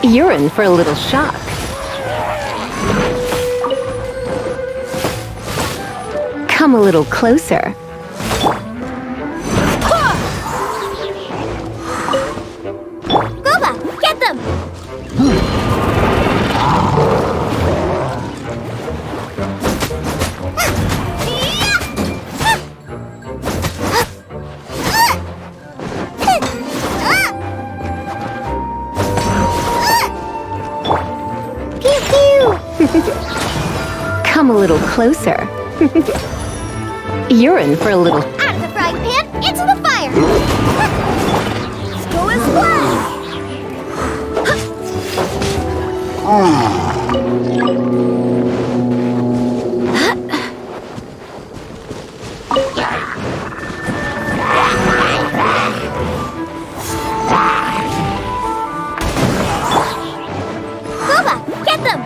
You're in for a little shock. Come a little closer. Boba, get them! Pew pew! Come a little closer. You're in for a little... Out of the frying pan, into the fire! Let's go and Boba, get them!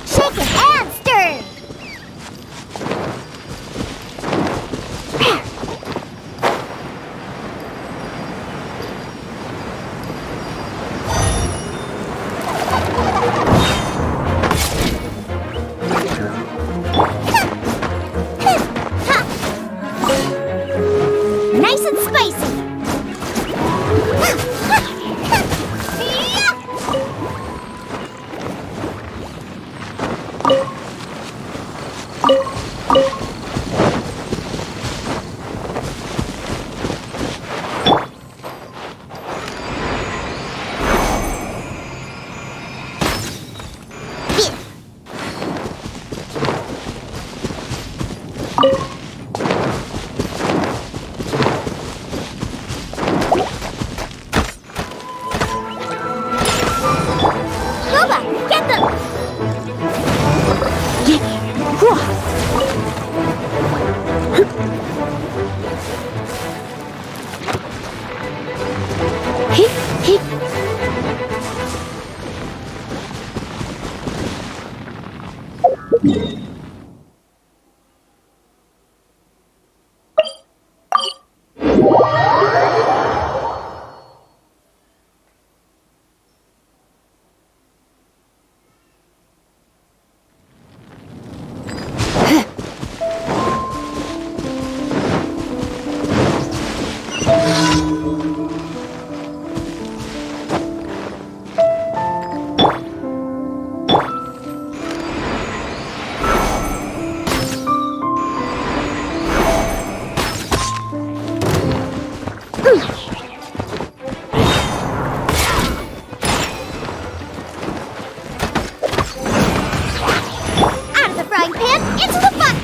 Shake it and stir! Nice and spicy! Boba, get them! Out of the frying pan, into the fire!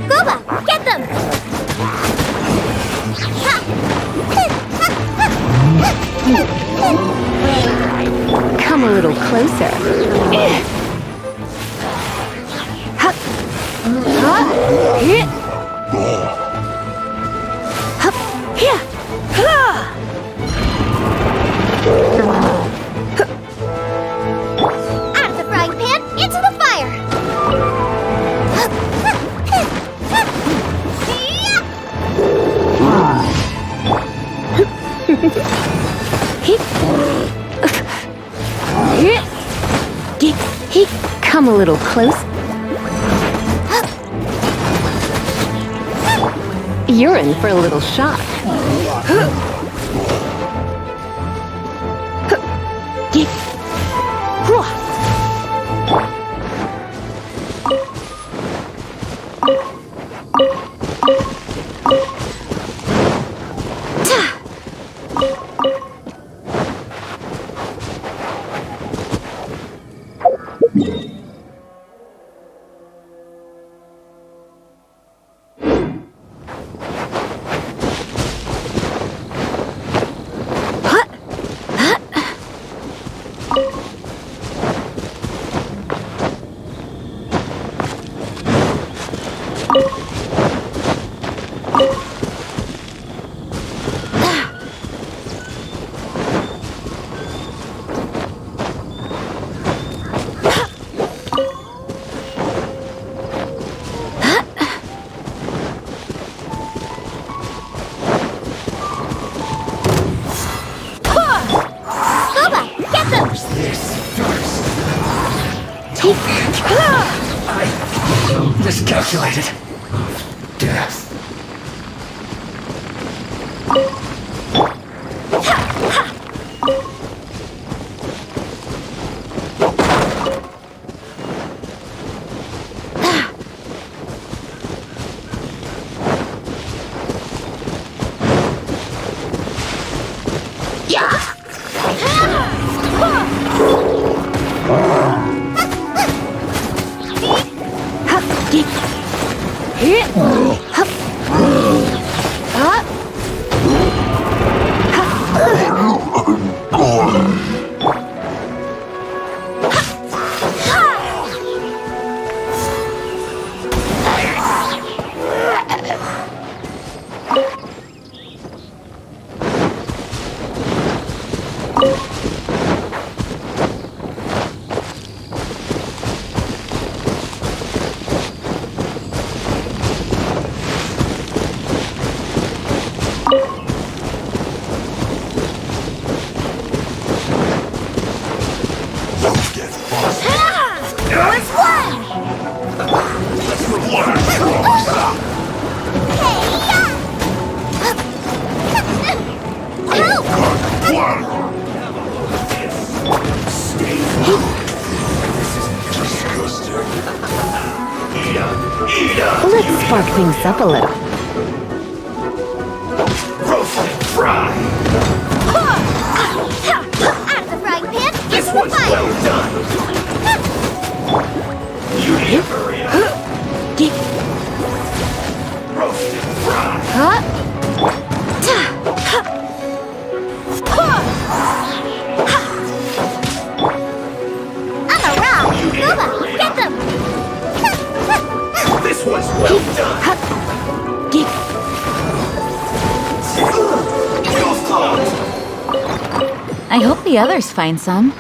Boba, get them! Come a little closer. Out of the frying pan, into the fire! Come a little close. You're in for a little shock. inoculated. Death. Let's spark things up a little. Roast and fry. Out of the frying pan, This into the one's fire. well done. You need to hurry up. Roast and fry. I'm a rock. Booba, get them. This one's well done. You're caught. I hope the others find some.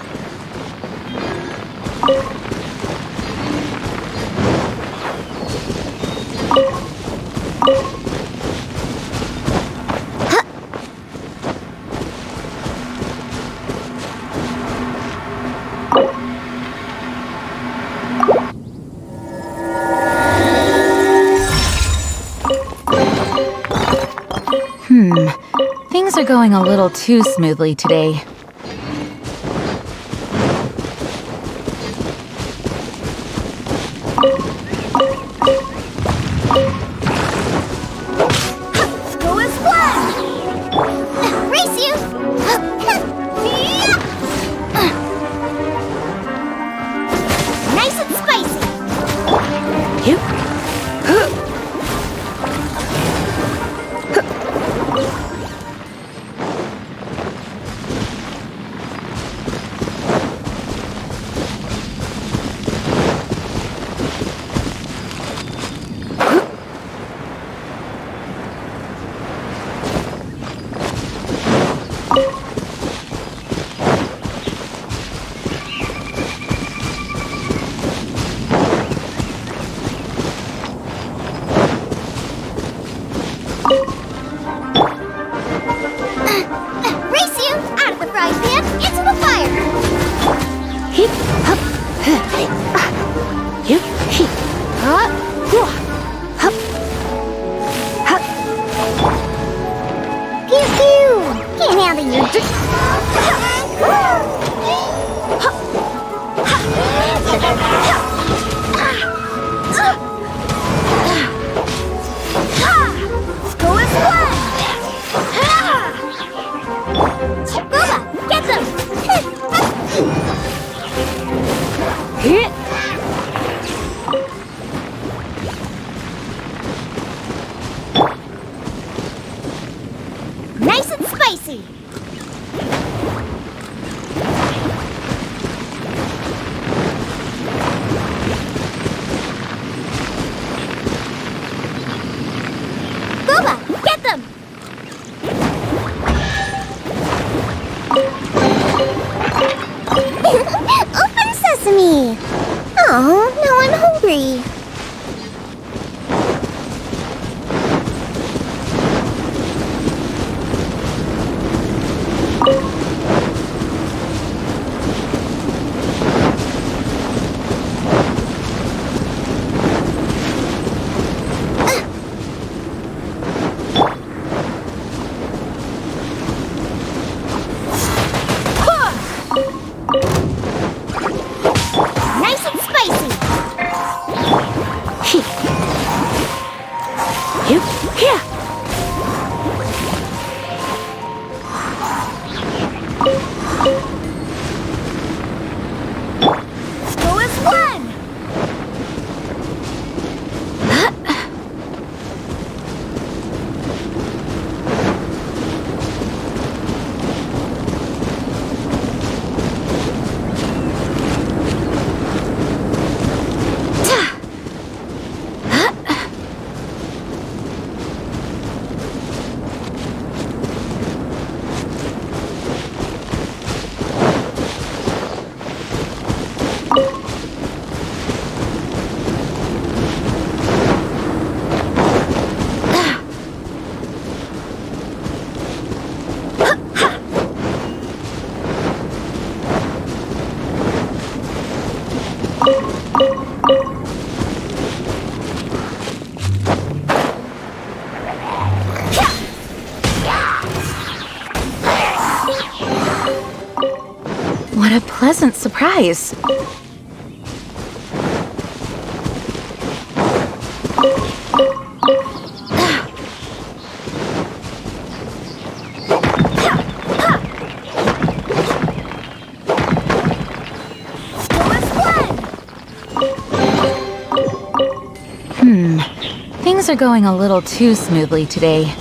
Things are going a little too smoothly today. Go as one. Race you. Nice and spicy. Race you out of the frying pan into the fire. Pew pew. Can't handle you. Go as one. Booba, get them. Nice and spicy. Booba, get them. Open sesame. Oh, now I'm hungry. What a pleasant surprise. Things are going a little too smoothly today.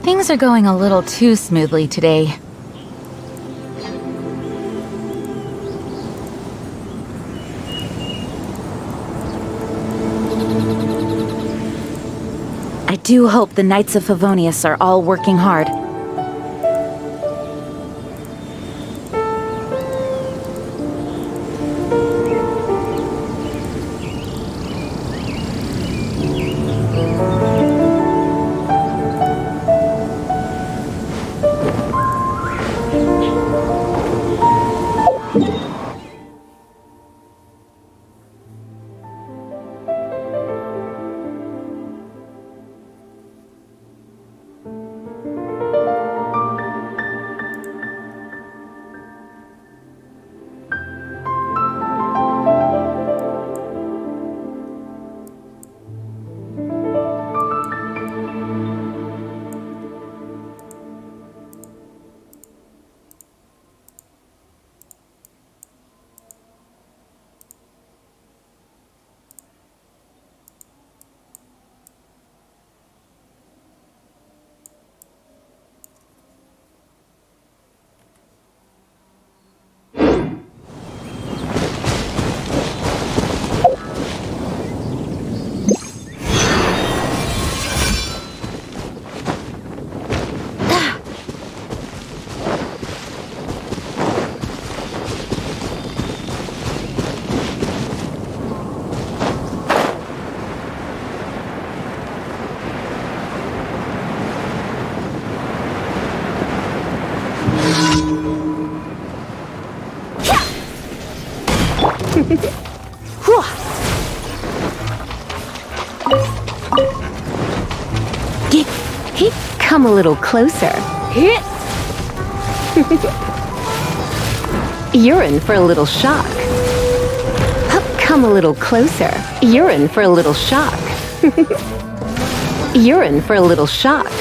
Things are going a little too smoothly today. I do hope the Knights of Favonius are all working hard. Come a little closer. You're in for a little shock. Come a little closer. You're in for a little shock. You're in for a little shock.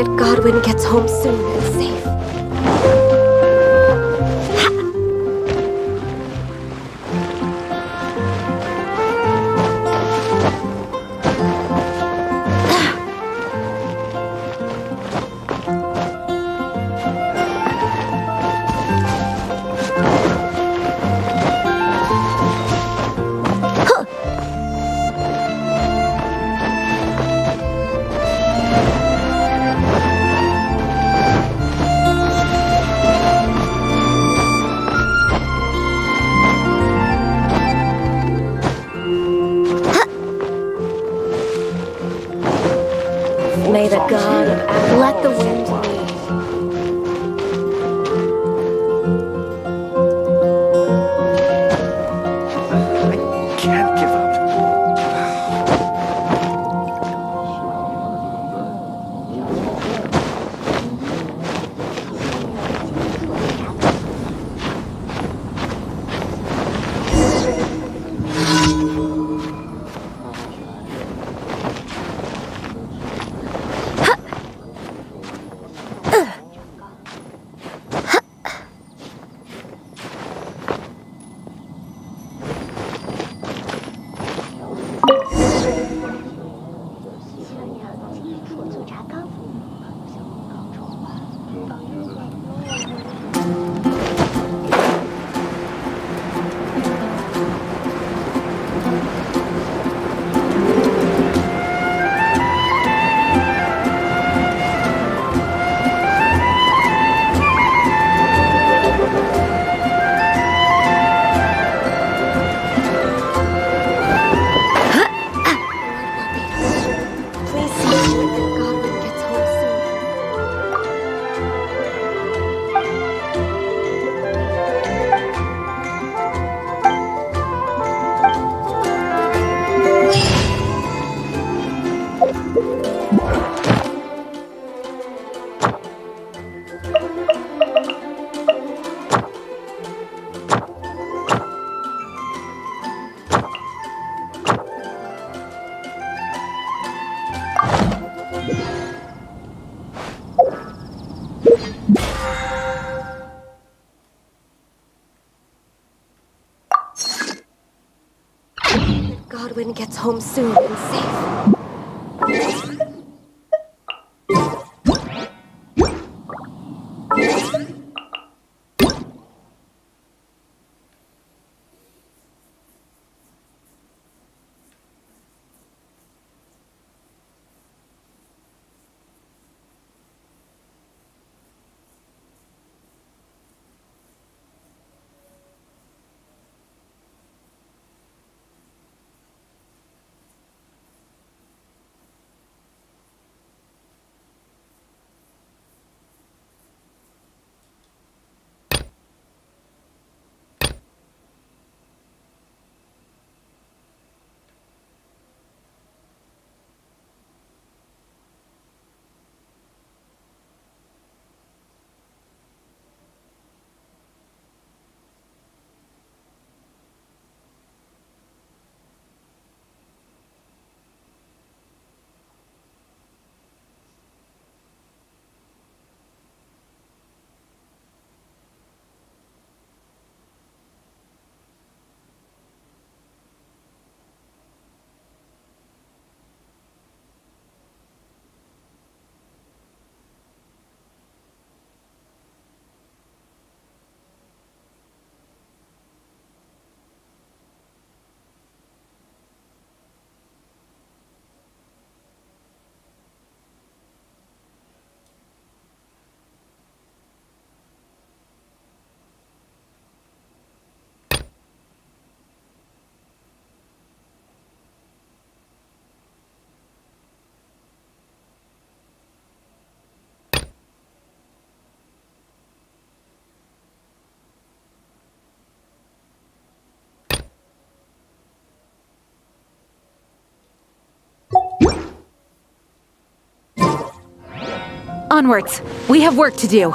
that Godwin gets home soon and safe. May the god of let the wind lead. I can't give up. Please see to it that Godwin gets home soon. That Godwin gets home soon and safe. Onwards! We have work to do.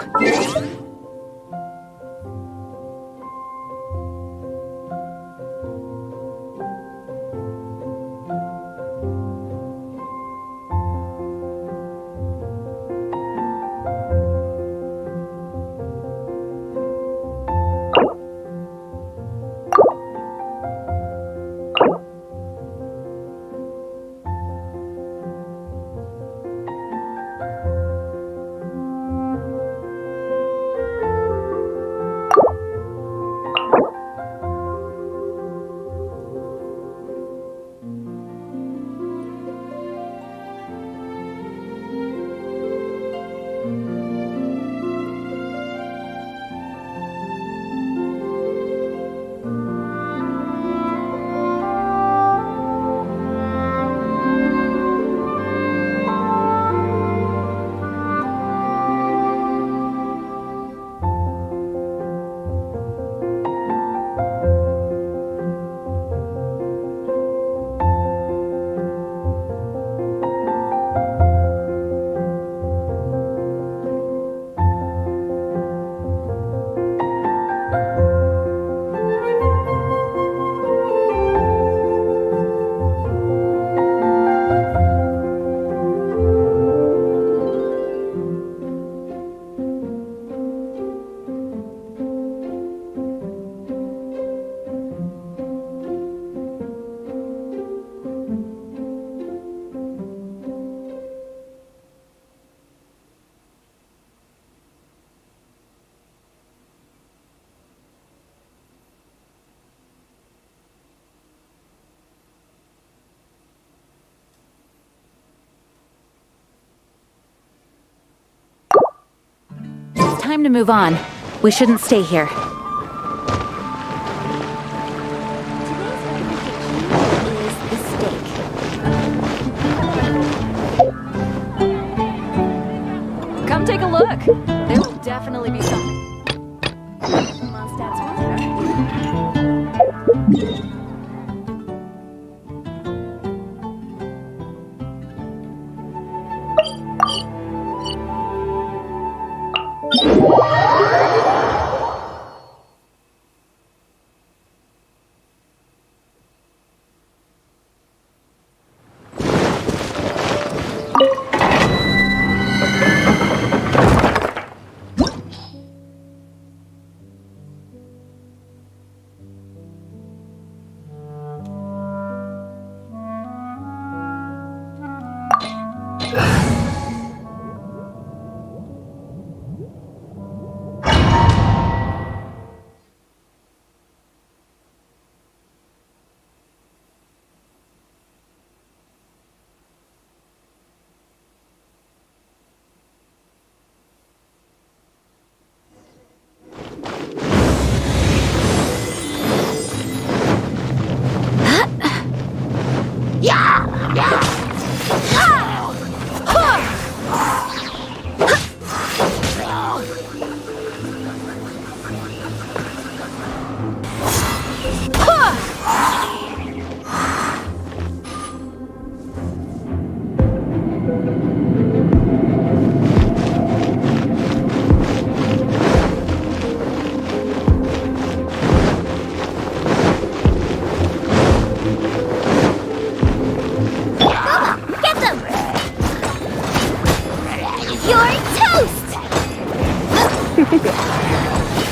time to move on. We shouldn't stay here. Come take a look. There will definitely be something.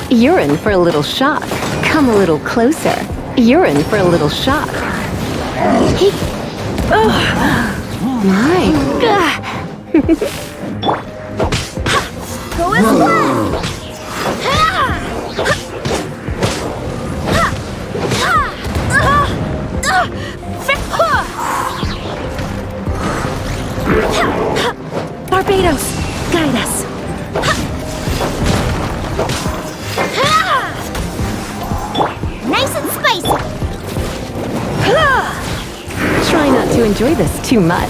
You're in for a little shock. Come a little closer. You're in for a little shock. My. Go as well! Barbados, guide us. Nice and spicy! Try not to enjoy this too much.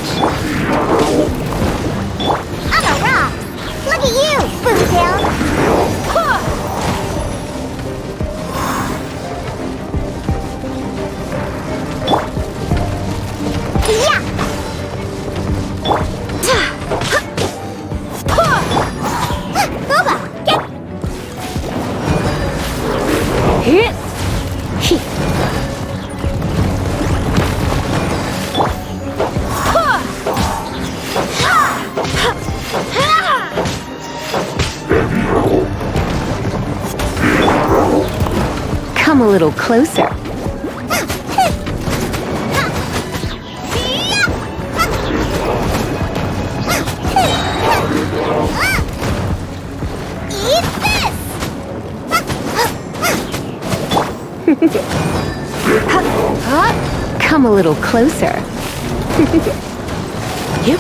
On a rock! Look at you, Food Down! Yeah! Booba, get... Hit! Come a little closer. Eat this! Come a little closer. Yep.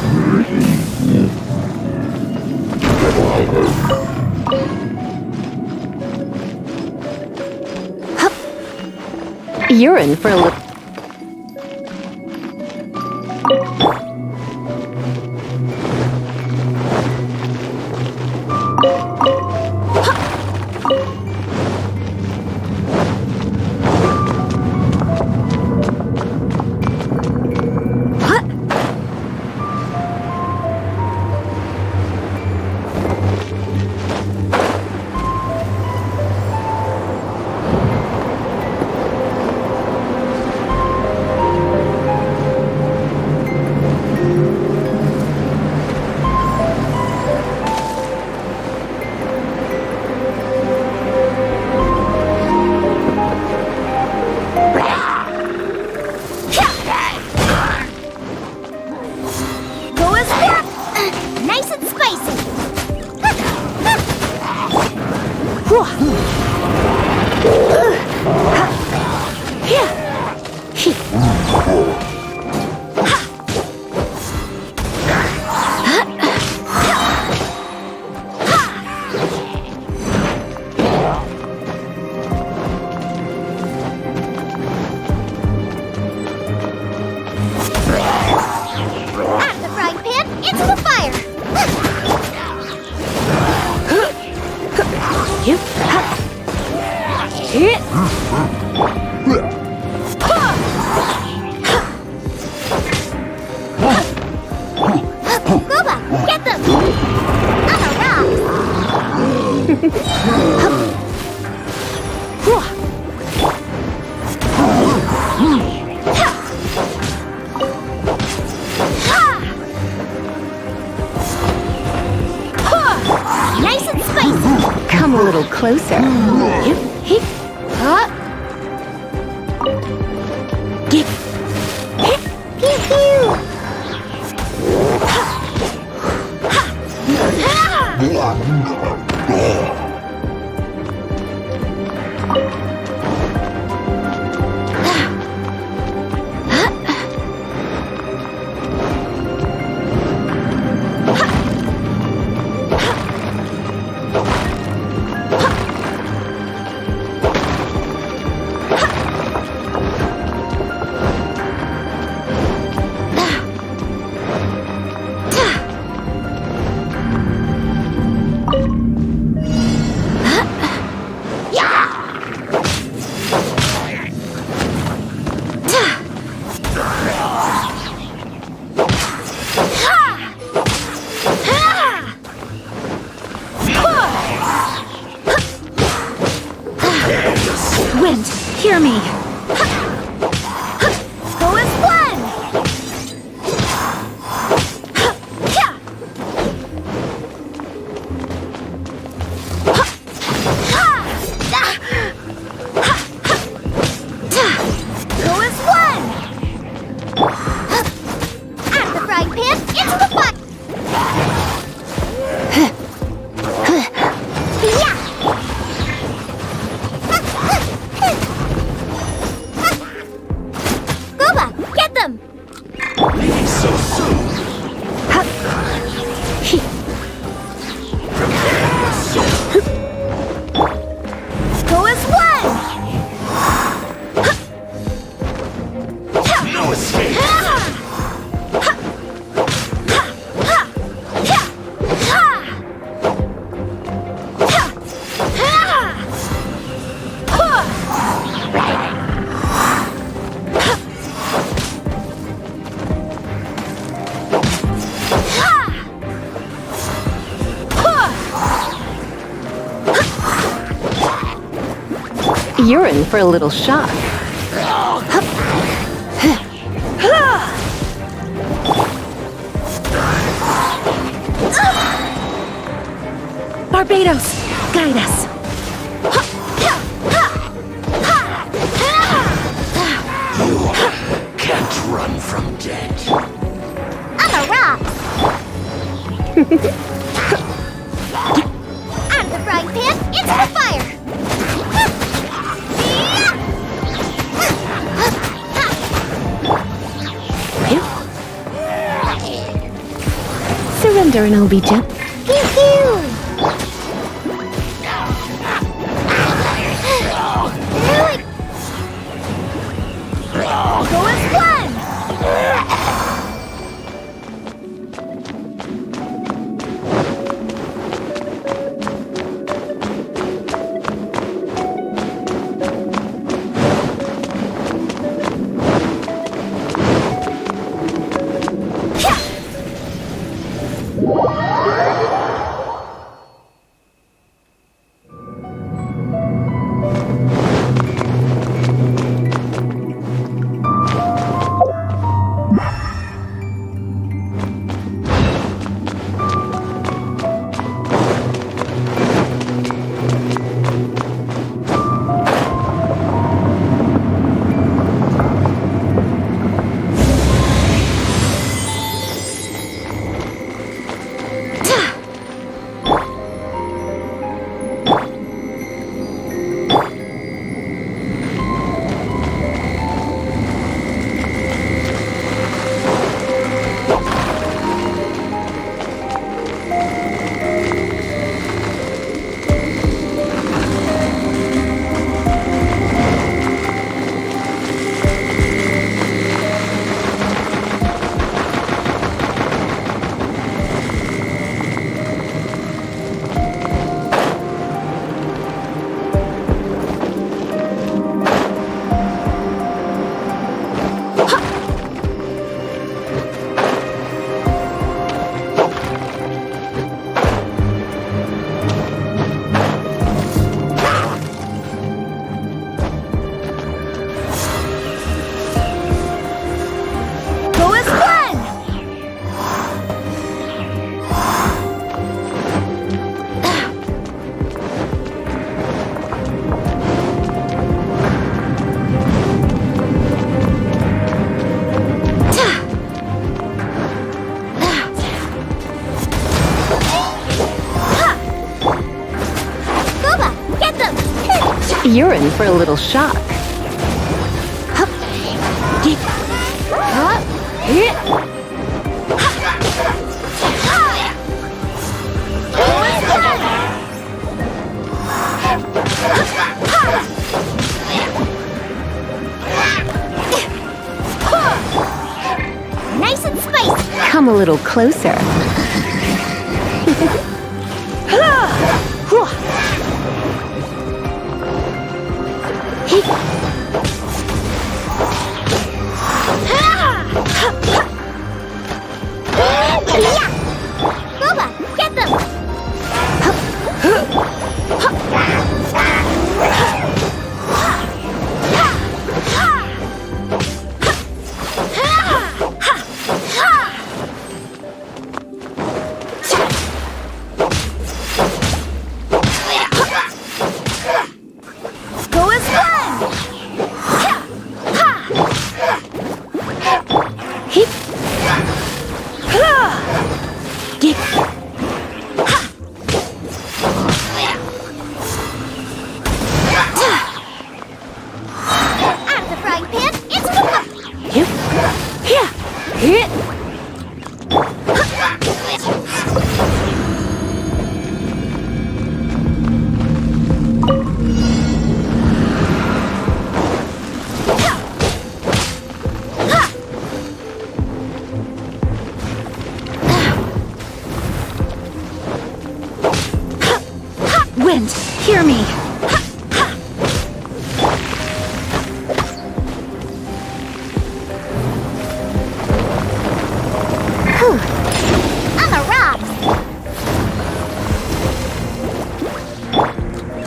You're in for a little. Booba, get them! I'm a rock! Nice and spicy! Come a little closer. Pew pew! Wind, hear me. Go as one! Go as one! Out of the frying pan, into the fire! Booba, get them! Leaving so soon. Go as one! No escape. You're in for a little shock. Barbados, guide us. Can't run from death. I'm a rock! Out of the frying pan, into the fire! Surrender and I'll be gentle. Pew pew! Go as one! Yeah. You're in for a little shock. Hup. Get. Hup. Hit. Nice and spicy. Come a little closer. Boba, get them! Go as one! Hit. Get. Out of the frying pan, into the pot! Yep. Yeah. Hit. Wind, hear me. On the rocks!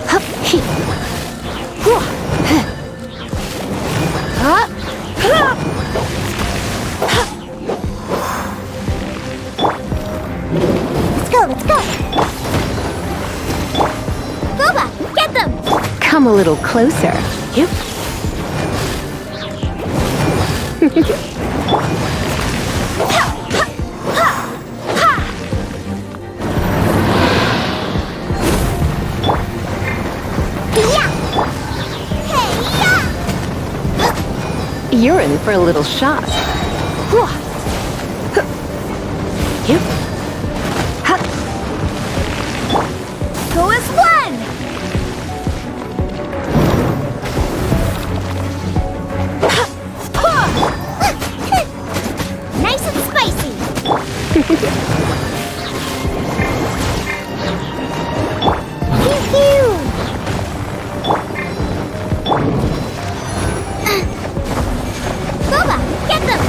Hup. Hit. Hup. Let's go! Boba, get them! Come a little closer. Yep. You're in for a little shock. Yep. Go as one! Nice and spicy! Pew-pew! Boba, get them!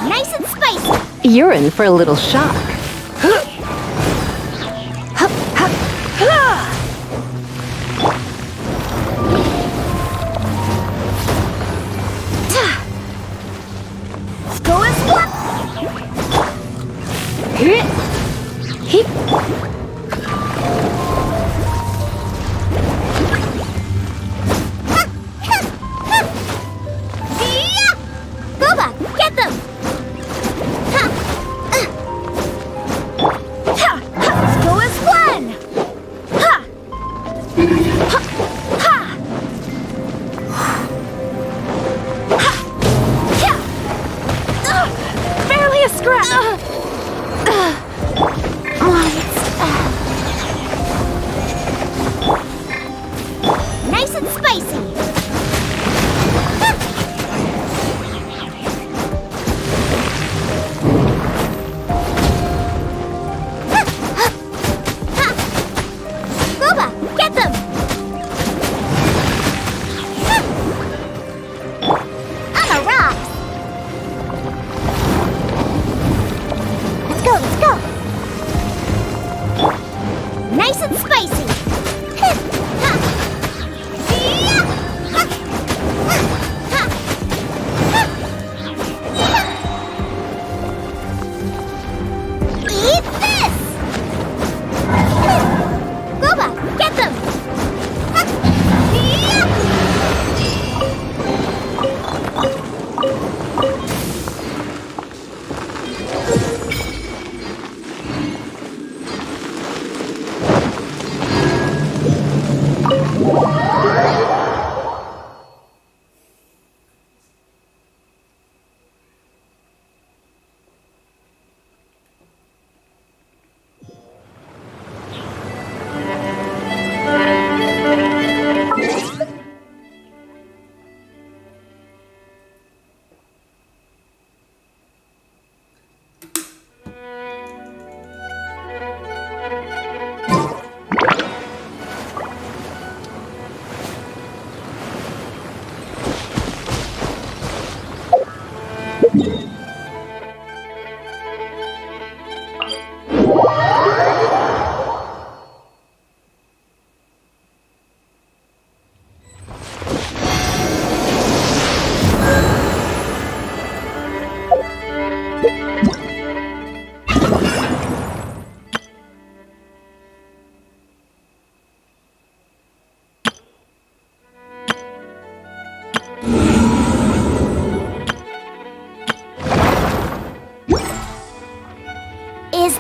Nice and spicy! You're in for a little shock. Hup. Hup. Go as one! Hit. Hit. Boba, get them! Go as one! Barely a scratch.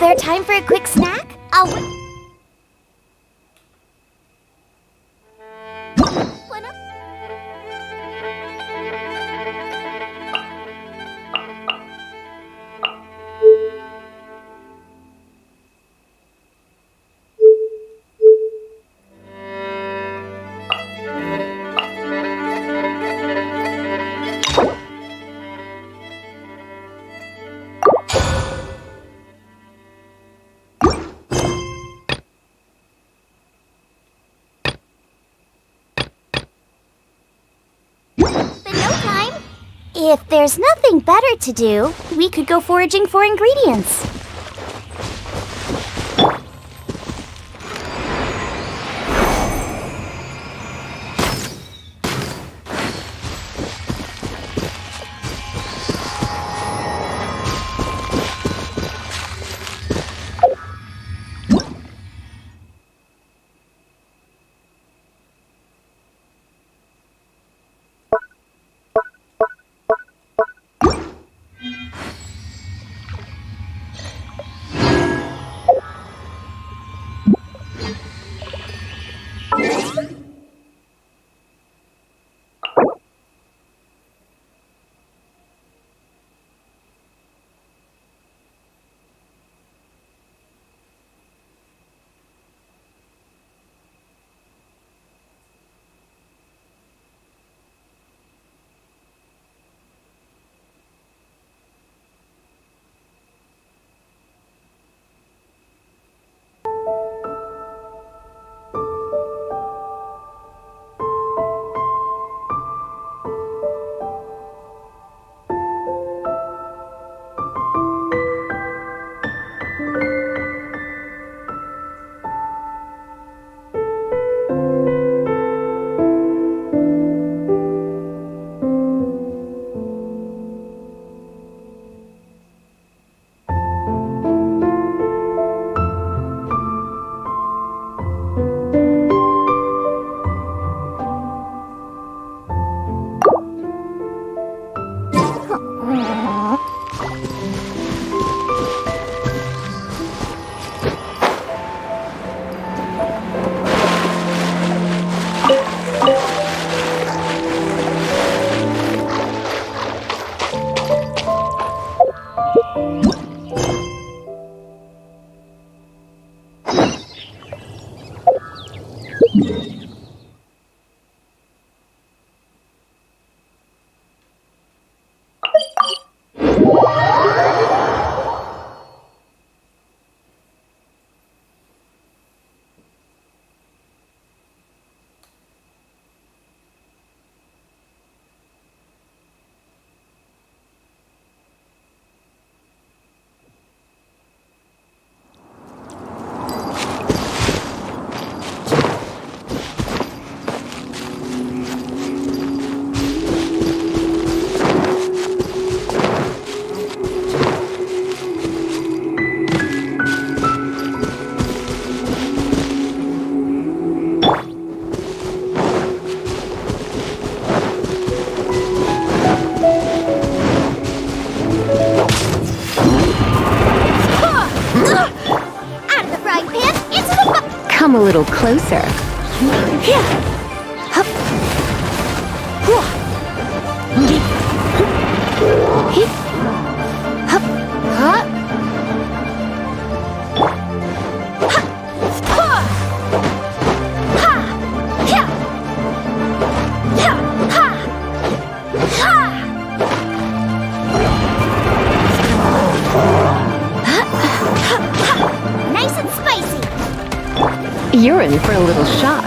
there time for a quick snack? I'll... One up. If there's nothing better to do, we could go foraging for ingredients. Come a little closer. Nice and spicy. You're in for a little shock.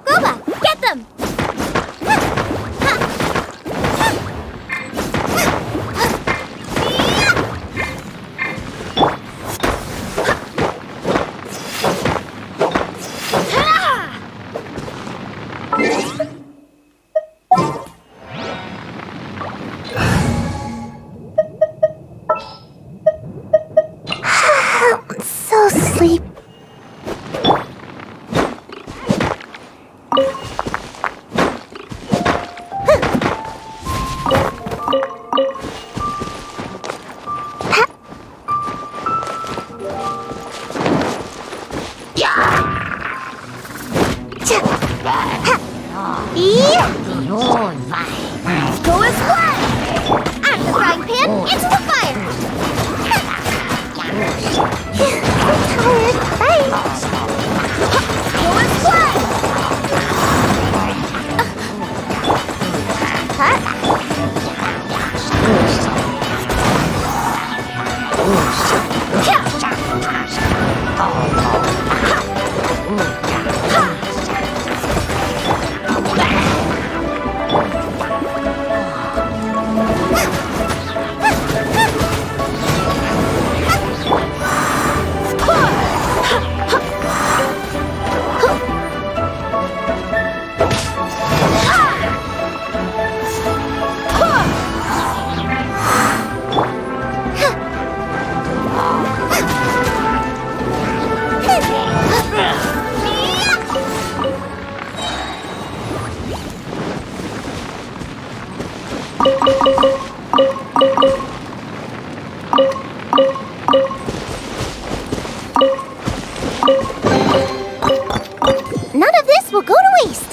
Booba, get them! Squirm! Out of the frying pan, into the fire! I'm tired. Bye! Woman squirm! None of this will go to waste.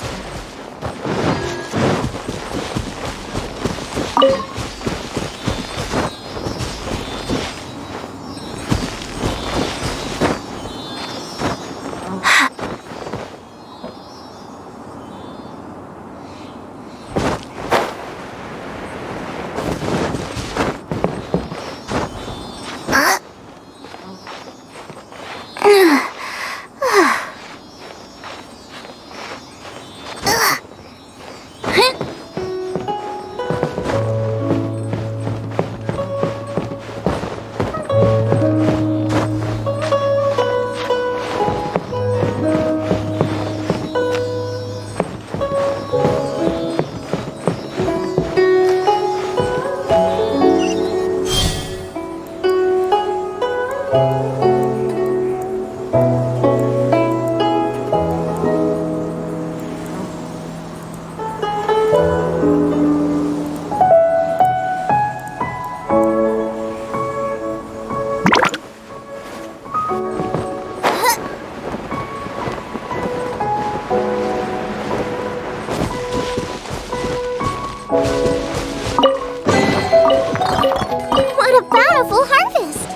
What a bountiful harvest!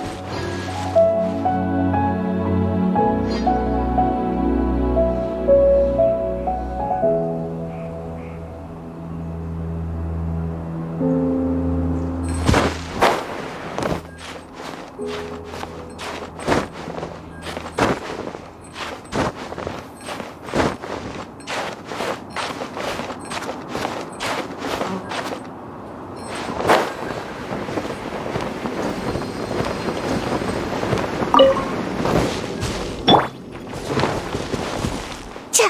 Cha!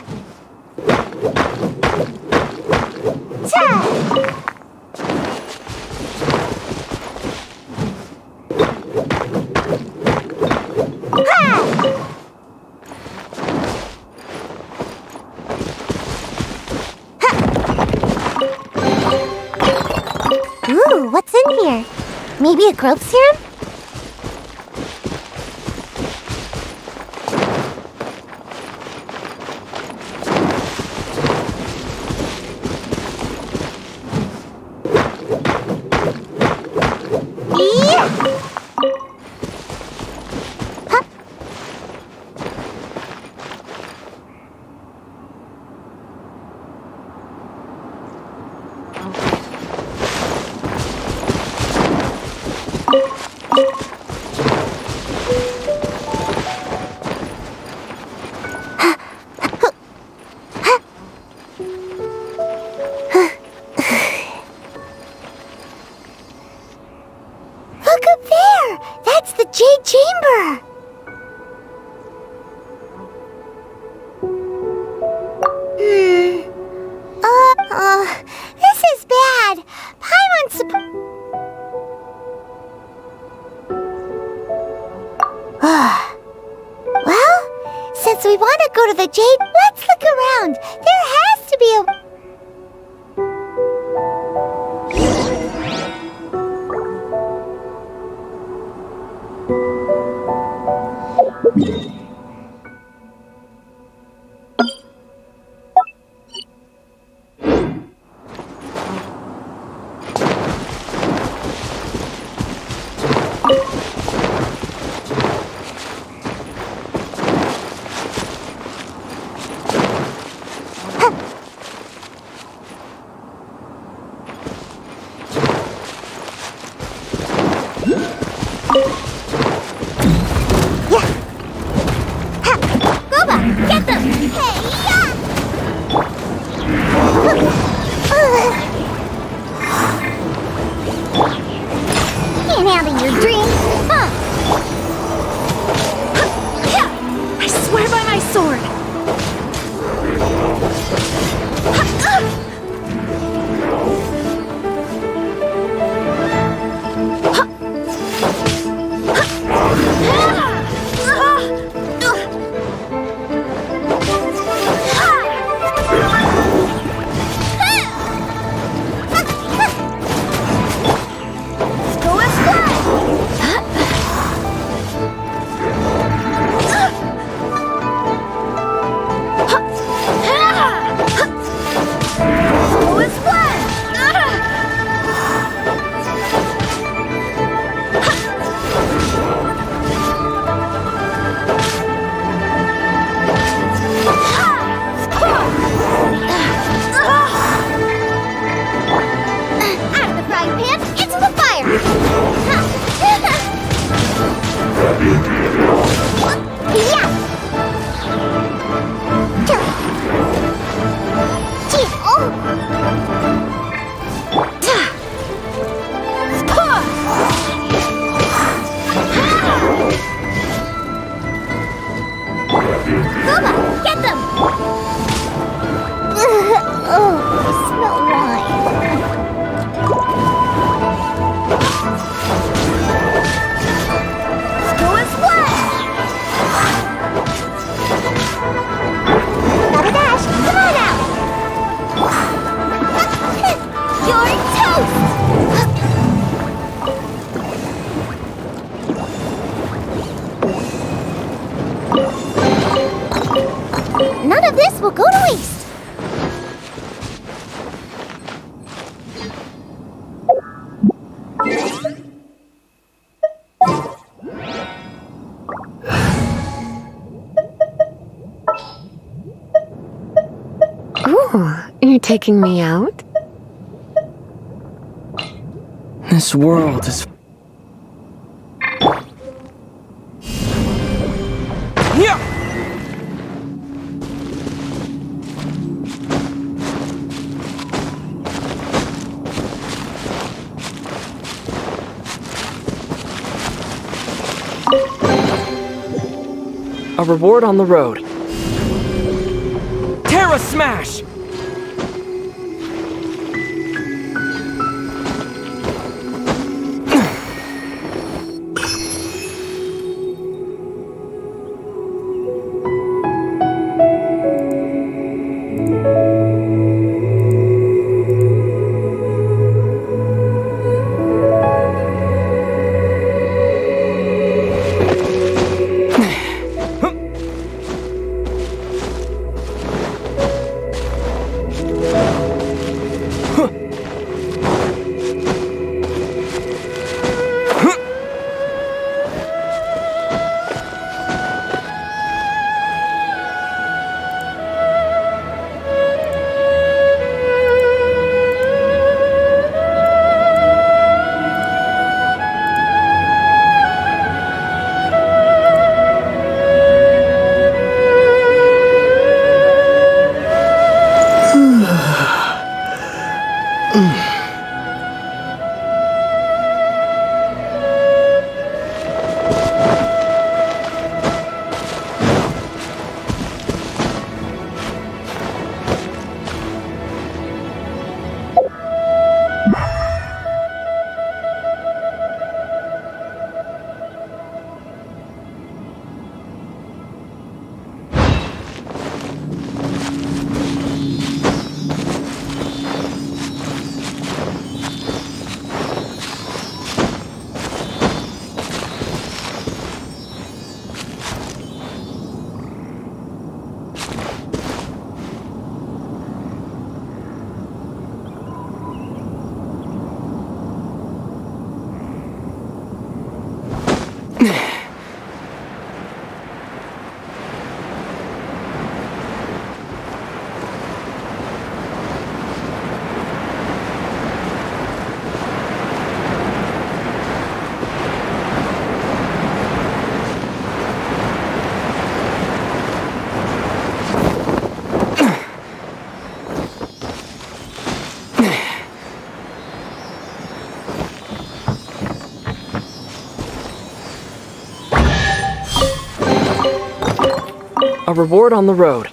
Cha! Ooh, what's in here? Maybe a growth serum? Yeah! Huh? Look up there! That's the Jade Chamber! This is bad. Paimon's well, since we want to go to the Jade, let's look around. There has to be a... You're toast! None of this will go to waste. Ooh, you're taking me out? This world is... Yeah! A reward on the road. Terra Smash! A reward on the road.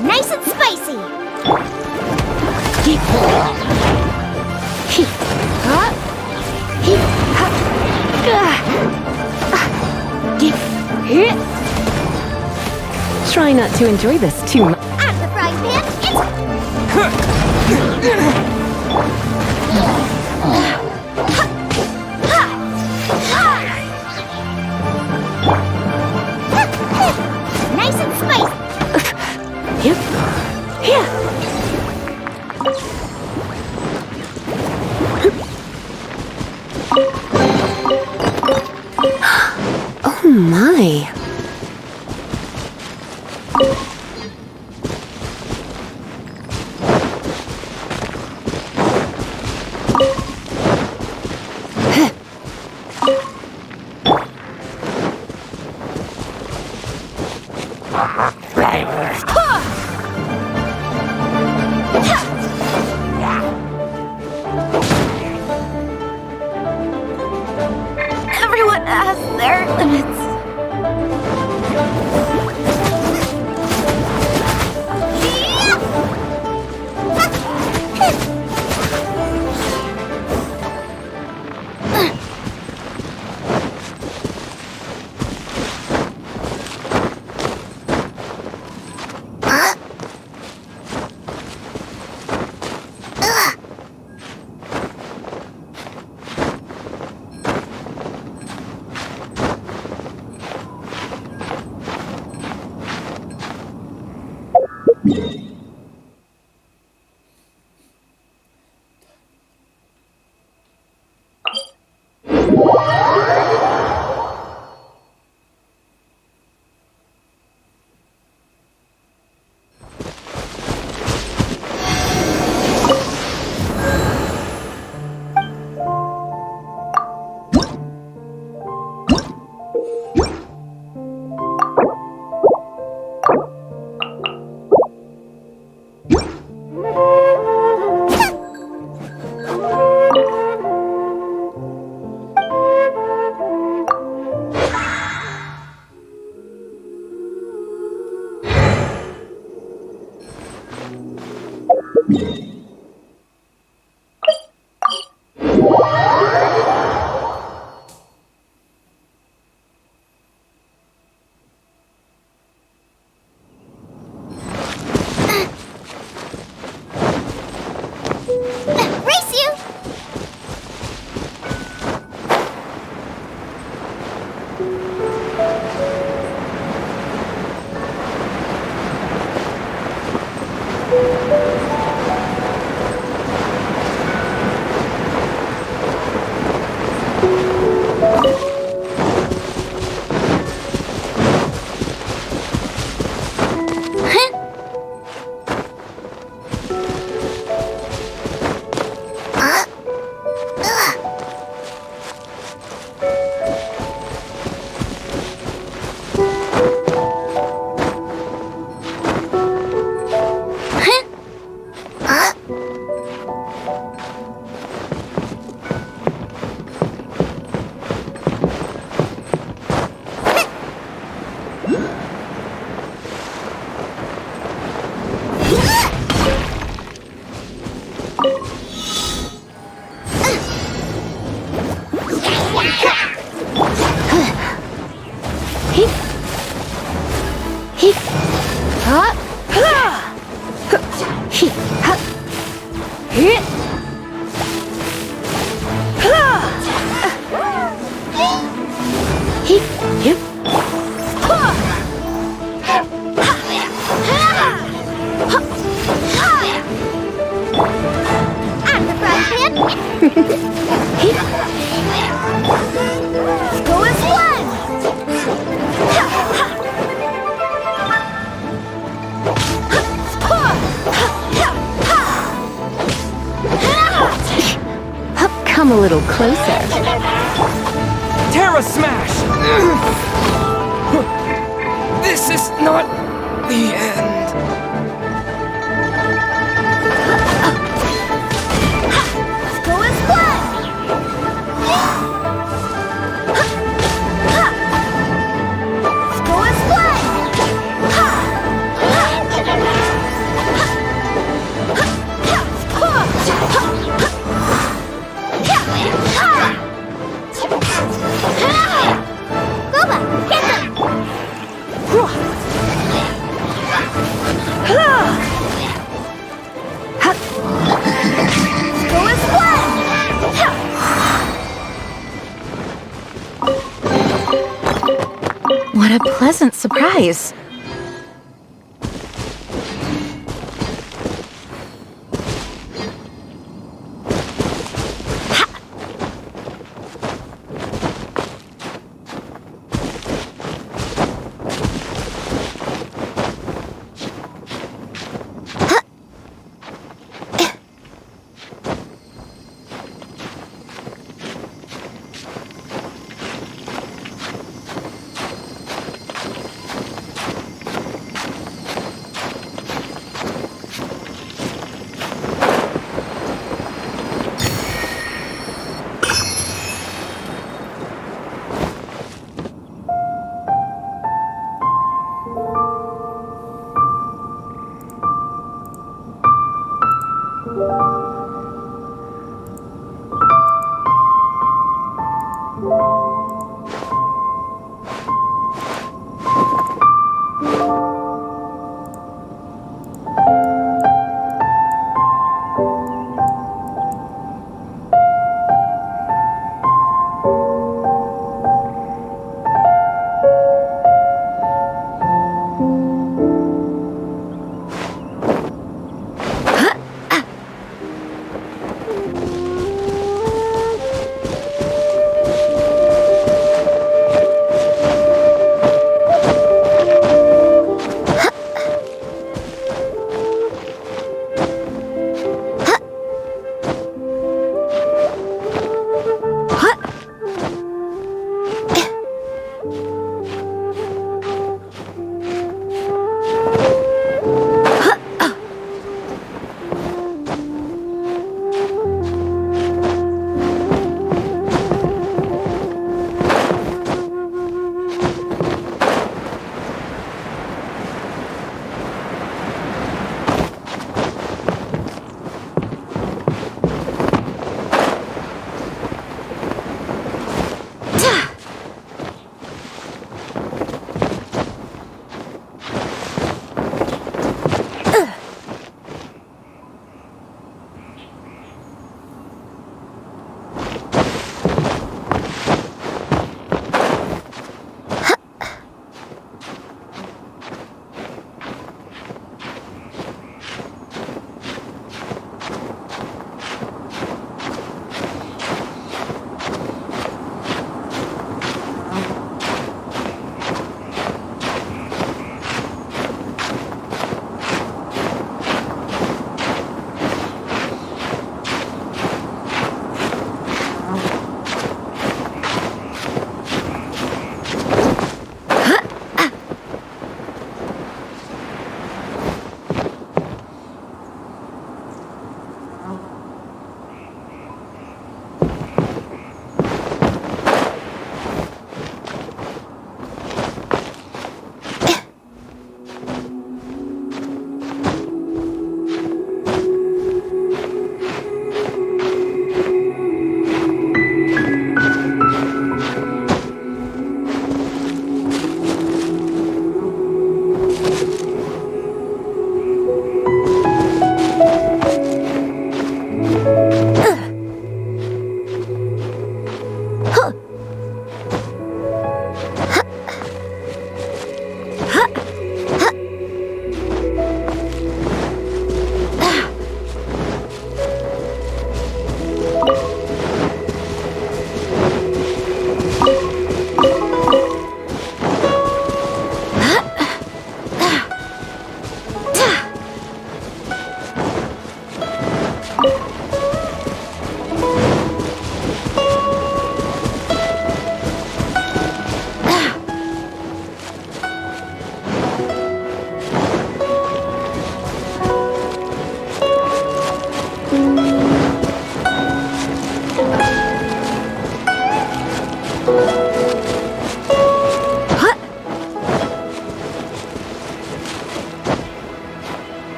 Nice and spicy. Try not to enjoy this too much. Out of the frying pan, nice and spicy. Oh my. has their limits. Race you! Go as one! Come a little closer. Terra Smash! This is not the end. Go as one! Go as one! Boba, get them! Go as one! What a pleasant surprise.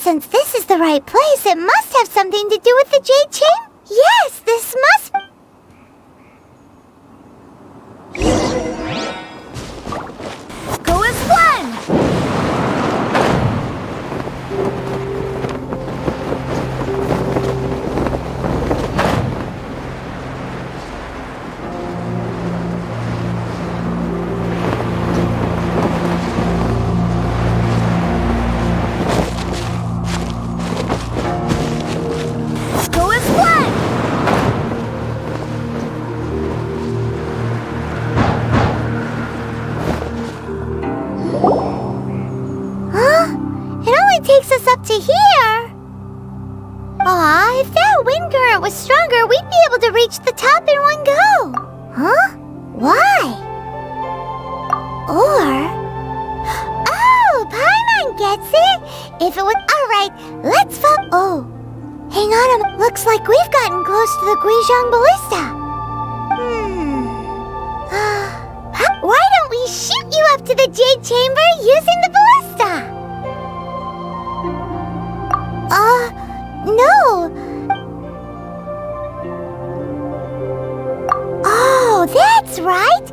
Since this is the right place, it must have something to do with the jade chain? Yes, this must sure we'd be able to reach the top in one go. Huh? Why? Or... Oh, Paimon gets it! If it was... Alright, let's follow... Oh, hang on, looks like we've gotten close to the Guizhong Ballista. Why don't we shoot you up to the Jade Chamber using the ballista? No. Oh, that's right.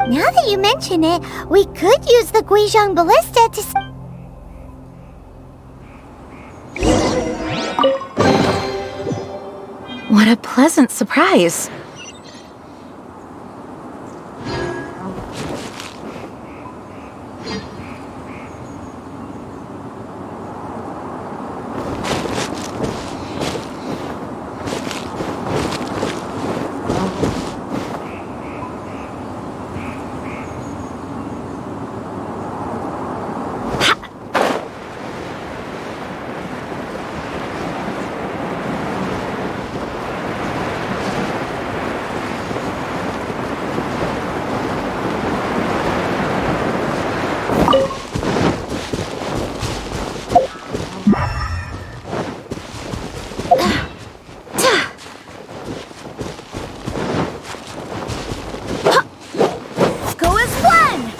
Now that you mention it, we could use the Guizhong Ballista to... What a pleasant surprise. Go as planned!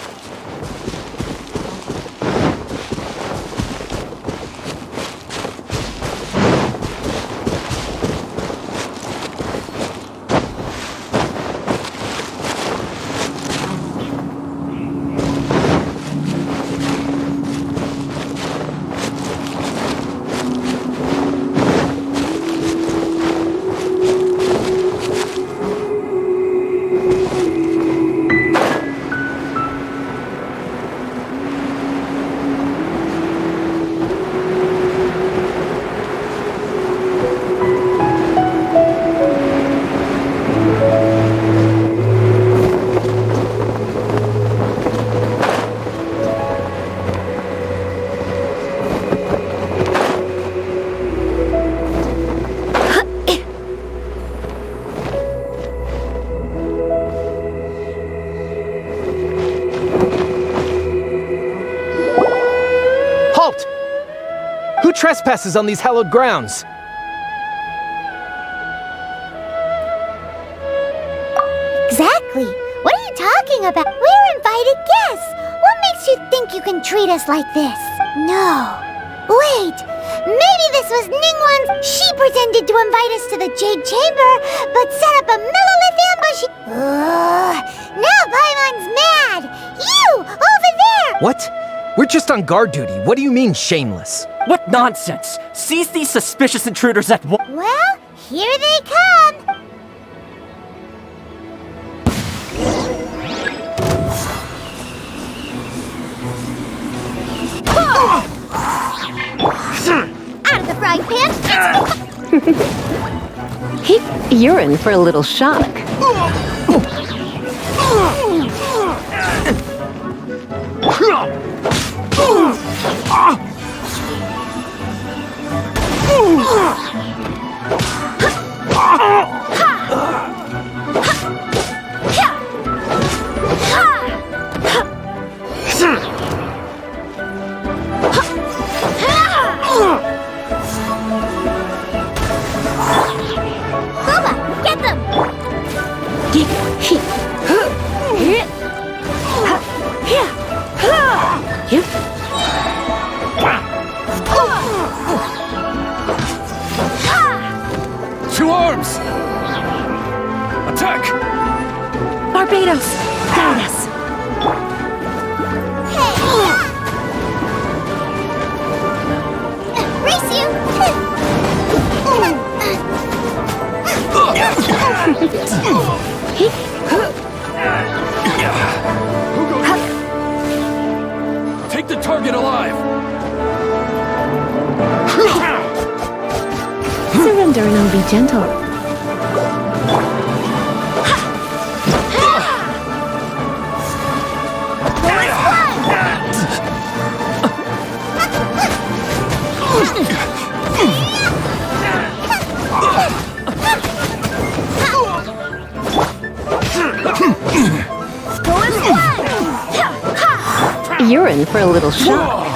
Who trespasses on these hallowed grounds? Exactly. What are you talking about? We're invited guests. What makes you think you can treat us like this? No. Wait. Maybe this was Ningguang's. She pretended to invite us to the Jade Chamber, but set up a millilith ambush. Now Paimon's mad. You, over there. What? We're just on guard duty. What do you mean, shameless? What nonsense! Seize these suspicious intruders at once! Well, here they come. Out of the frying pan. You're in for a little shock. Get them! To arms! Attack! Barbados, guide us. Race you! Take the target alive! Surrender and I'll be gentle. You're in for a little shock.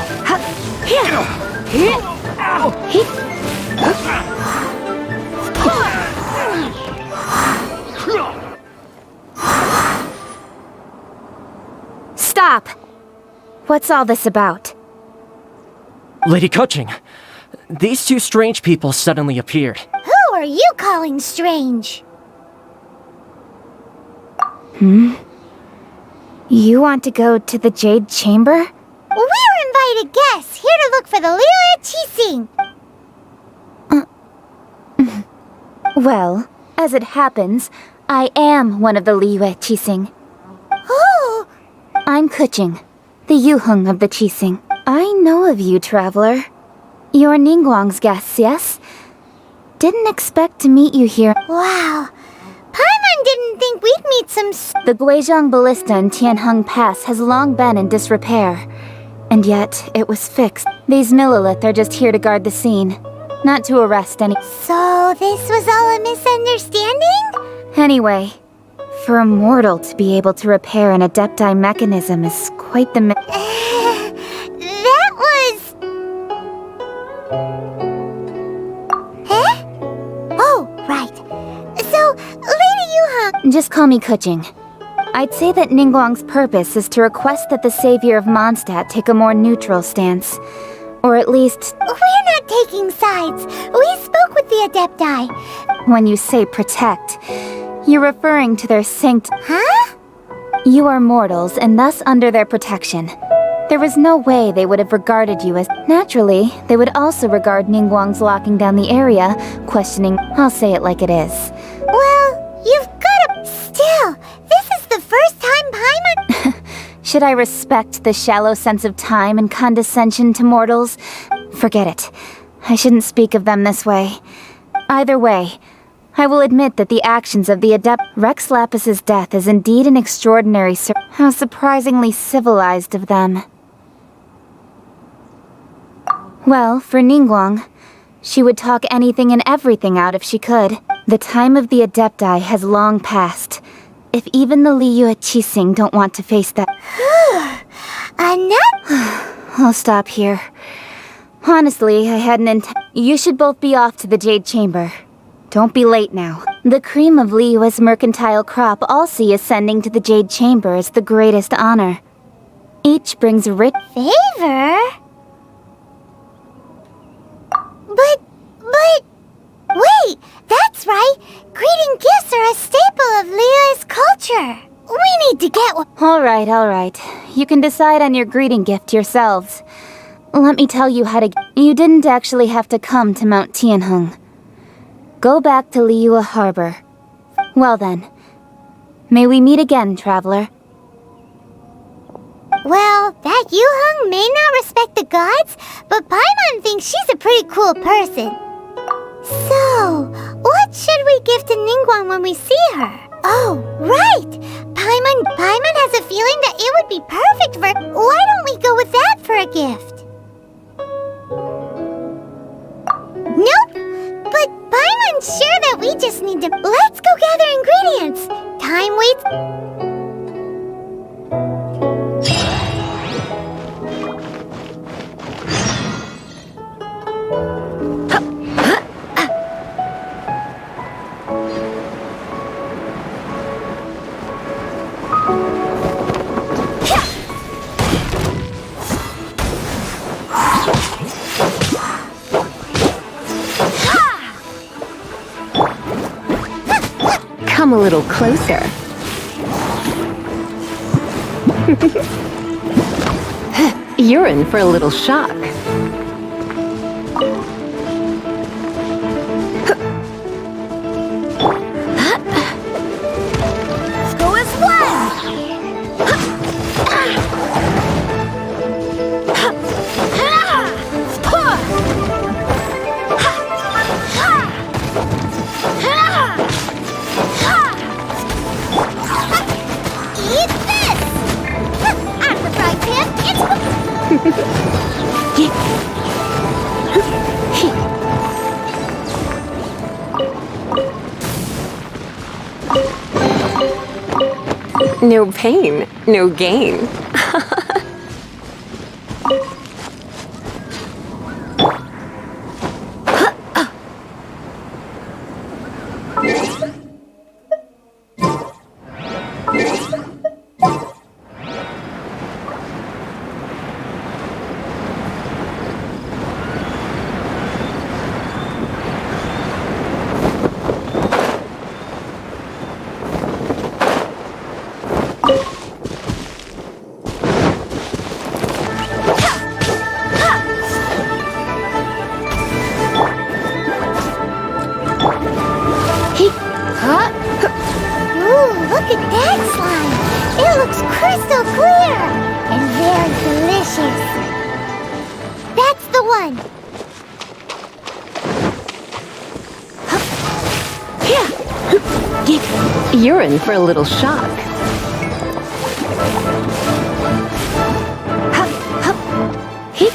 Stop! What's all this about? Lady Coaching, these two strange people suddenly appeared. Who are you calling strange? You want to go to the Jade Chamber? We're invited guests here to look for the Liu Qixing. Well, as it happens, I am one of the Liu Qixing. Oh, I'm Kuching, the Yuheng of the Qixing. I know of you, traveler. You're Ningguang's guests, yes? Didn't expect to meet you here. wow. Paimon didn't think we'd meet some The Guizhong Ballista in Tianheng Pass has long been in disrepair. And yet, it was fixed. These Millilith are just here to guard the scene, not to arrest any. So this was all a misunderstanding? Anyway, for a mortal to be able to repair an Adepti mechanism is quite the That was... Huh? Oh, right. So, Lady Yuheng... Just call me Kuching. I'd say that Ningguang's purpose is to request that the savior of Mondstadt take a more neutral stance. Or at least, We're not taking sides. We spoke with the Adepti. when you say protect, you're referring to their Huh? You are mortals and thus under their protection. There was no way they would have regarded you as... Naturally, they would also regard Ningguang's locking down the area, questioning... I'll say it like it is. Well, you've gotta... Still, this is the first time Paimon... Should I respect the shallow sense of time and condescension to mortals? Forget it. I shouldn't speak of them this way. Either way, I will admit that the actions of the Adept Rex Lapis's death is indeed an extraordinary how surprisingly civilized of them. Well, for Ningguang, she would talk anything and everything out if she could. The time of the Adepti has long passed. If even the Liu Qixing don't want to face that... I'll stop here. Honestly, I hadn't You should both be off to the Jade Chamber. Don't be late now. The cream of Liyue's mercantile crop all see ascending to the Jade Chamber as the greatest honor. Each brings a rich... Favor? But... Wait, that's right. Greeting gifts are a staple of Liyue's culture. We need to get one. Alright. You can decide on your greeting gift yourselves. Let me tell you how to... You didn't actually have to come to Mount Tianheng. Go back to Liyue Harbor. Well then, may we meet again, traveler. Well, that Yuheng may not respect the gods, but Paimon thinks she's a pretty cool person. So, what should we give to Ningguang when we see her? Oh, right! Paimon has a feeling that it would be perfect for... Why don't we go with that for a gift? Nope! But Paimon's sure that we just need to... Let's go gather ingredients! Time waits... Come a little closer. You're in for a little shock. Go as one! Eat this! I'm the frying pan. No pain, no gain. Look at that slime! It looks crystal clear! And very delicious! That's the one! You're in for a little shock. Hup, hup, hip.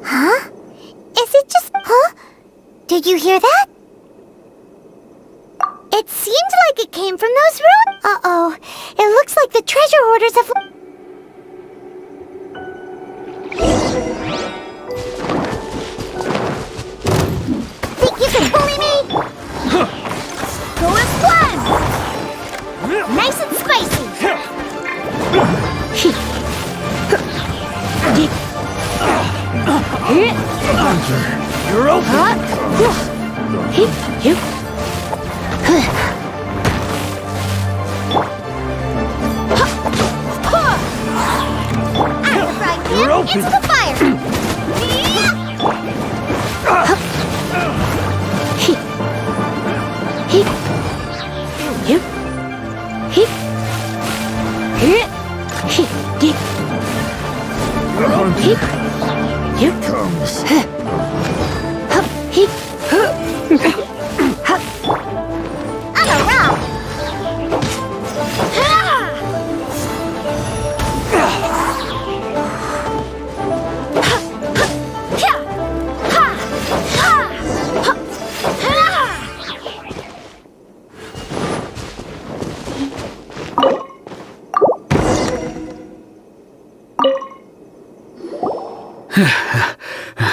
Huh? Is it just... Huh? Did you hear that? It seems like it came from those rooms. Uh-oh. It looks like the treasure hoarders have... Think you can bully me? Go as planned! Nice and spicy! You're open! Out the frying pan, into the fire! Here comes. I'm around!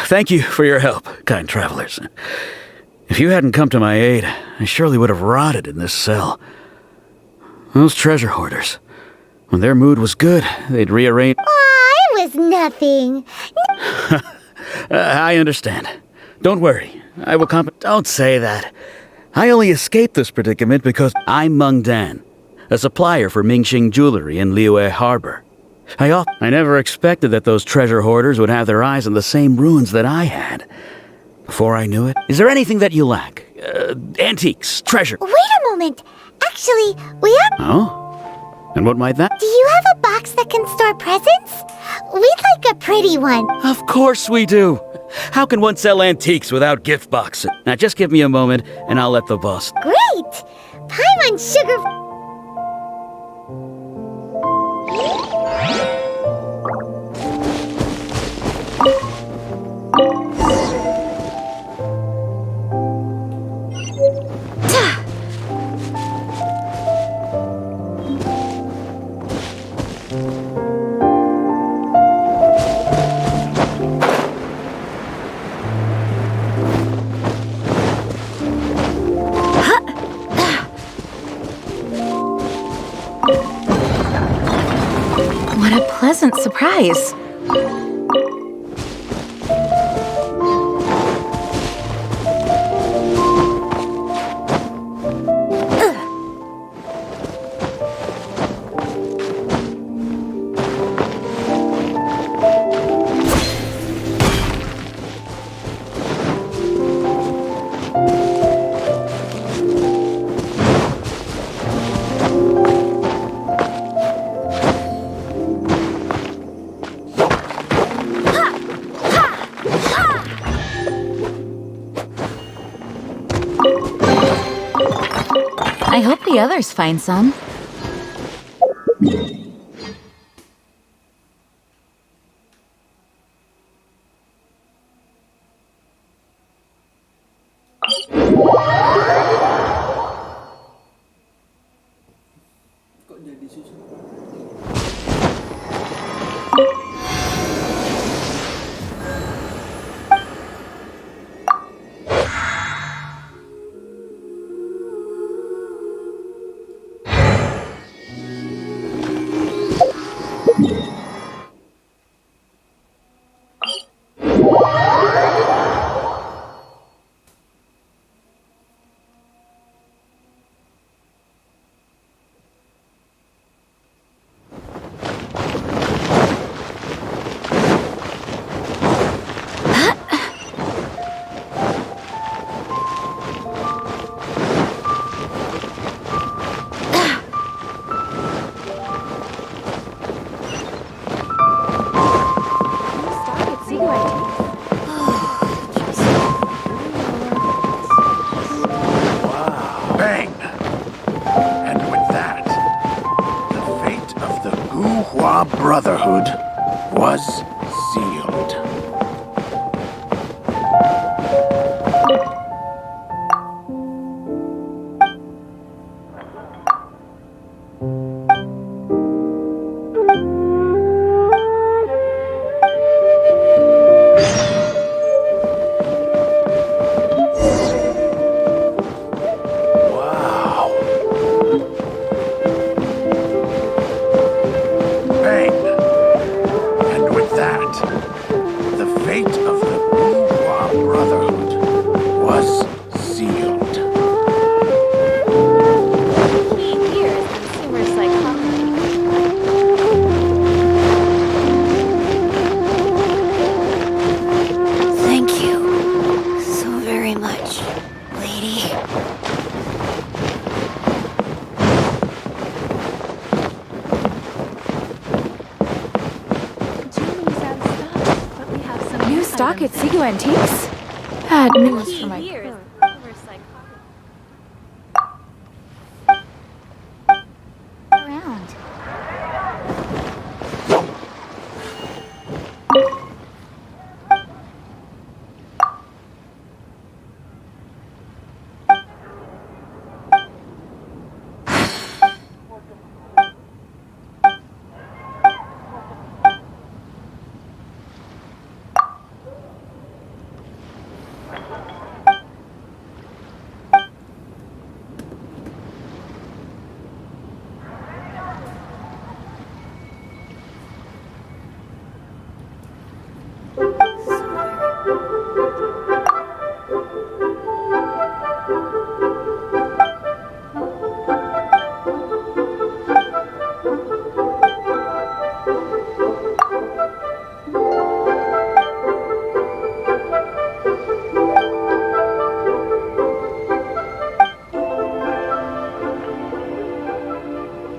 Thank you for your help, kind travelers. If you hadn't come to my aid, I surely would have rotted in this cell. Those treasure hoarders, when their mood was good, they'd rearrange... Aw, it was nothing. I understand. Don't worry. I will Don't say that. I only escaped this predicament because I'm Meng Dan, a supplier for Mingxing jewelry in Liyue Harbor. I never expected that those treasure hoarders would have their eyes on the same ruins that I had. Before I knew it, is there anything that you lack? Antiques, treasure? Wait a moment. Actually, we are... Oh? And what might that... Do you have a box that can store presents? We'd like a pretty one. Of course we do. How can one sell antiques without gift boxes? Now just give me a moment, and I'll let the boss... Great! Paimon sugar... What a pleasant surprise. I hope the others find some. was sealed. Wow. Bang. And with that, the fate of the Bourgeois Brotherhood was sealed. Here is consumer psychology. Thank you so very much, lady. New stock at Sigu Antiques? Bad news for my Here is purse. consumer psychology. Around.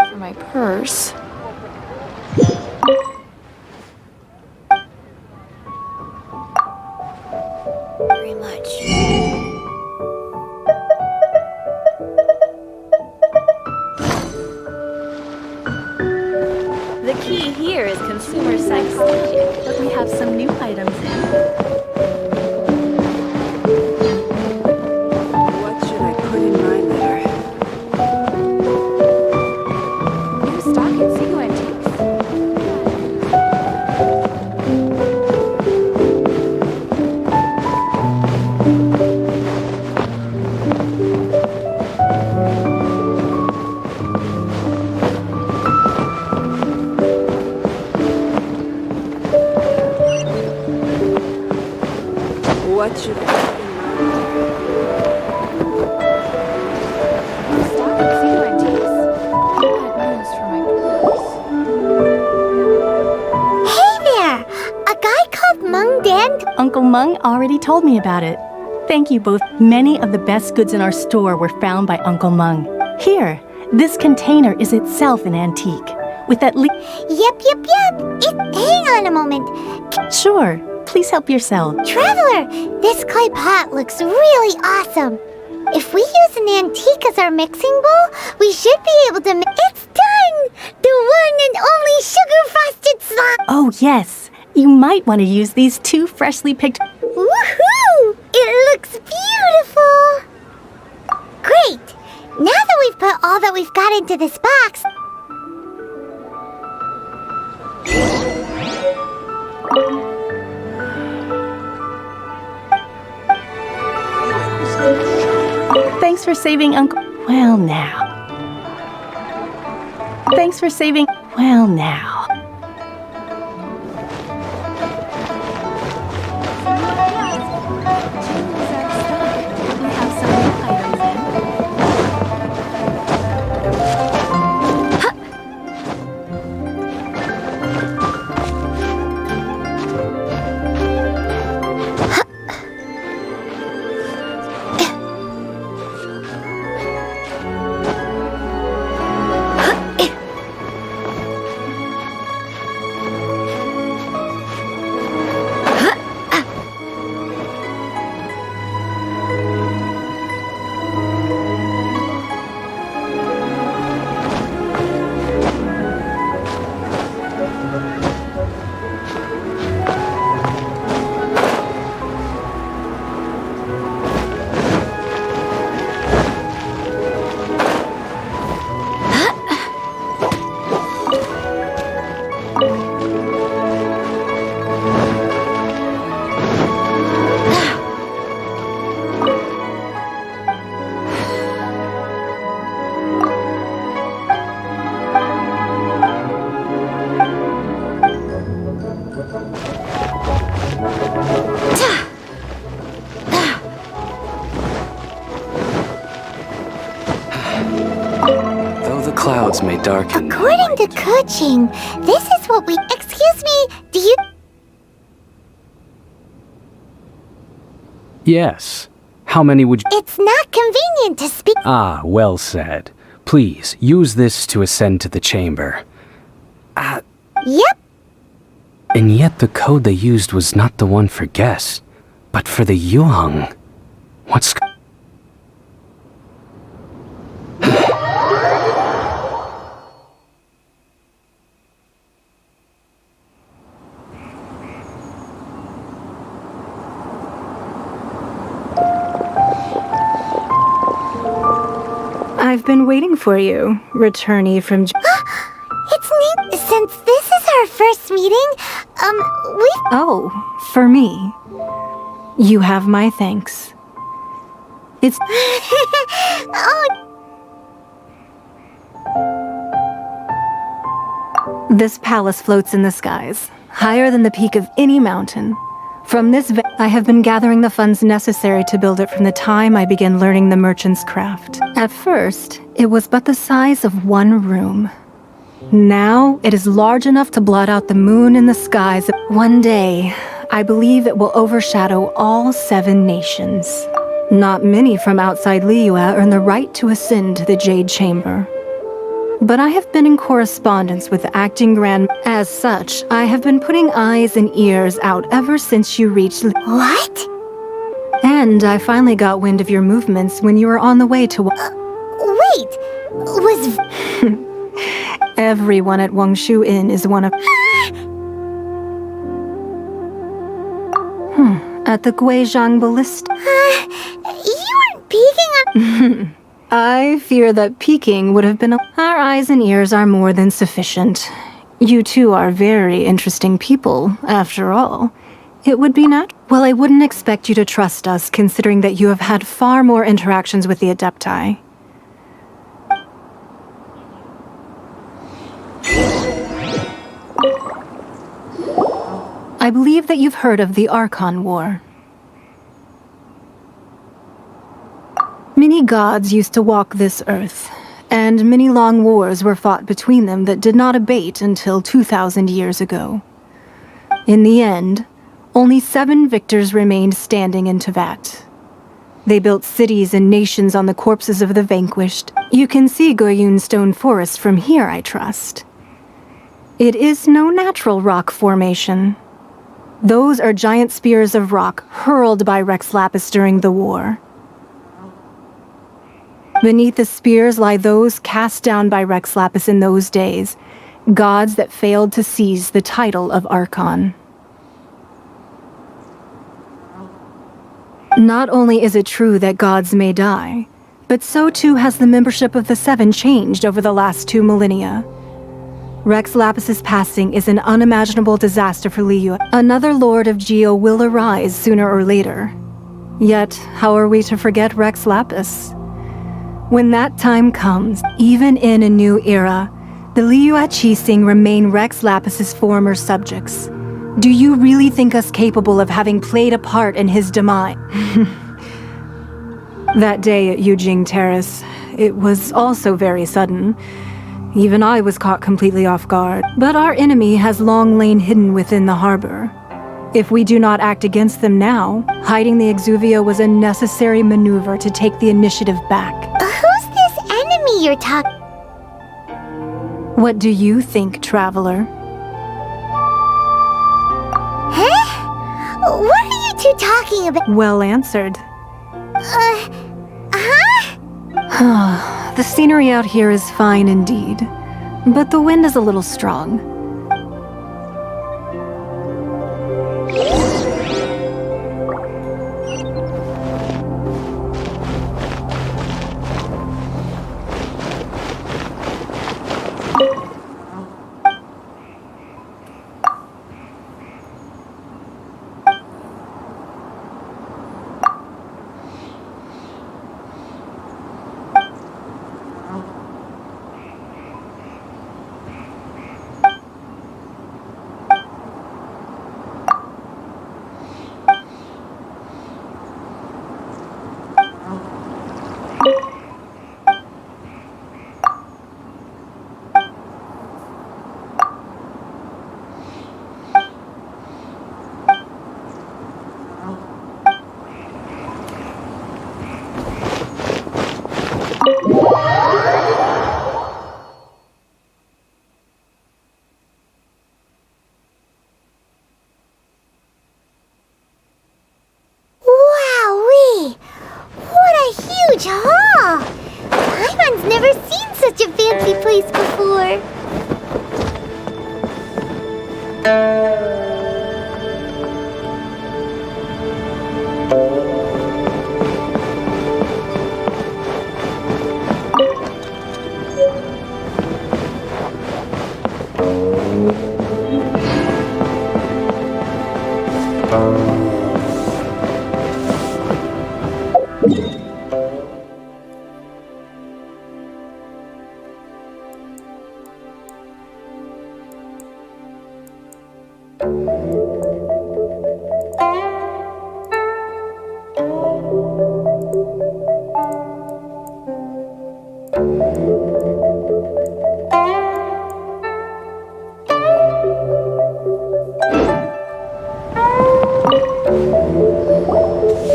For my purse. Very much. The key here is consumer psychology, but we have some new items in. What should I put in my letter? New stock at Sigu Antiques? What should I put in my letter? New stock at Sigu Antiques? Bad news for my purse. Hey there! A guy called Mung Dan. Uncle Mung already told me about it. Thank you both. Many of the best goods in our store were found by Uncle Mung. Here, this container is itself an antique. With at least... Yep. Hang on a moment. Sure, please help yourself. Traveler, this clay pot looks really awesome. If we use an antique as our mixing bowl, we should be able to It's done! The one and only sugar-frosted slime! Oh, yes. You might want to use these two freshly picked... Woohoo! It looks beautiful! Great! Now that we've put all that we've got into this box... Thanks for saving Uncle... Well, now. Thanks for saving... Well, now. We have some new items in. Though the clouds may darken. According to Kuching, this is what we... Excuse me, do you... Yes. How many would you... It's not convenient to speak... Ah, well said. Please, use this to ascend to the chamber. Yep. And yet the code they used was not the one for guess, but for the Yuheng. What's... I've been waiting for you, returnee from... It's neat. Since this is our first meeting, we've... Oh, for me. You have my thanks. It's... Oh... This palace floats in the skies, higher than the peak of any mountain. From this I have been gathering the funds necessary to build it from the time I began learning the merchant's craft. At first, it was but the size of one room. Now, it is large enough to blot out the moon in the skies. One day, I believe it will overshadow all 7 nations. Not many from outside Liyue earn the right to ascend to the Jade Chamber. But I have been in correspondence with the acting grand... As such, I have been putting eyes and ears out ever since you reached... What? And I finally got wind of your movements when you were on the way to... Wait! Was... Everyone at Wangshu Inn is one of... At the Guizhang Ballista... You weren't peeking on... I fear that peeking would have been... Our eyes and ears are more than sufficient. You two are very interesting people, after all. It would be not... Well, I wouldn't expect you to trust us, considering that you have had far more interactions with the Adepti. I believe that you've heard of the Archon War. Many gods used to walk this earth, and many long wars were fought between them that did not abate until 2,000 years ago. In the end, only 7 victors remained standing in Tevat. They built cities and nations on the corpses of the vanquished. You can see Goyun Stone Forest from here, I trust. It is no natural rock formation. Those are giant spears of rock hurled by Rex Lapis during the war. Beneath the spears lie those cast down by Rex Lapis in those days, gods that failed to seize the title of Archon. Not only is it true that gods may die, but so too has the membership of the 7 changed over the last 2 millennia. Rex Lapis's passing is an unimaginable disaster for Liyue. Another Lord of Geo will arise sooner or later. Yet, how are we to forget Rex Lapis? When that time comes, even in a new era, the Liyue Qixing remain Rex Lapis's former subjects. Do you really think us capable of having played a part in his demise? That day at Yujing Terrace, it was also very sudden. Even I was caught completely off guard. But our enemy has long lain hidden within the harbor. If we do not act against them now, hiding the Exuvia was a necessary maneuver to take the initiative back. Who's this enemy you're talking... What do you think, Traveler? Huh? What are you two talking about? Well answered. Huh? The scenery out here is fine indeed, but the wind is a little strong. huge hall! Paimon's never seen such a fancy place before.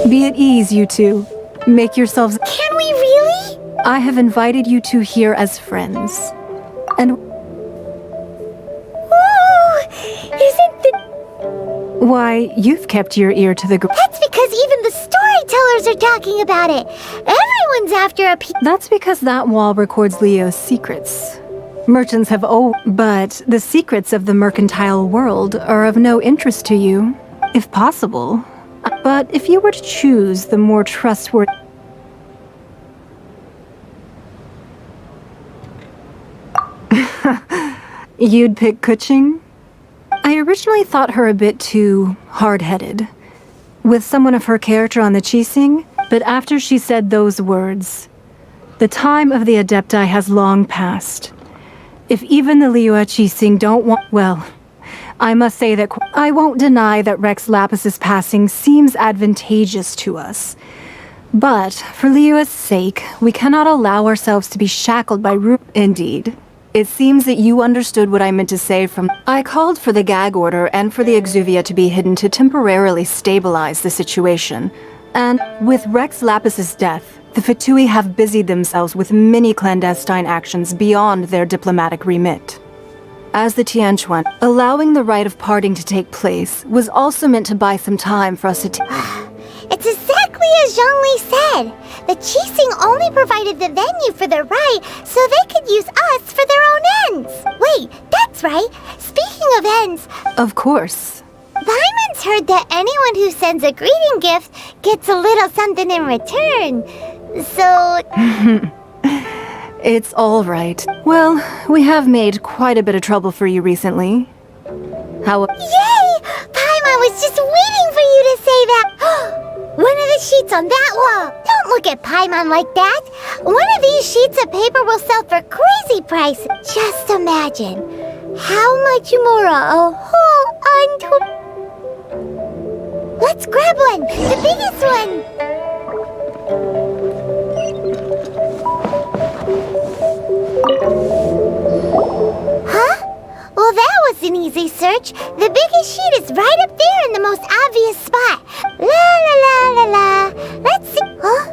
Be at ease, you two. Make yourselves... Can we really? I have invited you two here as friends. And... Ooh, isn't the... Why, you've kept your ear to the ground. That's because even the storytellers are talking about it. Everyone's after a piece. That's because that wall records Leo's secrets. Merchants have but the secrets of the mercantile world are of no interest to you, if possible. But if you were to choose the more trustworthy... You'd pick Kuching? I originally thought her a bit too hard-headed, with someone of her character on the Qixing, but after she said those words, the time of the Adepti has long passed. If even the Liyue Qixing don't want... Well, I must say that I won't deny that Rex Lapis's passing seems advantageous to us. But, for Liyue's sake, we cannot allow ourselves to be shackled by Indeed. It seems that you understood what I meant to say from... I called for the gag order and for the Exuvia to be hidden to temporarily stabilize the situation. And with Rex Lapis's death, the Fatui have busied themselves with many clandestine actions beyond their diplomatic remit. As the Tianquan, allowing the rite of parting to take place was also meant to buy some time for us to... It's exactly as Zhongli said. The Qixing only provided the venue for the rite so they could use us for their own ends. Wait, that's right. Speaking of ends... Of course. Paimon's heard that anyone who sends a greeting gift gets a little something in return. So... It's all right. Well, we have made quite a bit of trouble for you recently. How... Yay! Paimon was just waiting for you to say that! One of the sheets on that wall! Don't look at Paimon like that! One of these sheets of paper will sell for crazy prices! Just imagine how much more a whole Let's grab one! The biggest one! Huh? Well, that was an easy search. The biggest sheet is right up there in the most obvious spot. La la la la la. Let's see. Huh?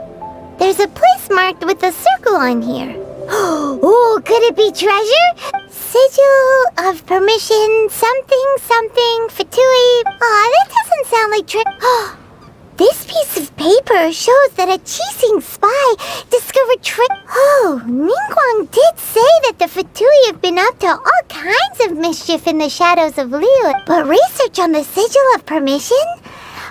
There's a place marked with a circle on here. Oh, could it be treasure? Sigil of permission, something, something, Fatui. Aw, that doesn't sound like This piece of paper shows that a Qixing spy discovered Ningguang did say that the Fatui have been up to all kinds of mischief in the shadows of Liyue. But research on the Sigil of Permission?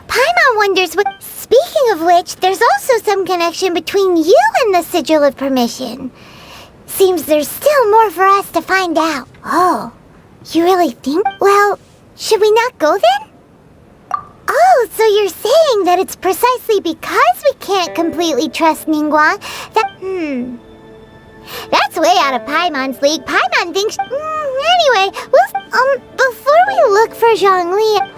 Paimon wonders what... Speaking of which, there's also some connection between you and the Sigil of Permission. Seems there's still more for us to find out. Oh, you really think? Well, should we not go then? Oh, so you're saying that it's precisely because we can't completely trust Ningguang that... That's way out of Paimon's league. Paimon thinks... Anyway, before we look for Zhongli...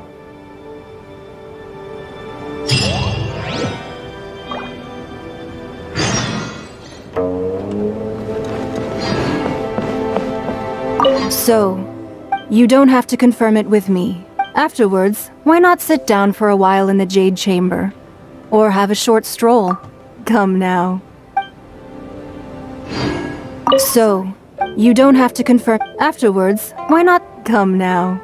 So, you don't have to confirm it with me. Afterwards, why not sit down for a while in the Jade Chamber? Or have a short stroll? Come now. So, you don't have to confirm. Afterwards, why not come now?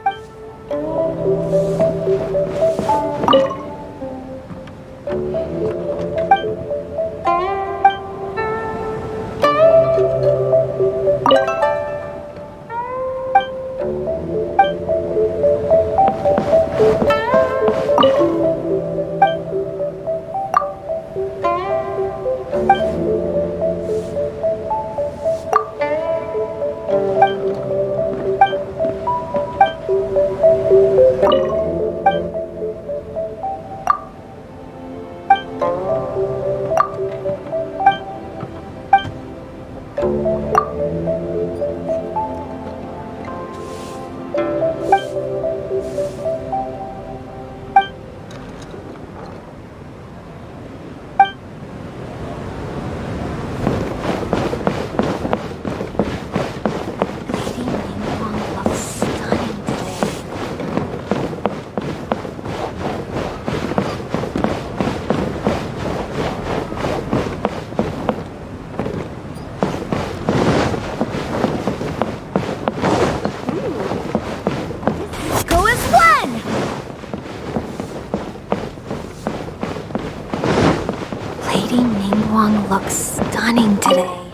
Yuang looks stunning today.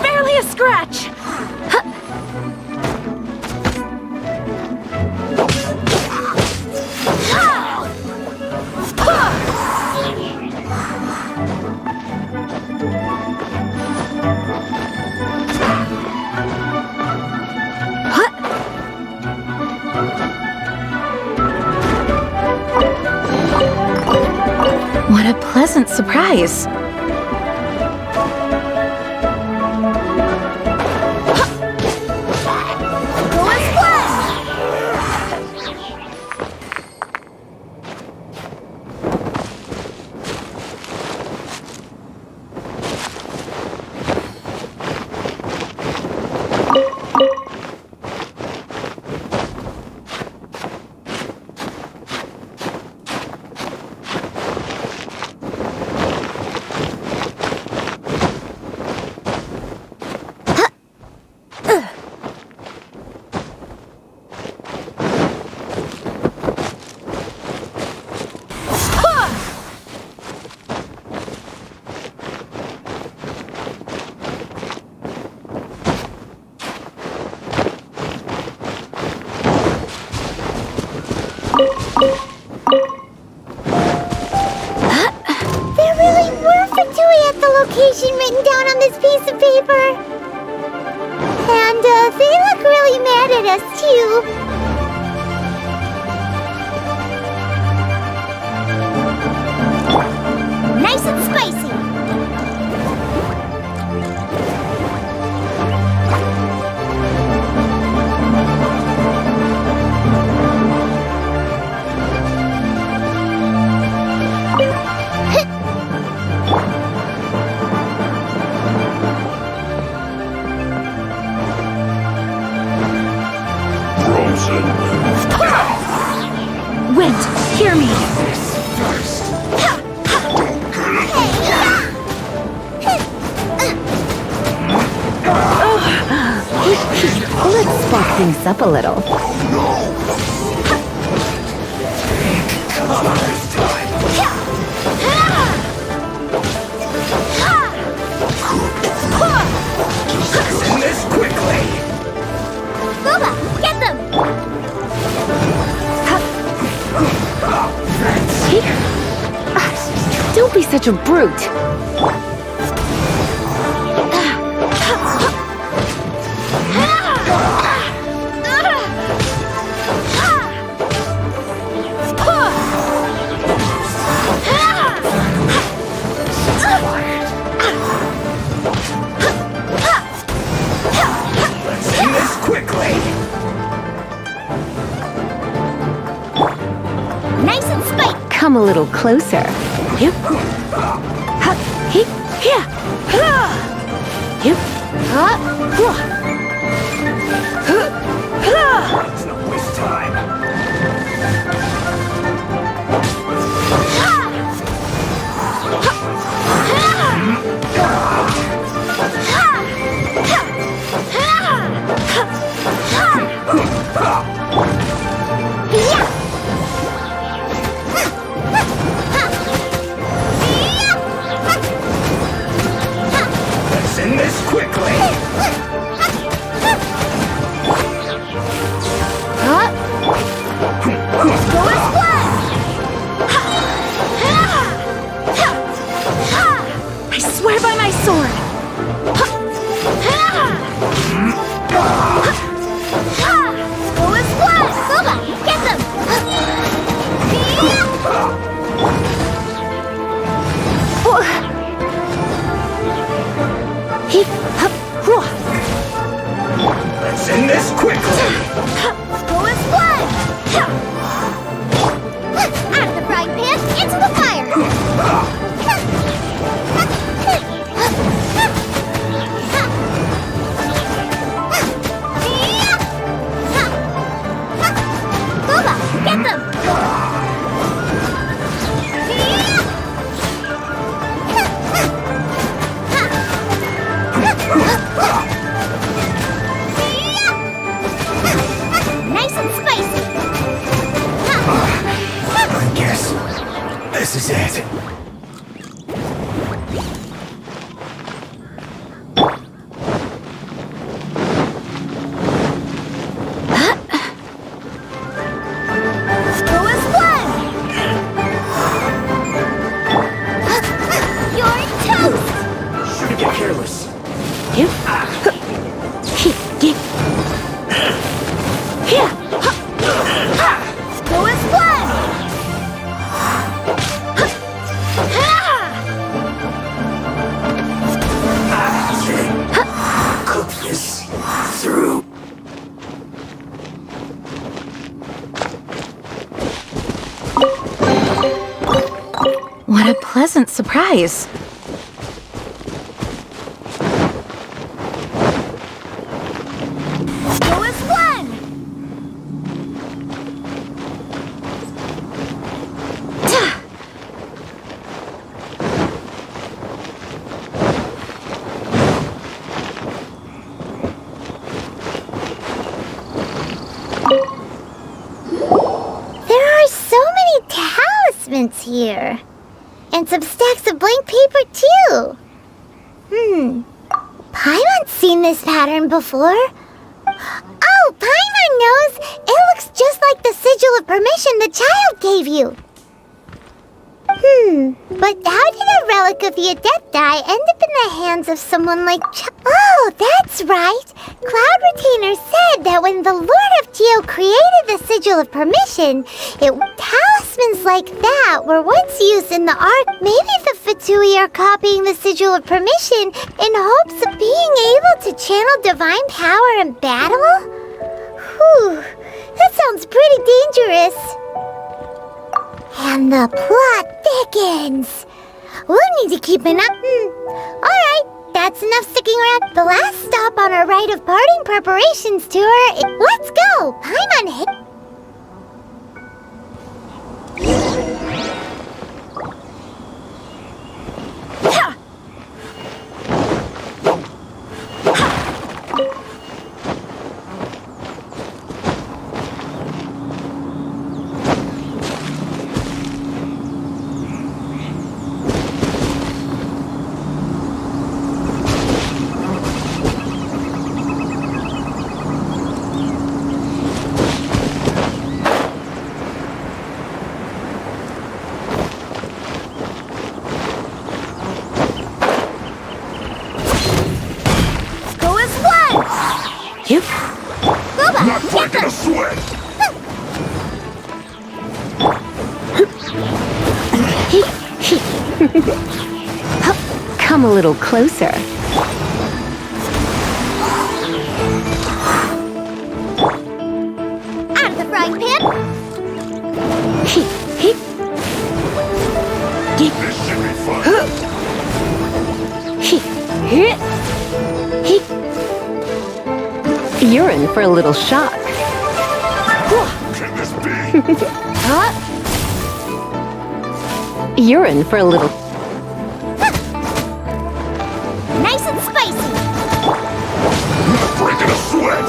Barely a scratch! What a pleasant surprise. There really were Fatui at the location written down on this piece of paper. And they look really mad at us, too. Nice and spicy. Wind, hear me! Let's spice things up a little. Send this quickly! Booba, get them! Don't be such a brute. Send this quickly! Nice and spicy. Come a little closer. Yep. Ha, he, here. Yep. Let's not waste time. Let's end this quickly! I swear by my sword. Go and splash! Booba, get them! Hip, hop, hua. Let's end this quickly! Go and splash! Out of the frying pan, into the fire! Booba, get them! This is it. What a pleasant surprise. Here. And some stacks of blank paper, too. Paimon's seen this pattern before. Oh, Paimon knows! It looks just like the sigil of permission the child gave you. But how did a relic of the Adepti end up in the hands of someone like Oh, that's right! Cloud Retainer said that when the Lord of Geo created the Sigil of Permission, talismans like that were once used in the Ark. Maybe the Fatui are copying the Sigil of Permission in hopes of being able to channel divine power in battle? Whew, that sounds pretty dangerous. And the plot thickens. We'll need to keep an eye. Alright, that's enough sticking around. The last stop on our rite of parting preparations tour. Let's go! Paimon Not breaking a sweat! Come a little closer. out of the frying pan! This should be fun! You're in for a little shock. Can this be? You're in for a little... Nice and spicy! Not breaking a sweat!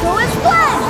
Go as planned!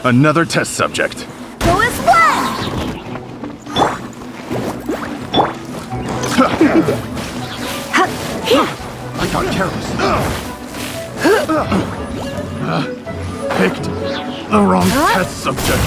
Another test subject. Go as one! I got careless. Picked the wrong test subject.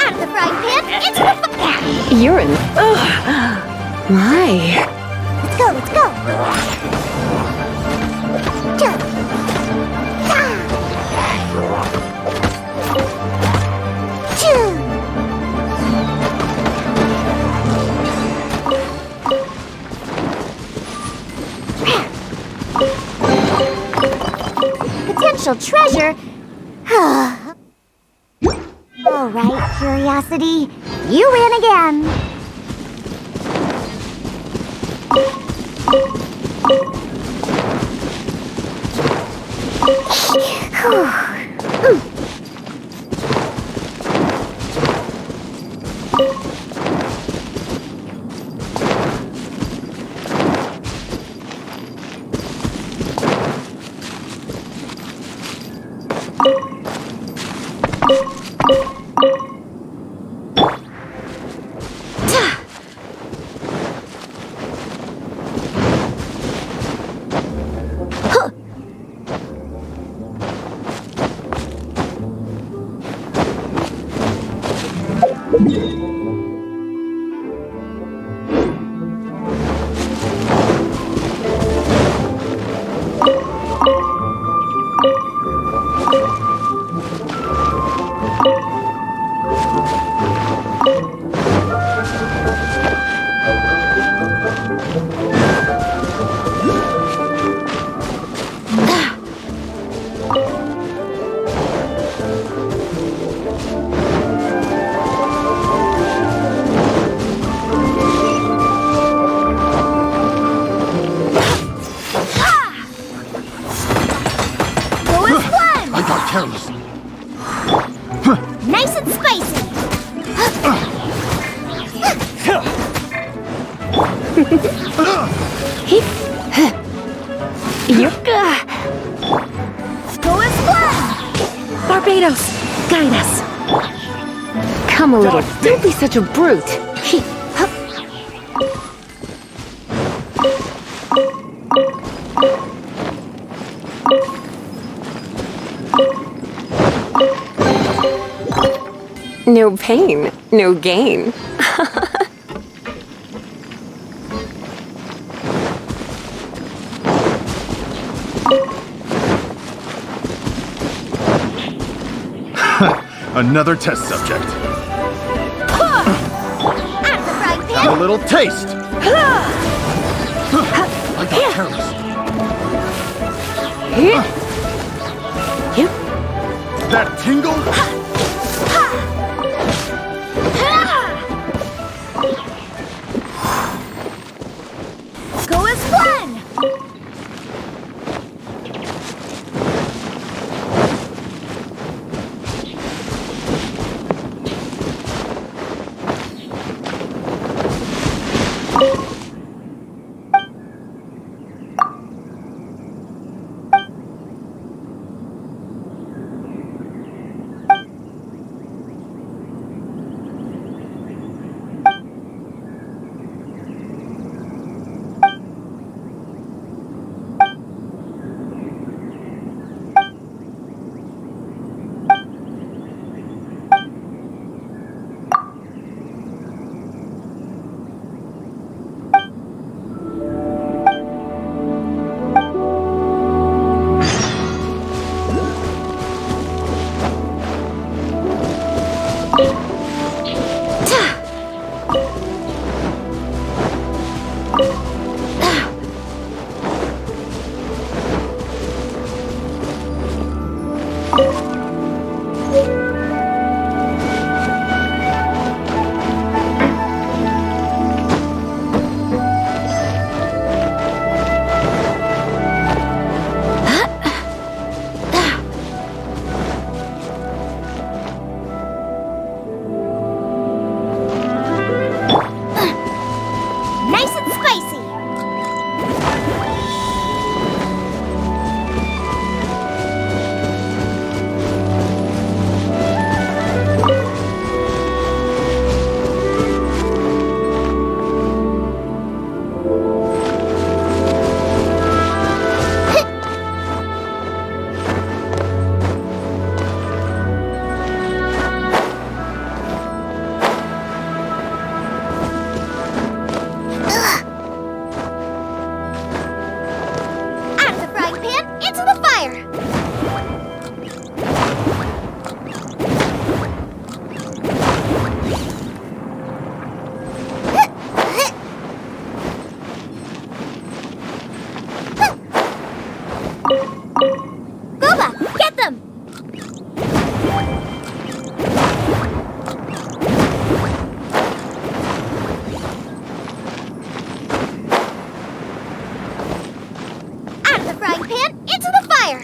Out of the frying pan, into the You're in. My. Let's go, let's go! Two. Two. Potential treasure? All right, Curiosity. You win again. Careless. Nice and spicy. Go as one. Barbados, guide us. Come a little. Don't be such a brute. No pain, no gain. Another test subject. Out of the frying pan. Have a little taste. I got careless. That tingle? Go as one. Nice and spicy. Out of the frying pan, into the fire. Boba, get them! Out of the frying pan, into the fire.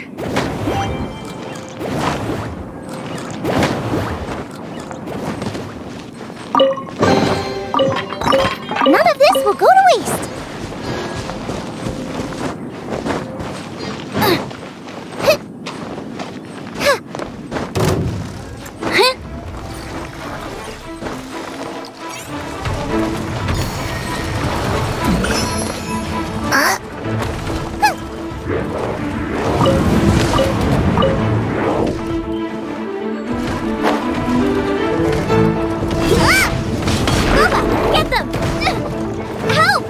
None of this will go to waste. Boba, get them! Help!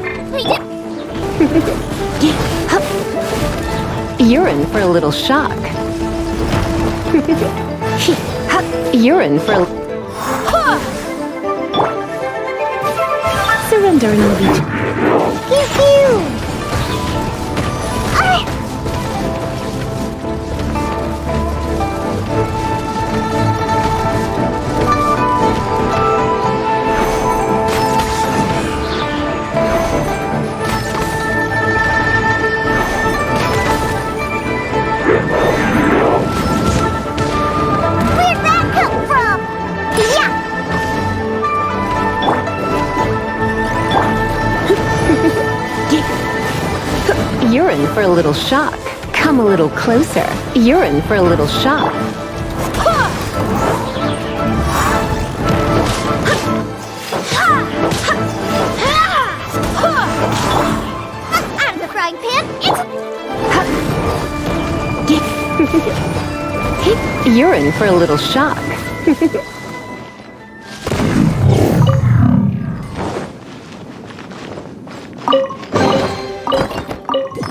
You're in for a little shock. You're in for a... Surrender and we'll be... Pew pew! Where'd that come from? Yeah! You're in for a little shock. Come a little closer. You're in for a little shock. Out of the frying pan, into... You're in for a little shock.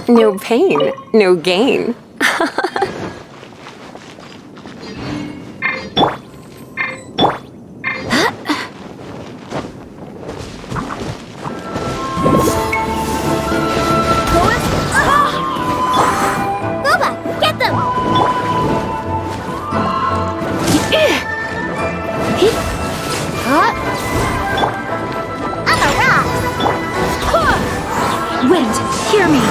No pain, no gain. Boba, get them! I'm a rock! Wind, hear me!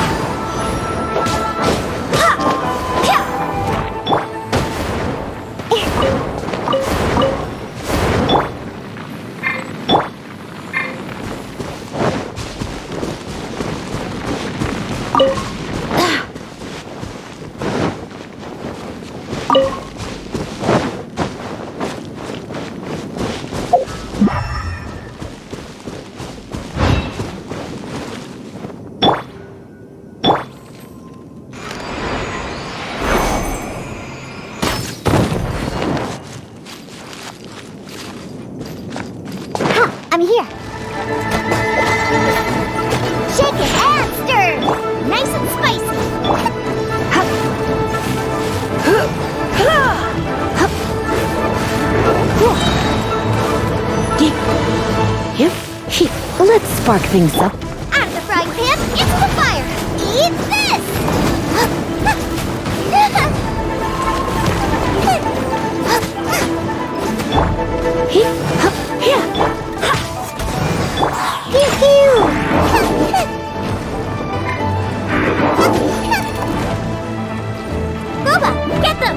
I'm here. Shake it and stir. Nice and spicy. Let's spark things up. Out of the frying pan, into the fire! Eat this! Boba, get them!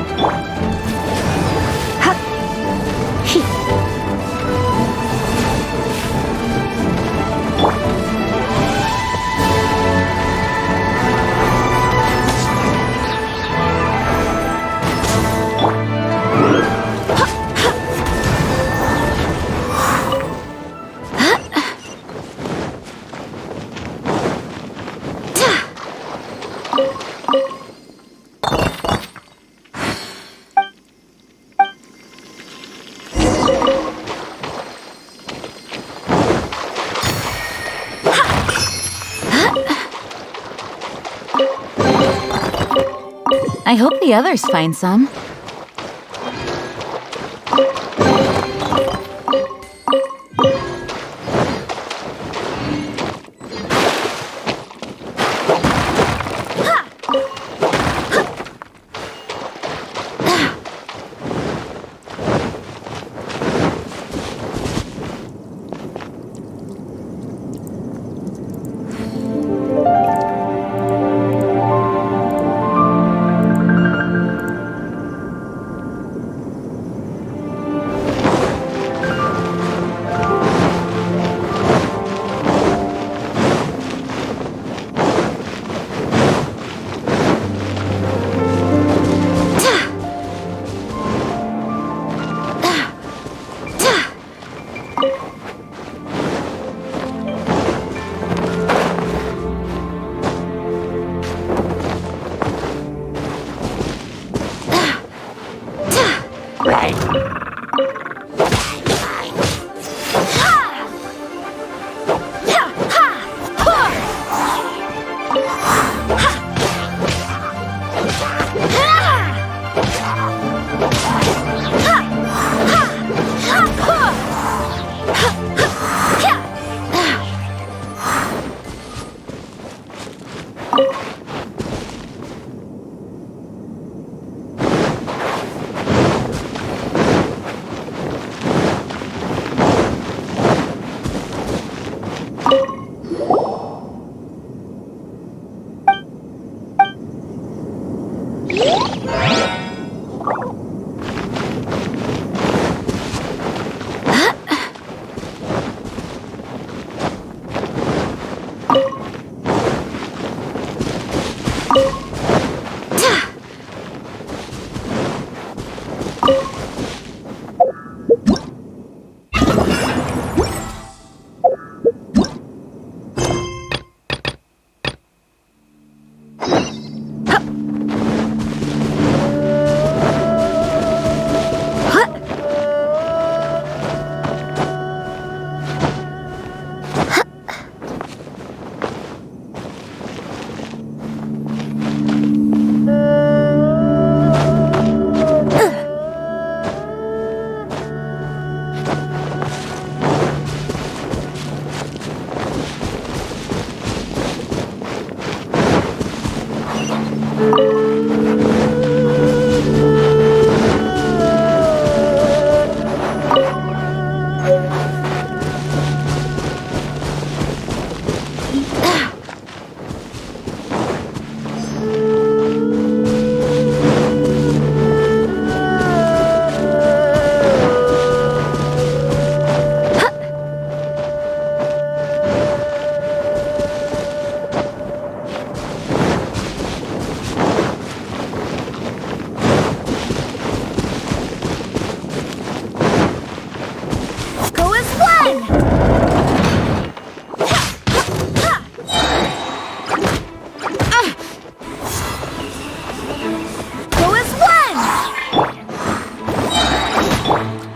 I hope the others find some.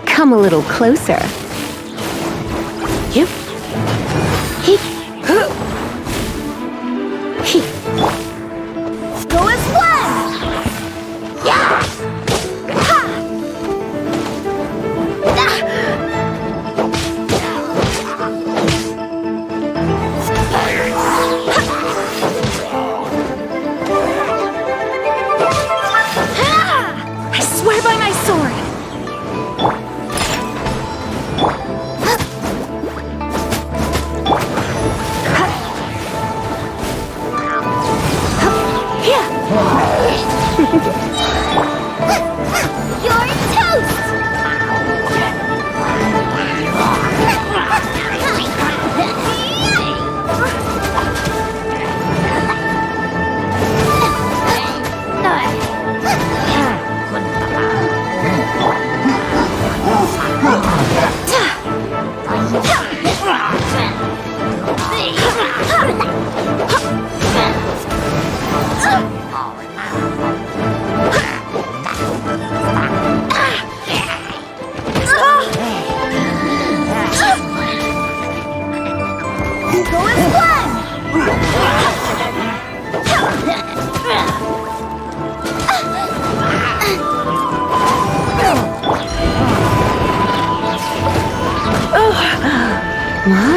Come a little closer. Yep. He. He. Go as one! Yeah! Ha! Ah!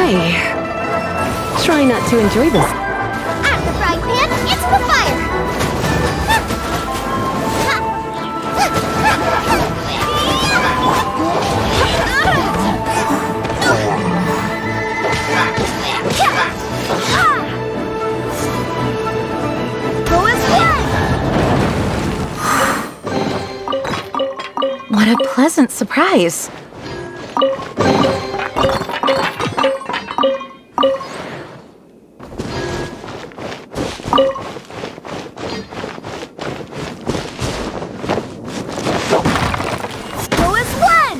Hi. Try not to enjoy this. Out of the frying pan, into the fire! Go as one! What a pleasant surprise. Go as one!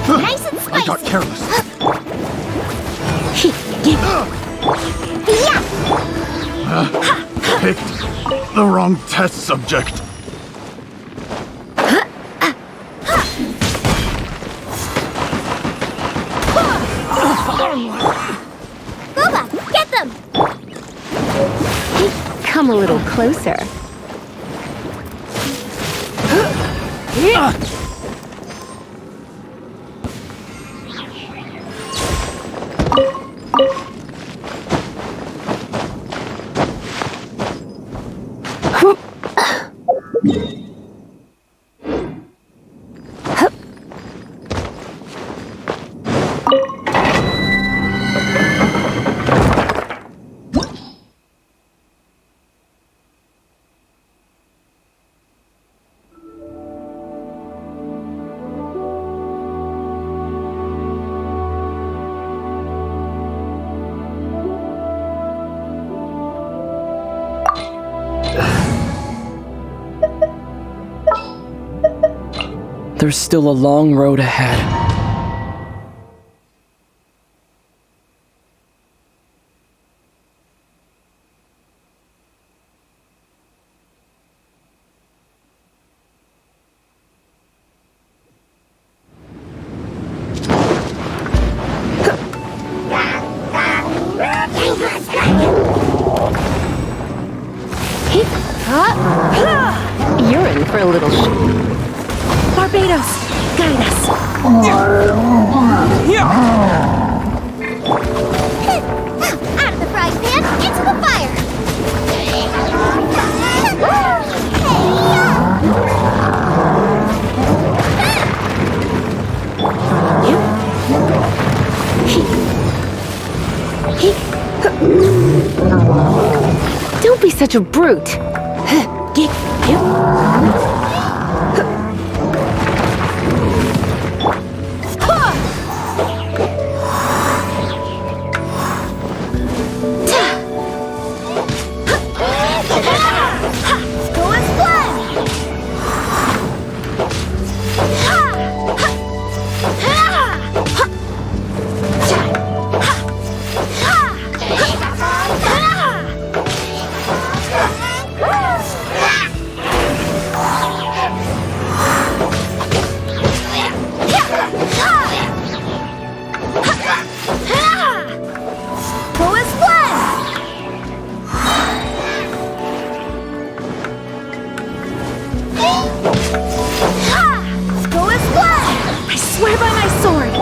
Nice and spicy! I got careless. Picked the wrong test subject. Booba, get them! Come a little closer. There's still a long road ahead. You're in for a little Barbados, guide us. Out of the frying pan, into the fire! Don't be such a brute. Go as one! Go as one! Go as one! I swear by my sword.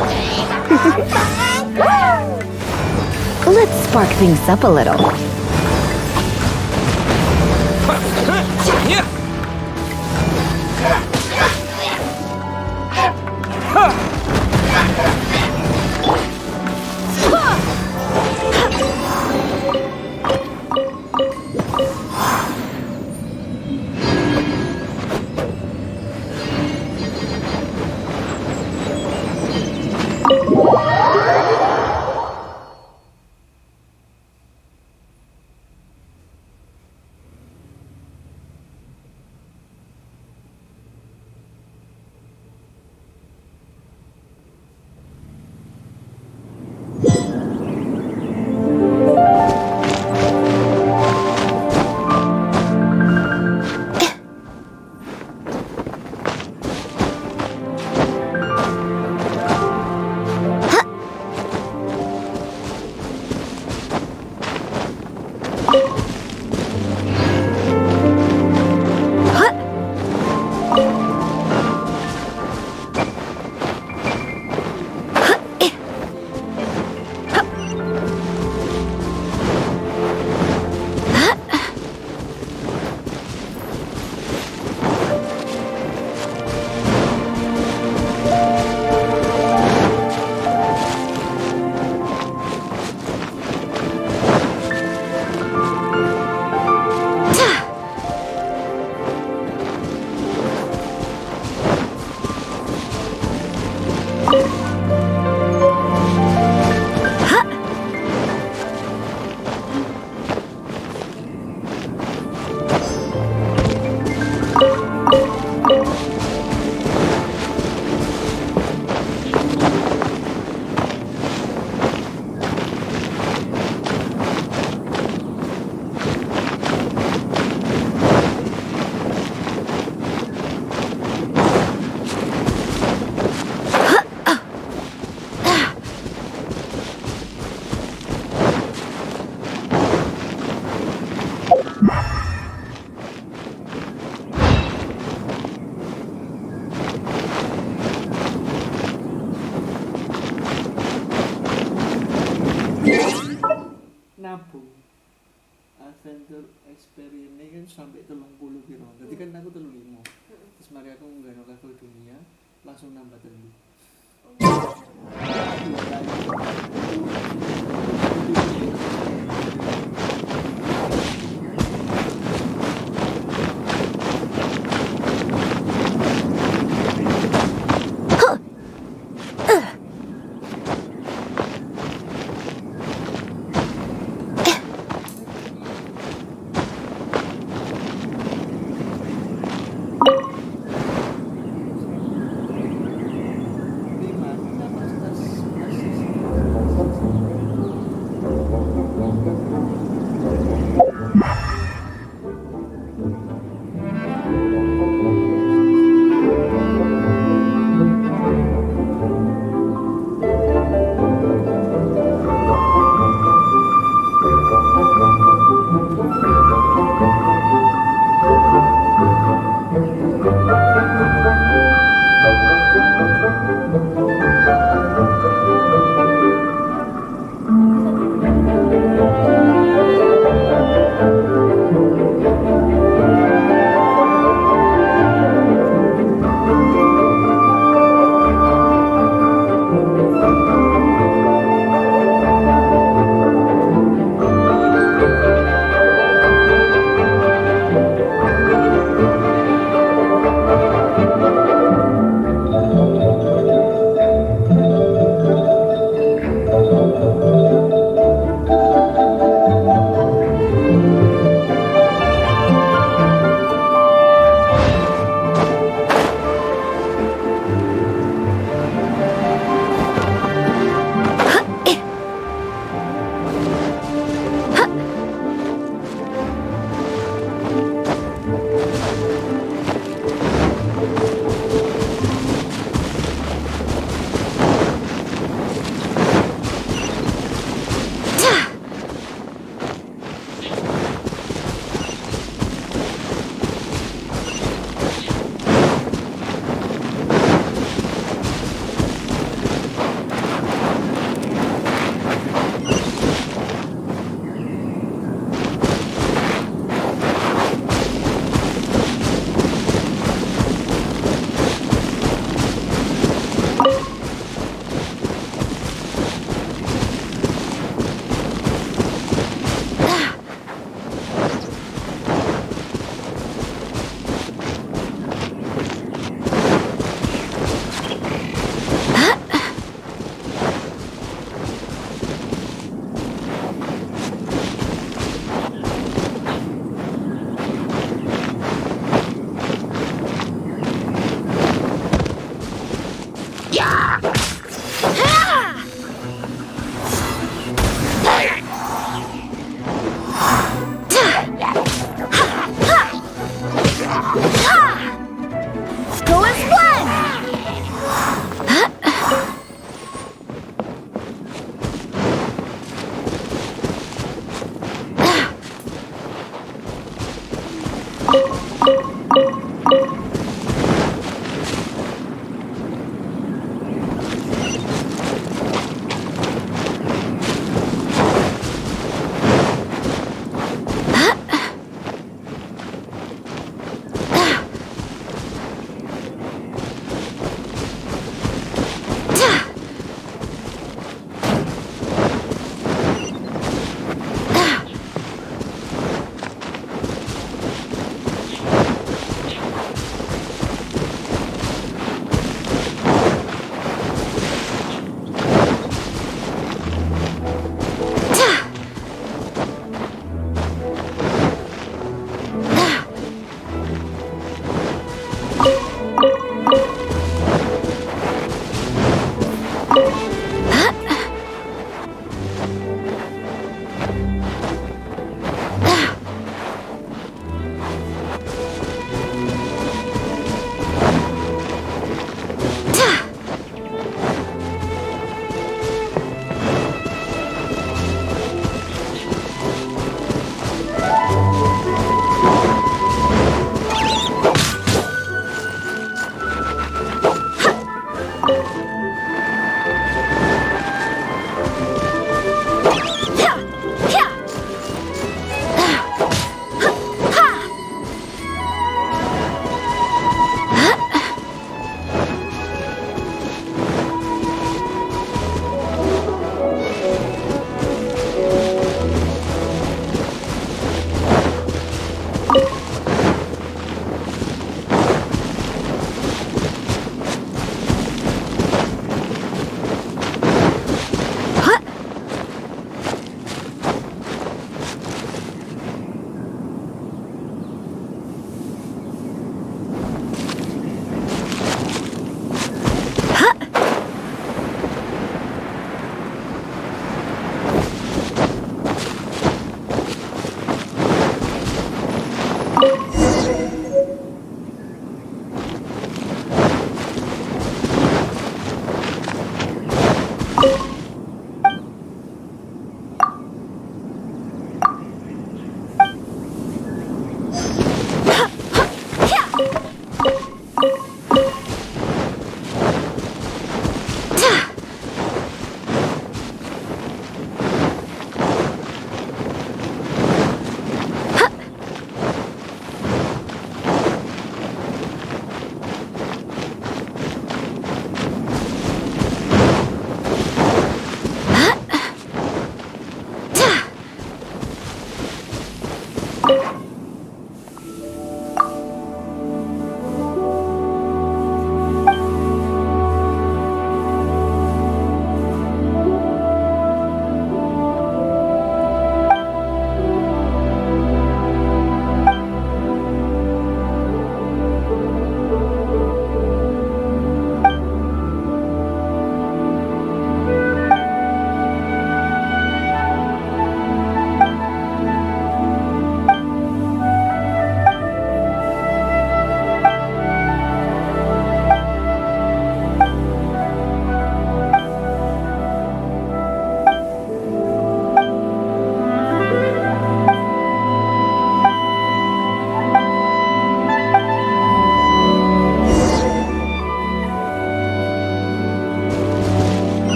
Let's spark things up a little. nabung adventure experience ini kan sampai 30 piro. Jadi kan aku 35. Terus mari aku nggak level dunia langsung nambah 3.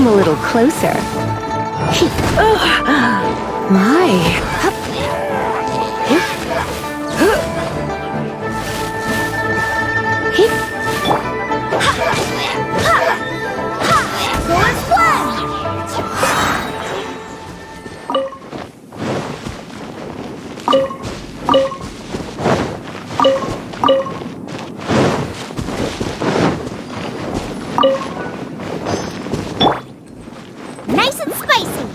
come a little closer. My. Nice and spicy.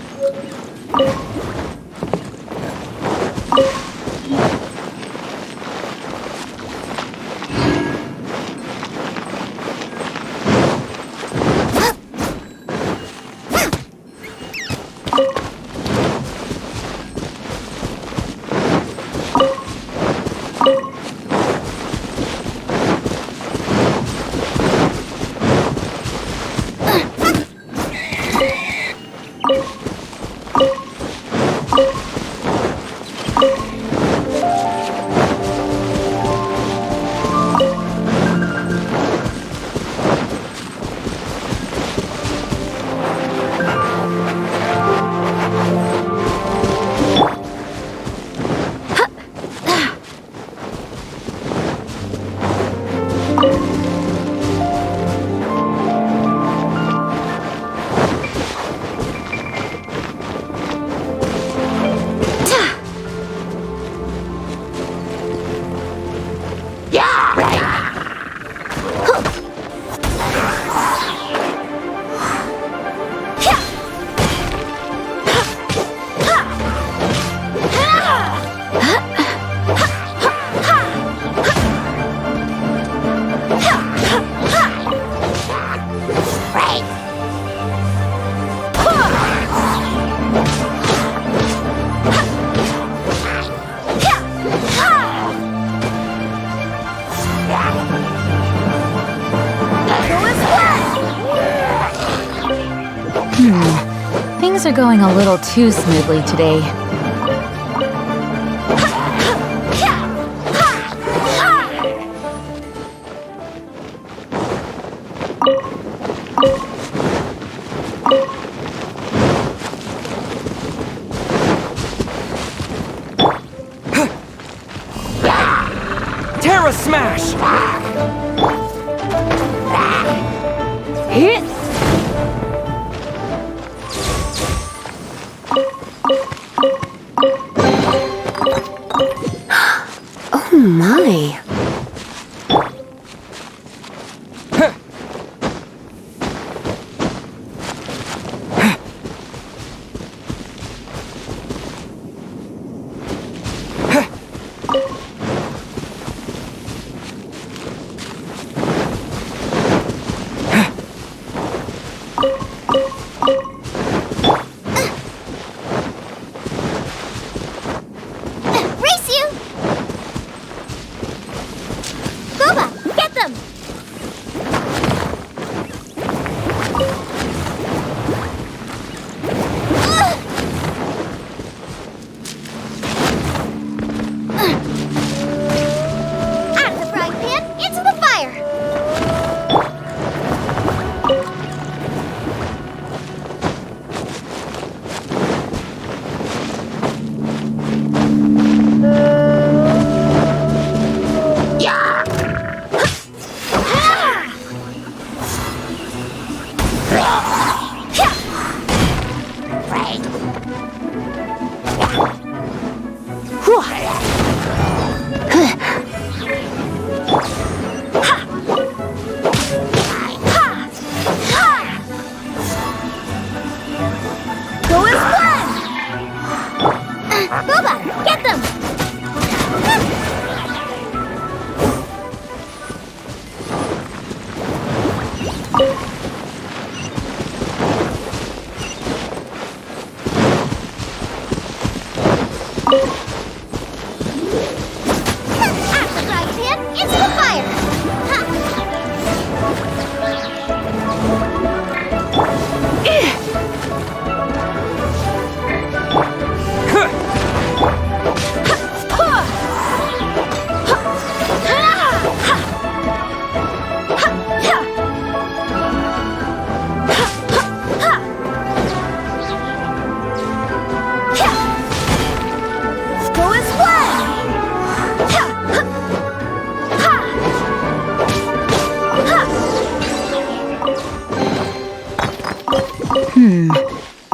Things are going a little too smoothly today. Terra Smash! Hit! Oh my.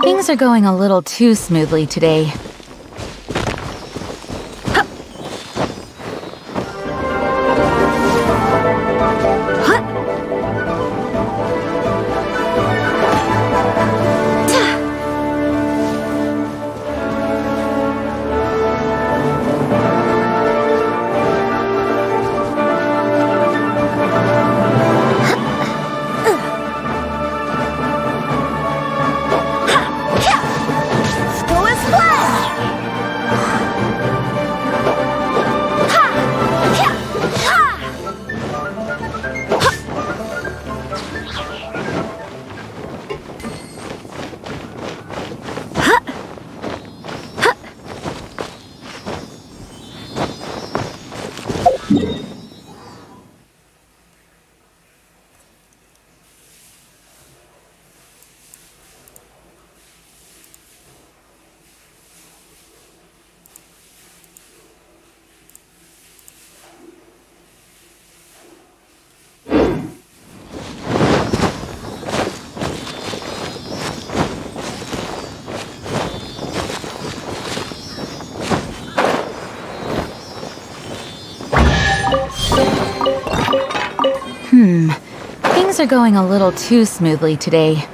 Things are going a little too smoothly today. Things are going a little too smoothly today.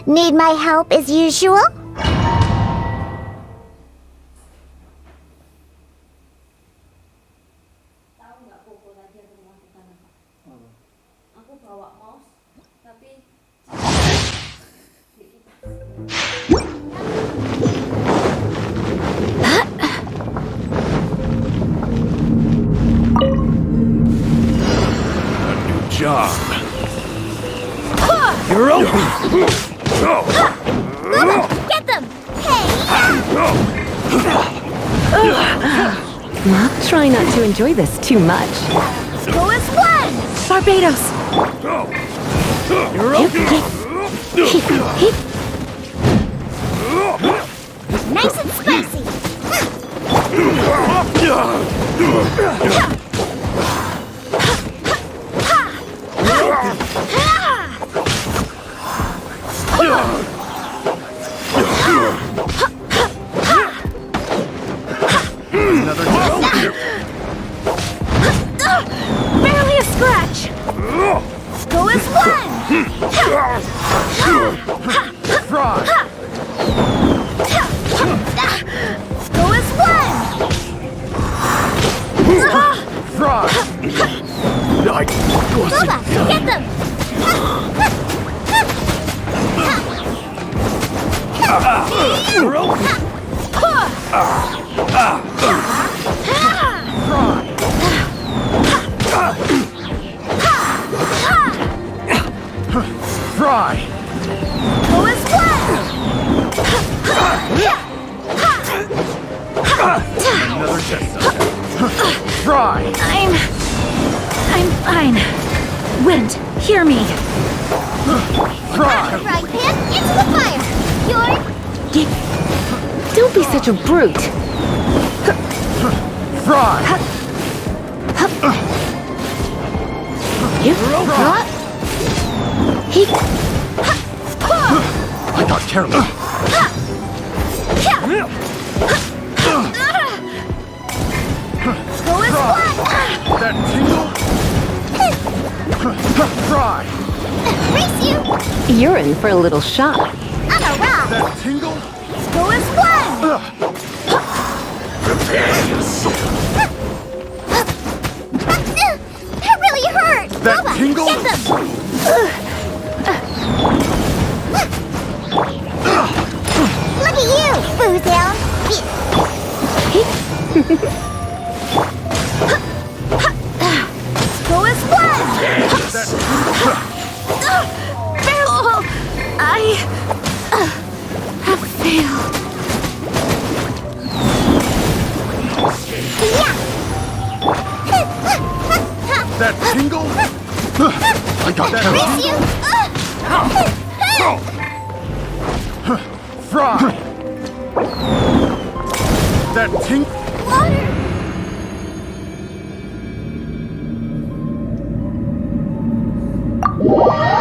Need my help as usual? Job. You're open! Get them! Hey! I'll try not to enjoy this too much. Go as one! Barbados! You're open! Nice and spicy! Barely a scratch! Go as one! Fry! Go as one! Fry! Boba, get them! Fry! Go as one! Another test subject. Fry! I'm fine. Wind, hear me. Fry! Fry pan into the fire! You're... Don't be such a brute. Fry! I got careless. Go as one! That tingle? Fry! Race you! You're in for a little shock. I'm a rock! That tingle? Go as one! That really hurt! That Boba, tingle? get them! Look at you, Foozhound! Go as one! Farewell! I have failed. Yeah! That tingle? I got that. Race you! Fry! That tingle? Water!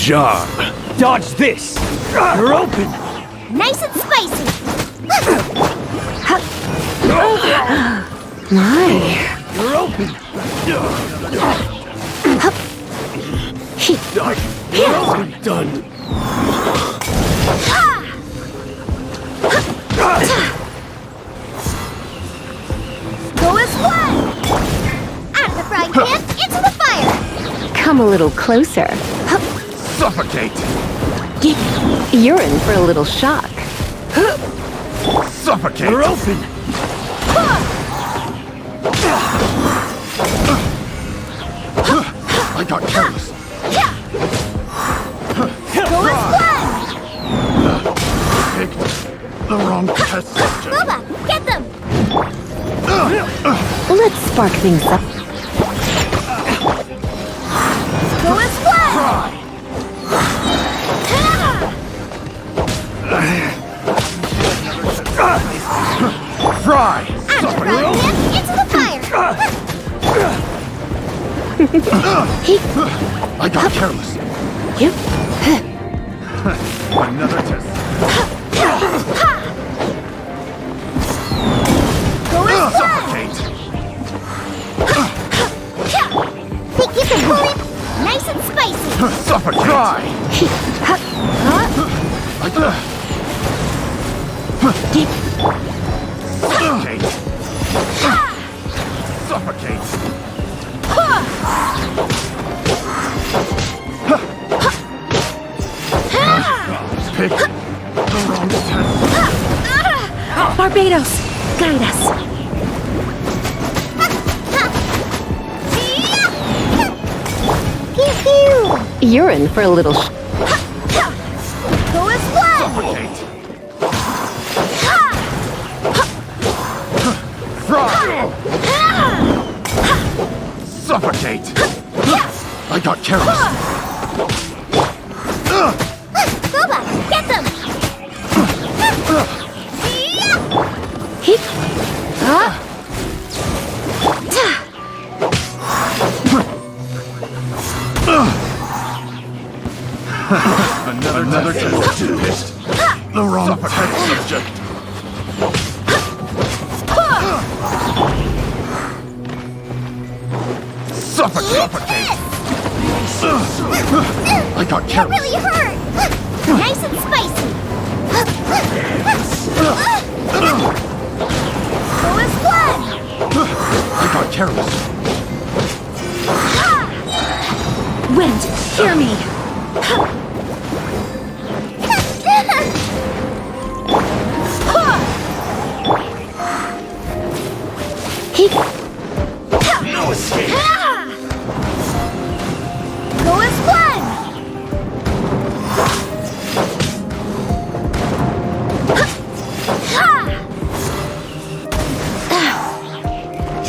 job. Dodge this! You're open! Nice and spicy. My. You're open! You're open. Done. Go as one. Out of the frying pan, into the fire. Come a little closer. Suffocate! You're in for a little shock. Suffocate! You're open! I got careless. Go as one. Picked the wrong test subject. Boba, get them. Let's spark things up. Go as one. Fry! Out of the frying pan, into the fire. I got careless. Another test. Go as one. Suffocate! We keep it cooling. Nice and spicy. Suffocate! Fry! Suffocate! Suffocate! Pick the wrong test. Barbados, guide us. Pew-pew. You're in for a little Go as one. Suffocate! Fry! Suffocate! I got careless. Boba, get them. Another test. Picked the wrong test subject. Suffocate! I got That careless. really hurt. Nice and spicy. Go as one. I got careless. Wind, hear me. No escape. Go as one.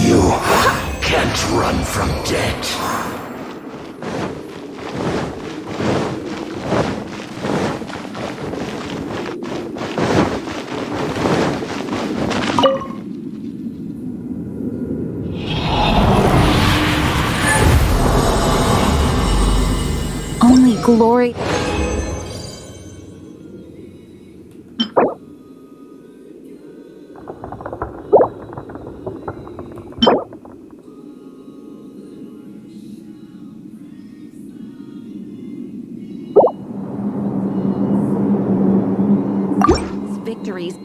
You can't run from death. Only glory. Victories.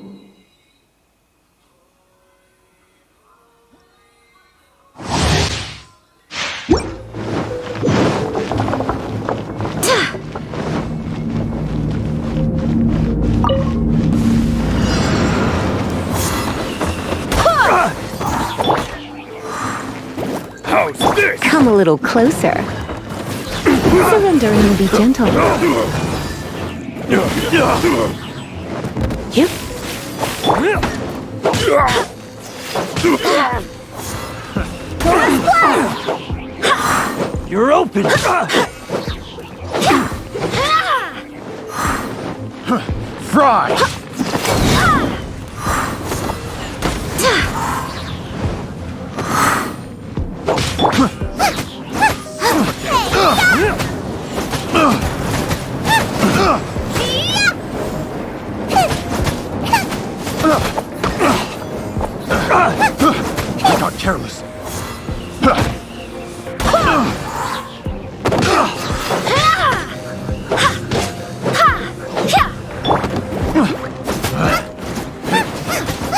How's this? Come a little closer. Surrender and you'll be gentle. Yep. You're open! Fry!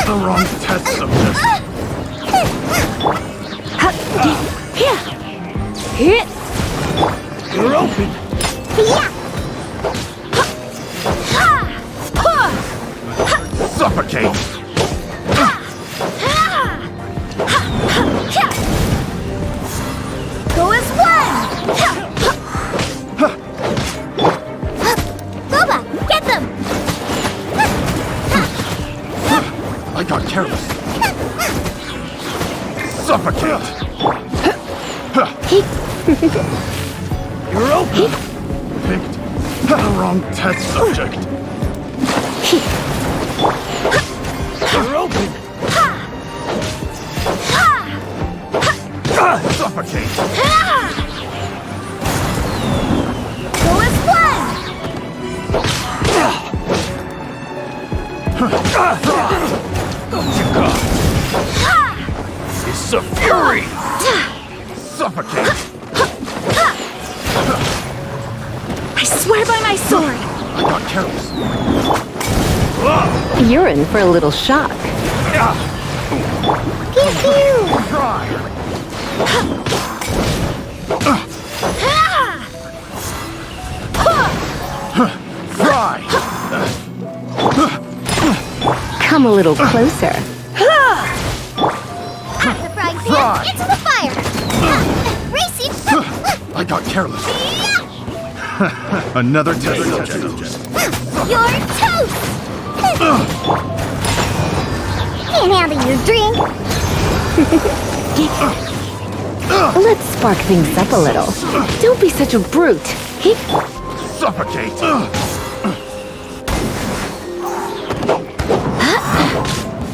The wrong test subject. You're open. Suffocate. Go as one! Boba, get them! I got careless. Suffocate. You're open. Picked the wrong test subject. You're open. Suffocate. Go as one! It's a fury. Suffocate. I swear by my sword! I got careless. You're in for a little shock. Pew-pew! Try. Fry. Come a little closer. At the frying pan, Fry. into the fire! Racing! I got careless. Another test subject. You're toast! Can't handle your drink. Let's spark things up a little. Don't be such a brute. Suffocate.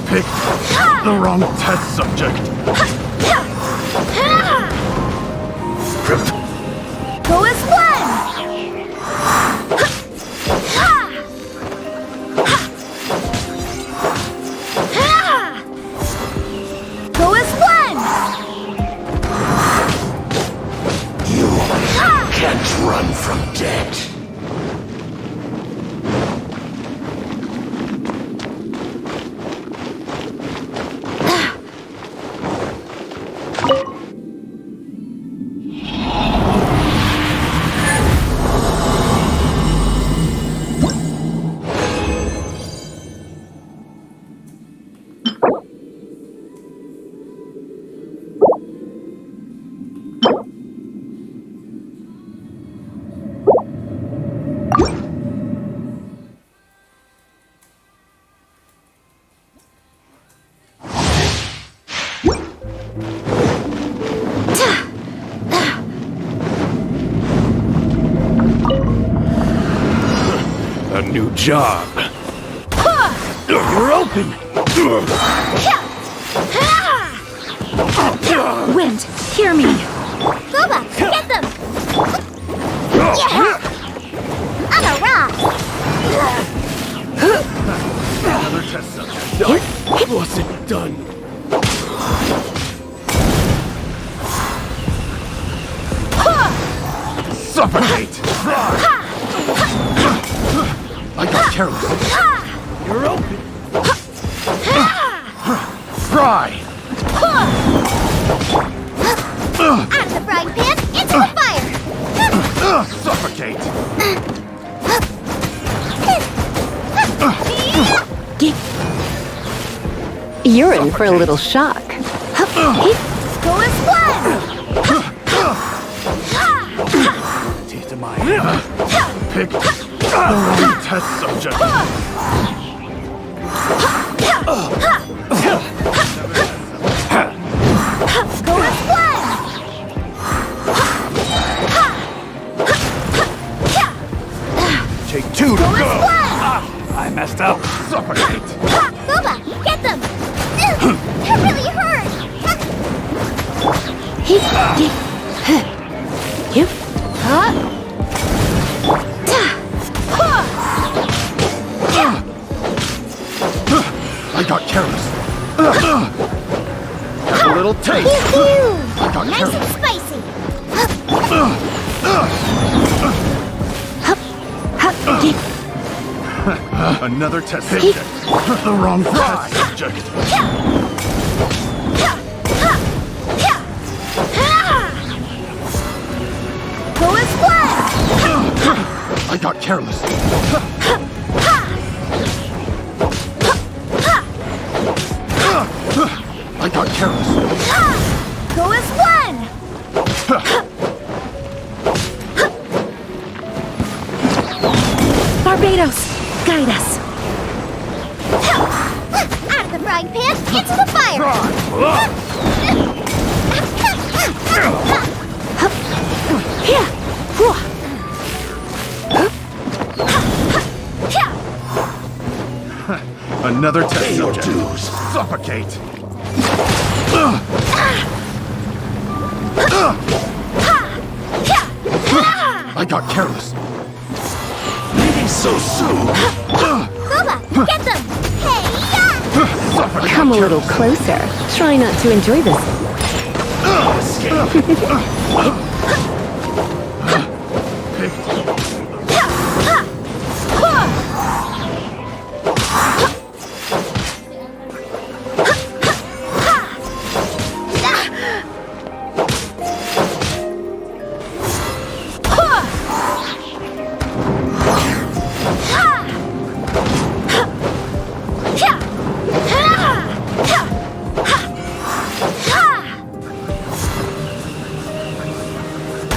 Pick the wrong test subject. Go as one! Go as one! You can't run from death. A new job. You're open. Wind, hear me! Boba, get them! Yeah! On a rock! Another test subject. Wasn't done. Suffocate. I got careless. You're open. Fry. At the frying pan, into the fire! Suffocate. You're in for a little shock. Go as one! Taste of mine. Pick the wrong test subject. Go as one! Take two to Go as go. one! I messed up. Suffocate. Boba, get them! That really hurt! I got careless. Have a little taste. Pew-pew! Nice and spicy. Another test subject. The wrong test subject. Go as one. I got careless. I got careless. Go as one. Barbados, guide us. Out of the frying pan, into the fire. Another test subject. Suffocate. I got careless. Leaving so soon. Boba, get them. Hey, yeah. Come a little closer. Try not to enjoy this.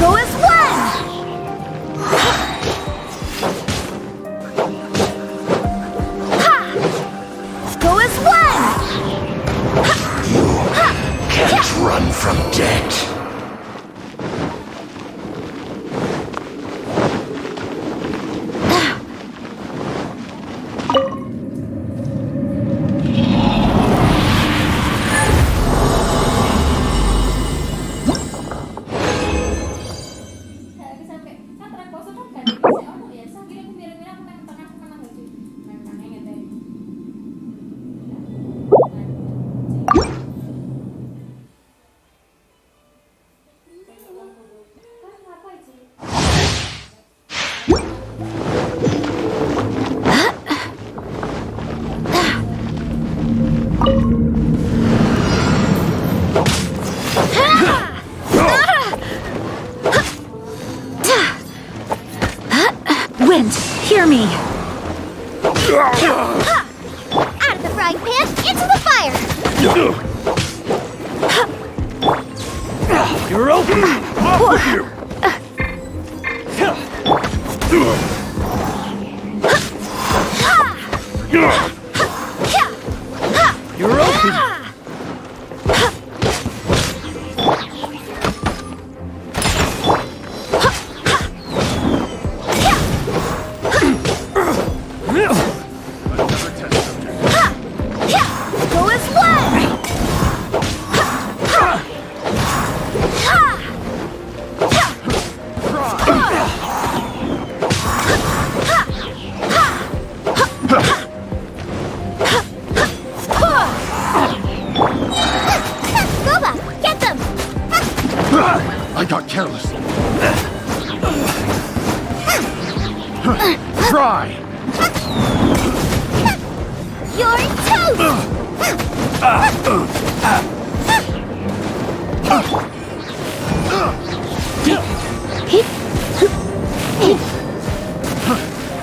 Go as one. Go as one. Can't run from debt. Wind, hear me. Out of the frying pan, into the fire. You're open. Off with you. You're open. Go as one. Boba, get them. I got careless. Fry. You're toast.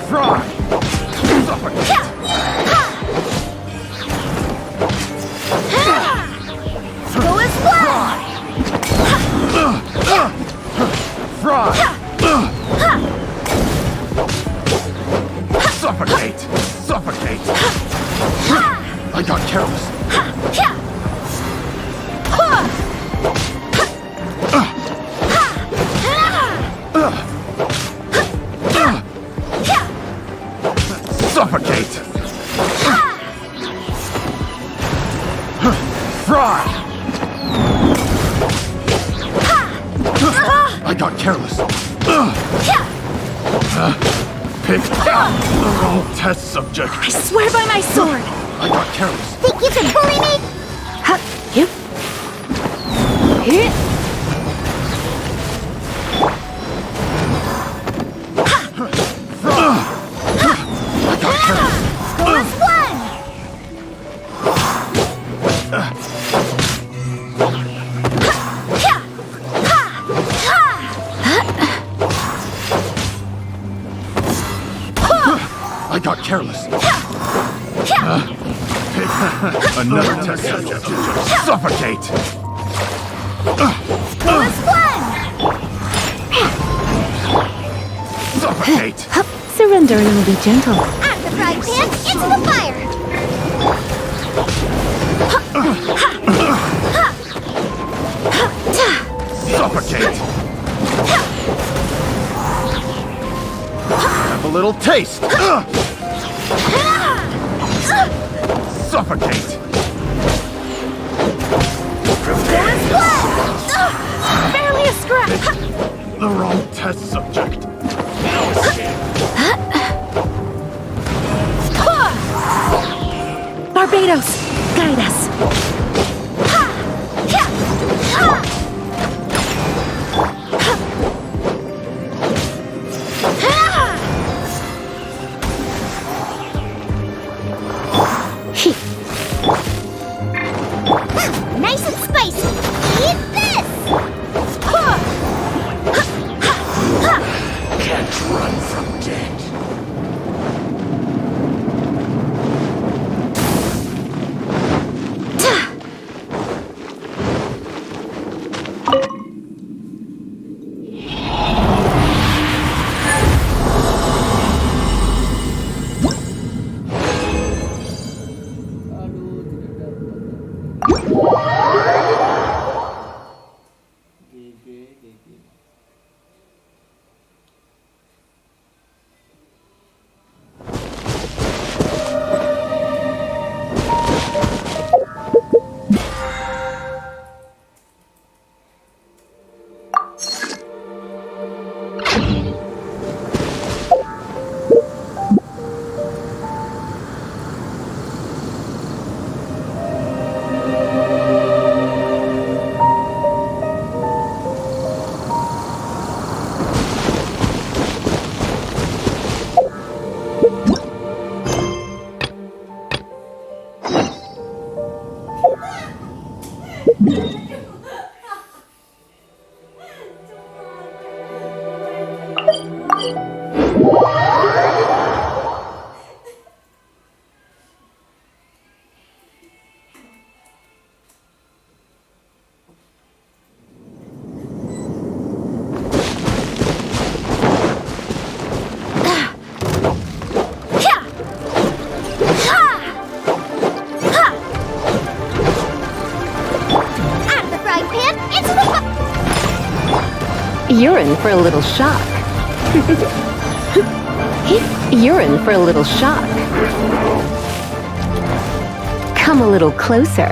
Fry. Go as one. Fry. Suffocate. Suffocate. I got careless. Suffocate. Fry. I got careless. Picked out the wrong test subject. I swear by my sword. I got careless. Think you can bully me? Huh, you. Here. careless. Another test subject. Suffocate! Suffocate! Surrender and we'll be gentle. Out of the frying pan, into the fire! Suffocate! Have a little taste! Suffocate! Barely a scratch! The wrong test subject. Barbados, guide us. Nice and spicy! Eat this! Can't run from death. You're in for a little shock. You're in for a little shock. Come a little closer.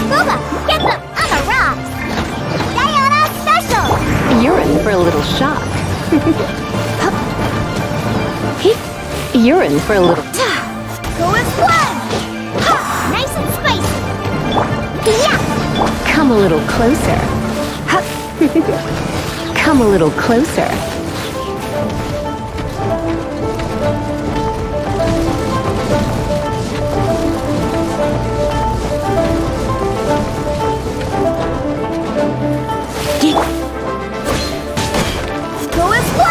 Booba, get them on the rocks! Diana special! You're in for a little shock. You're in for a little... Go as one! Nice and spicy! Yeah! Come a little closer. Come a little closer. Go as one!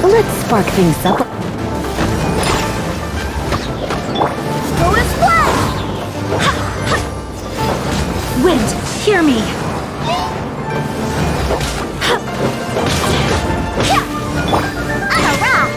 Let's spark things up. Go as one! Wind, hear me! On a rock!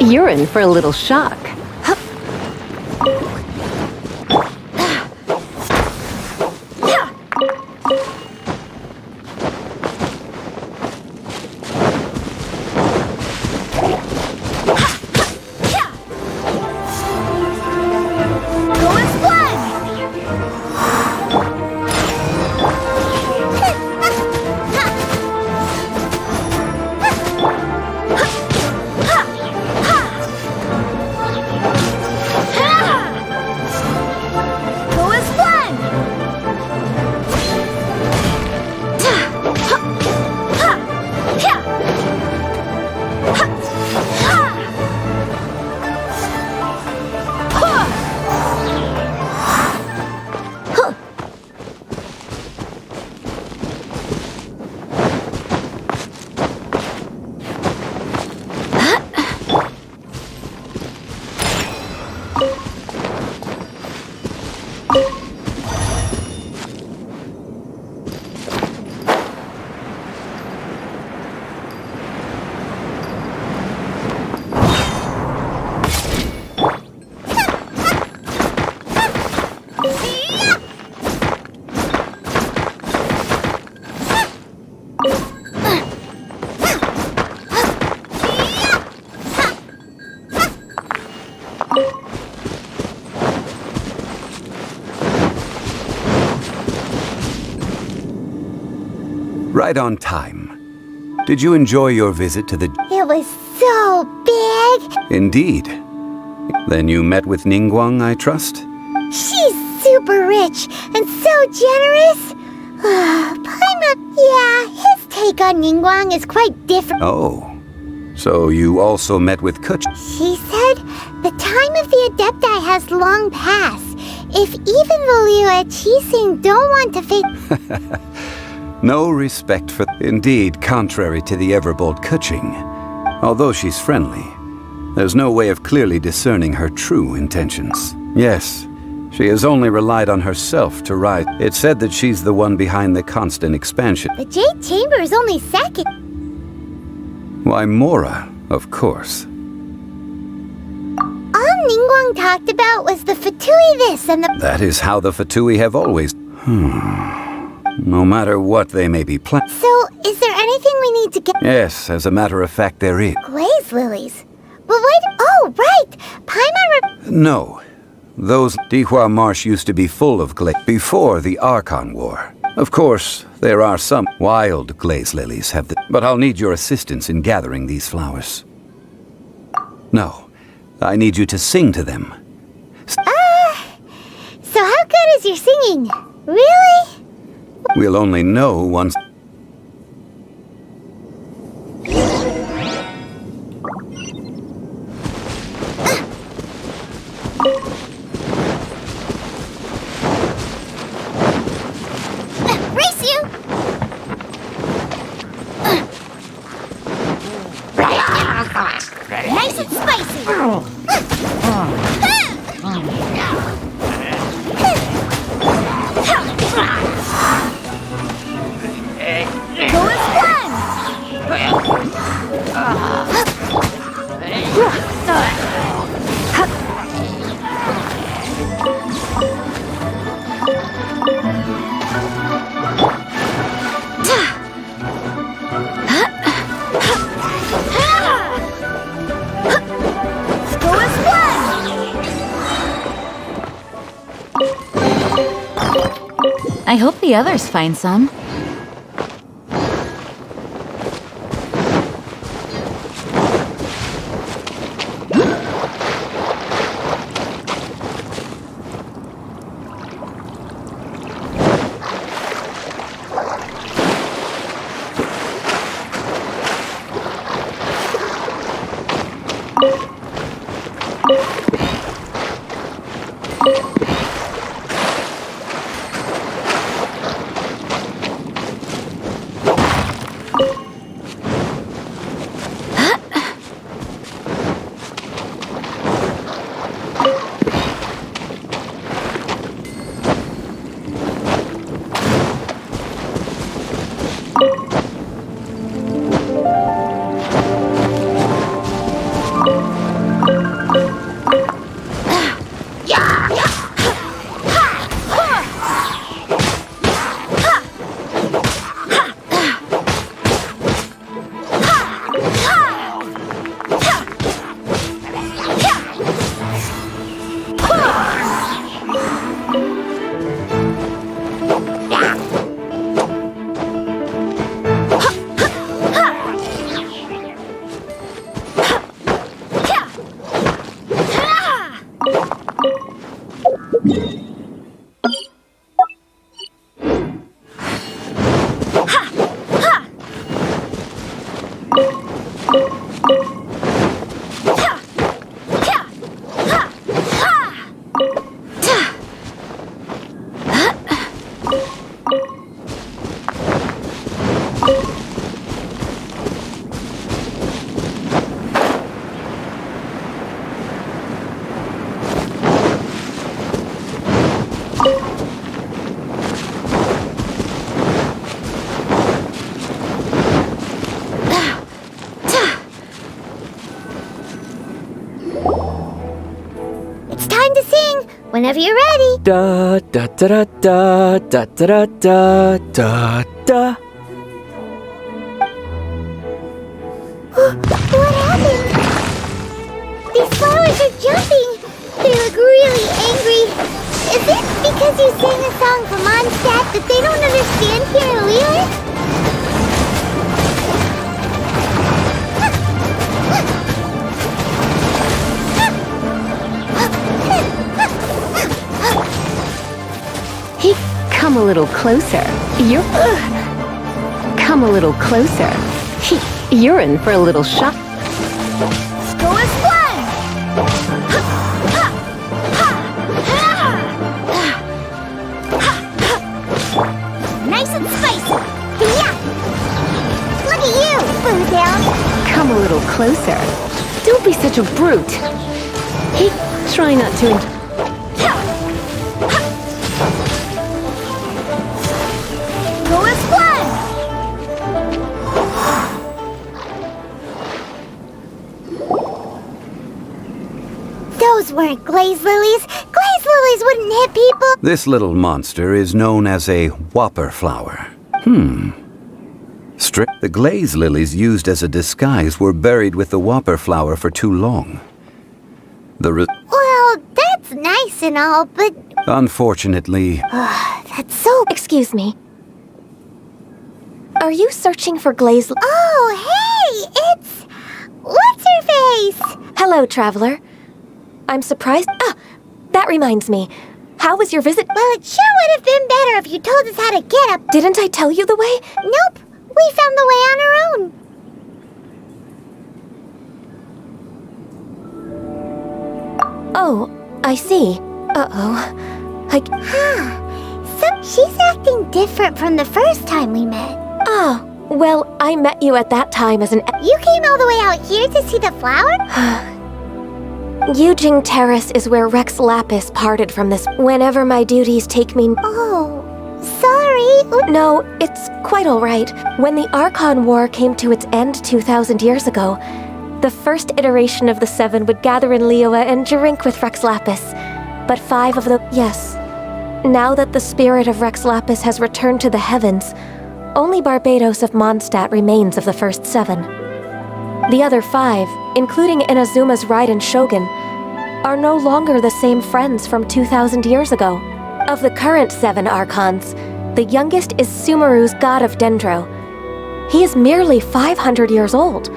You're in for a little shock. Hup. Right on time. Did you enjoy your visit to the... It was so big. Indeed. Then you met with Ningguang, I trust? She's super rich and so generous. Paimon, yeah, his take on Ningguang is quite different. Oh. So you also met with Kuch? She said the time of the Adepti has long passed. If even the Liu Qixing don't want to face... No respect for... Indeed, contrary to the ever-bold Kuching. Although she's friendly, there's no way of clearly discerning her true intentions. Yes, she has only relied on herself to rise. It's said that she's the one behind the constant expansion. The Jade Chamber is only second. Why, Mora, of course. All Ningguang talked about was the Fatui this and the... That is how the Fatui have always... No matter what they may be planning. So, is there anything we need to get? Yes, as a matter of fact, there is. Glaze lilies. But wait, oh, right! Paimon No. Those Dihua Marsh used to be full of glaze before the Archon War. Of course, there are some wild glaze lilies have the... But I'll need your assistance in gathering these flowers. No, I need you to sing to them. So how good is your singing? Really? We'll only know once... Race you! Nice and spicy! Go as one! Go as one! I hope the others find some. Whenever you're ready. Da da da da da da da da da. What happened? These flowers are jumping. They look really angry. Is it because you sang a song from Mondstadt that they don't understand here in Leland? Hey, come a little closer. Come a little closer. You're in for a little shock. Go as one! Nice and spicy! Yeah! Look at you, Boo Down! Come a little closer. Don't be such a brute. Hey, try not to... Go as one! Those weren't glaze lilies. Glaze lilies wouldn't hit people. This little monster is known as a whopper flower. The glaze lilies used as a disguise were buried with the whopper flower for too long. Well, that's nice and all, but... Unfortunately... That's so... Excuse me. Are you searching for glaze... Oh, hey! It's... What's-her-face? Hello, traveler. I'm surprised... Ah! That reminds me. How was your visit? Well, it sure would have been better if you told us how to get up. Didn't I tell you the way? Nope. We found the way on our own. Oh, I see. Uh-oh. So she's acting different from the first time we met. Ah, well, I met you at that time as an... You came all the way out here to see the flower? Yujing Terrace is where Rex Lapis parted from this. Whenever my duties take me... Oh, sorry. No, it's quite all right. When the Archon War came to its end 2,000 years ago, the first iteration of the Seven would gather in Liyue and drink with Rex Lapis. But 5 of the... Yes. Now that the spirit of Rex Lapis has returned to the heavens, only Barbados of Mondstadt remains of the first 7. The other 5, including Inazuma's Raiden Shogun, are no longer the same friends from 2,000 years ago. Of the current 7 Archons, the youngest is Sumeru's god of Dendro. He is merely 500 years old,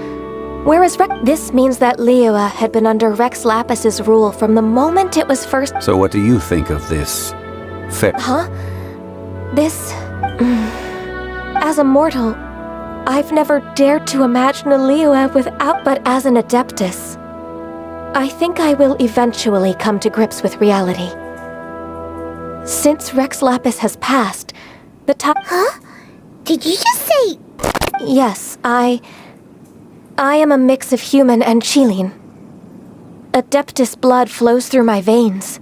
whereas this means that Liyue had been under Rex Lapis's rule from the moment it was first... So what do you think of this? Huh? This... As a mortal, I've never dared to imagine a Liyue without... But as an Adeptus, I think I will eventually come to grips with reality. Since Rex Lapis has passed, the time... Huh? Did you just say... Yes, I am a mix of human and Qilin. Adeptus blood flows through my veins.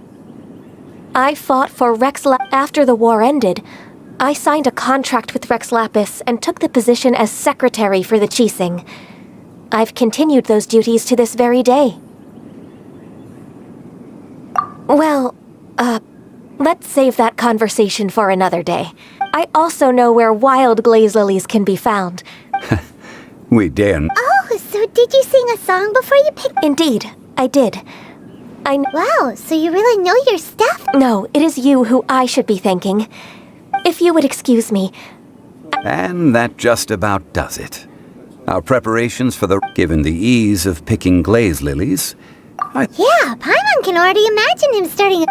I fought for Rex Lapis. After the war ended, I signed a contract with Rex Lapis and took the position as secretary for the Qixing. I've continued those duties to this very day. Well, let's save that conversation for another day. I also know where wild glaze lilies can be found. We daren't. Oh, so did you sing a song before you picked... Indeed, I did. Wow, so you really know your stuff? No, it is you who I should be thanking. If you would excuse me. And that just about does it. Our preparations for the... Given the ease of picking glaze lilies... Yeah, Paimon can already imagine him starting...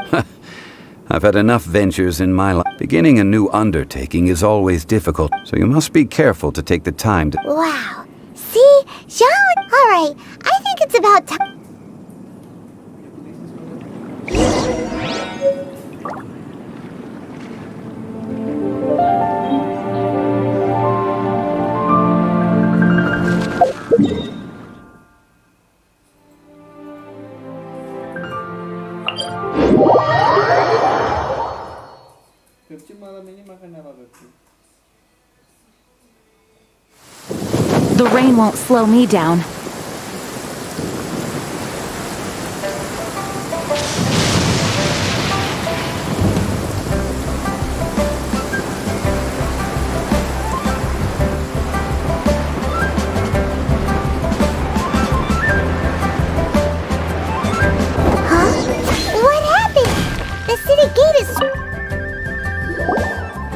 I've had enough ventures in my life. Beginning a new undertaking is always difficult, so you must be careful to take the time to... Wow. See? Jean... Alright, I think it's about time... The rain won't slow me down.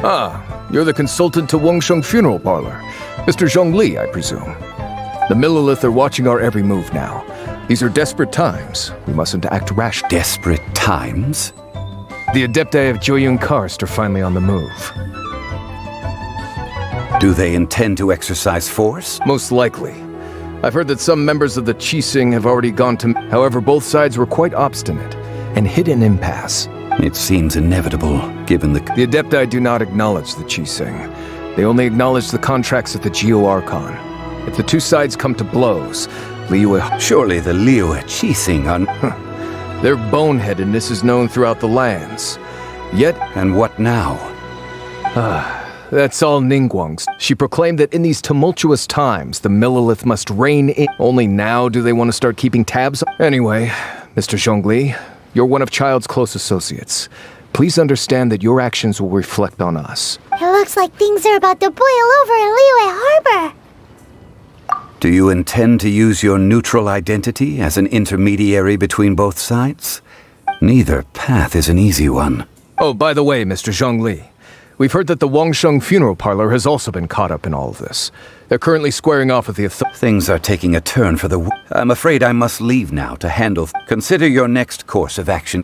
Ah, you're the consultant to Wangsheng Funeral Parlor. Mr. Zhongli, I presume. The Millilith are watching our every move now. These are desperate times. We mustn't act rash. Desperate times? The Adepti of Joyun Karst are finally on the move. Do they intend to exercise force? Most likely. I've heard that some members of the Qixing have already gone to... However, both sides were quite obstinate and hit an impasse. It seems inevitable, given the... The Adepti do not acknowledge the Qixing. They only acknowledge the contracts at the Geo Archon. If the two sides come to blows, Liyue... Surely the Liyue Qixing are... Their boneheadedness is known throughout the lands. Yet... And what now? That's all Ningguang's. She proclaimed that in these tumultuous times, the Millilith must reign in... Only now do they want to start keeping tabs? Anyway, Mr. Zhongli, you're one of Child's close associates. Please understand that your actions will reflect on us. It looks like things are about to boil over in Liyue Harbor. Do you intend to use your neutral identity as an intermediary between both sides? Neither path is an easy one. Oh, by the way, Mr. Zhongli, we've heard that the Wangsheng Funeral Parlor has also been caught up in all of this. They're currently squaring off with the Things are taking a turn for the... I'm afraid I must leave now to handle... Consider your next course of action.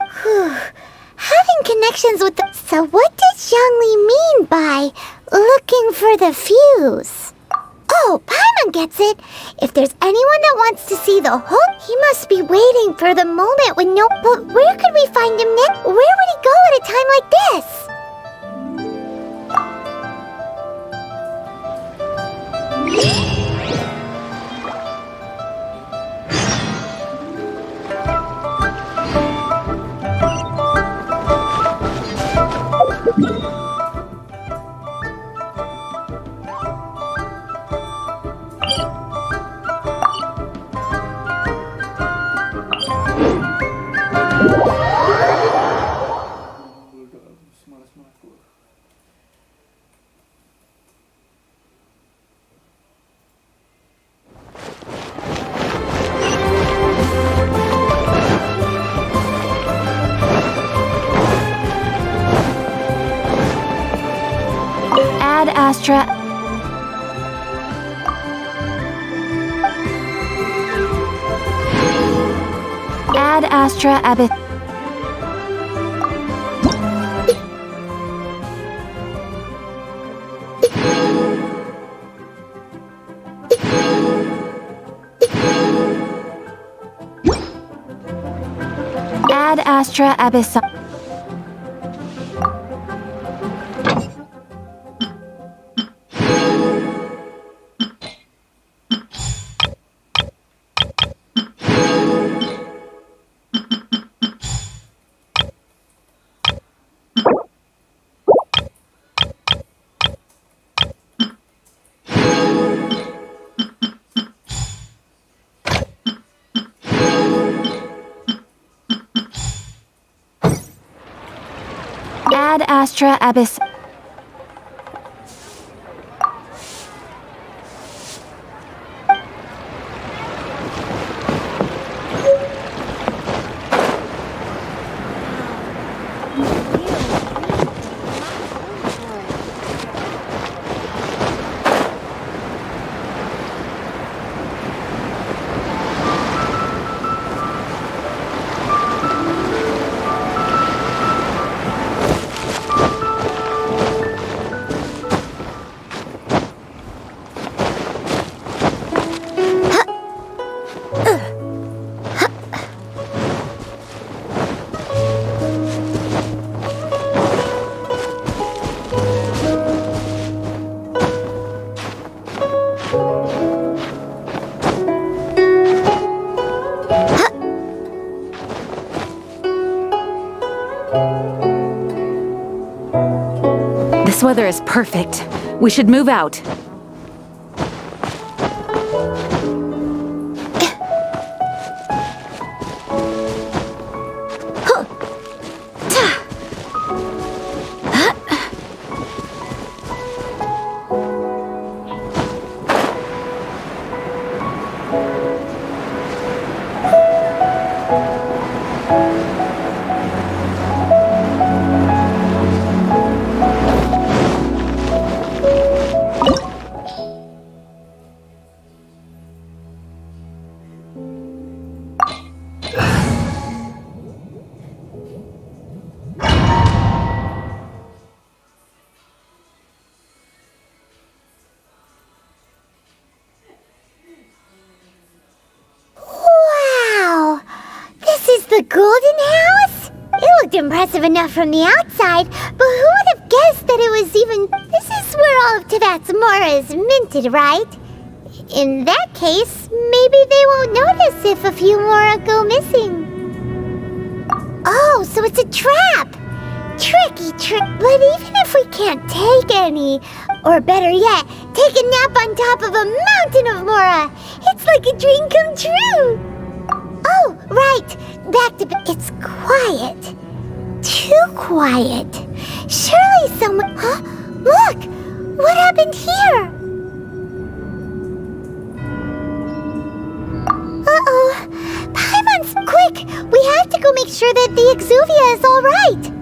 Having connections with the... So what does Zhongli mean by looking for the fuse? Oh, Paimon gets it. If there's anyone that wants to see the whole... He must be waiting for the moment when no... But where could we find him next? Where would he go at a time like this? Ad Astra. Ad Astra Abyss. Ad Astra Abyss. Ad Astra Abyss. This weather is perfect. We should move out. impressive enough from the outside, but who would have guessed that it was even... This is where all of Teyvat's Mora is minted, right? In that case, maybe they won't notice if a few Mora go missing. Oh, so it's a trap! Tricky trick. But even if we can't take any, or better yet, take a nap on top of a mountain of Mora, it's like a dream come true! Oh, right. Back to... It's quiet. Too quiet. Surely someone... Huh? Look! What happened here? Uh-oh. Paimon, quick! We have to go make sure that the Exuvia is all right.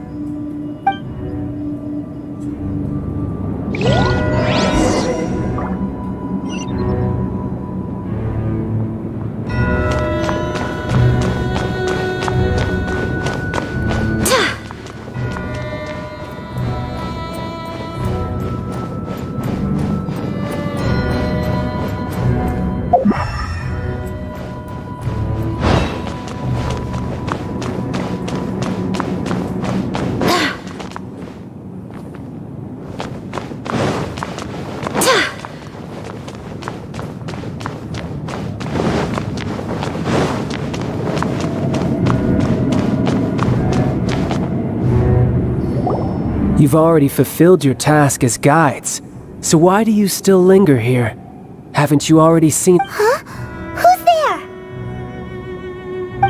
You've already fulfilled your task as guides, so why do you still linger here? Haven't you already seen— Huh? Who's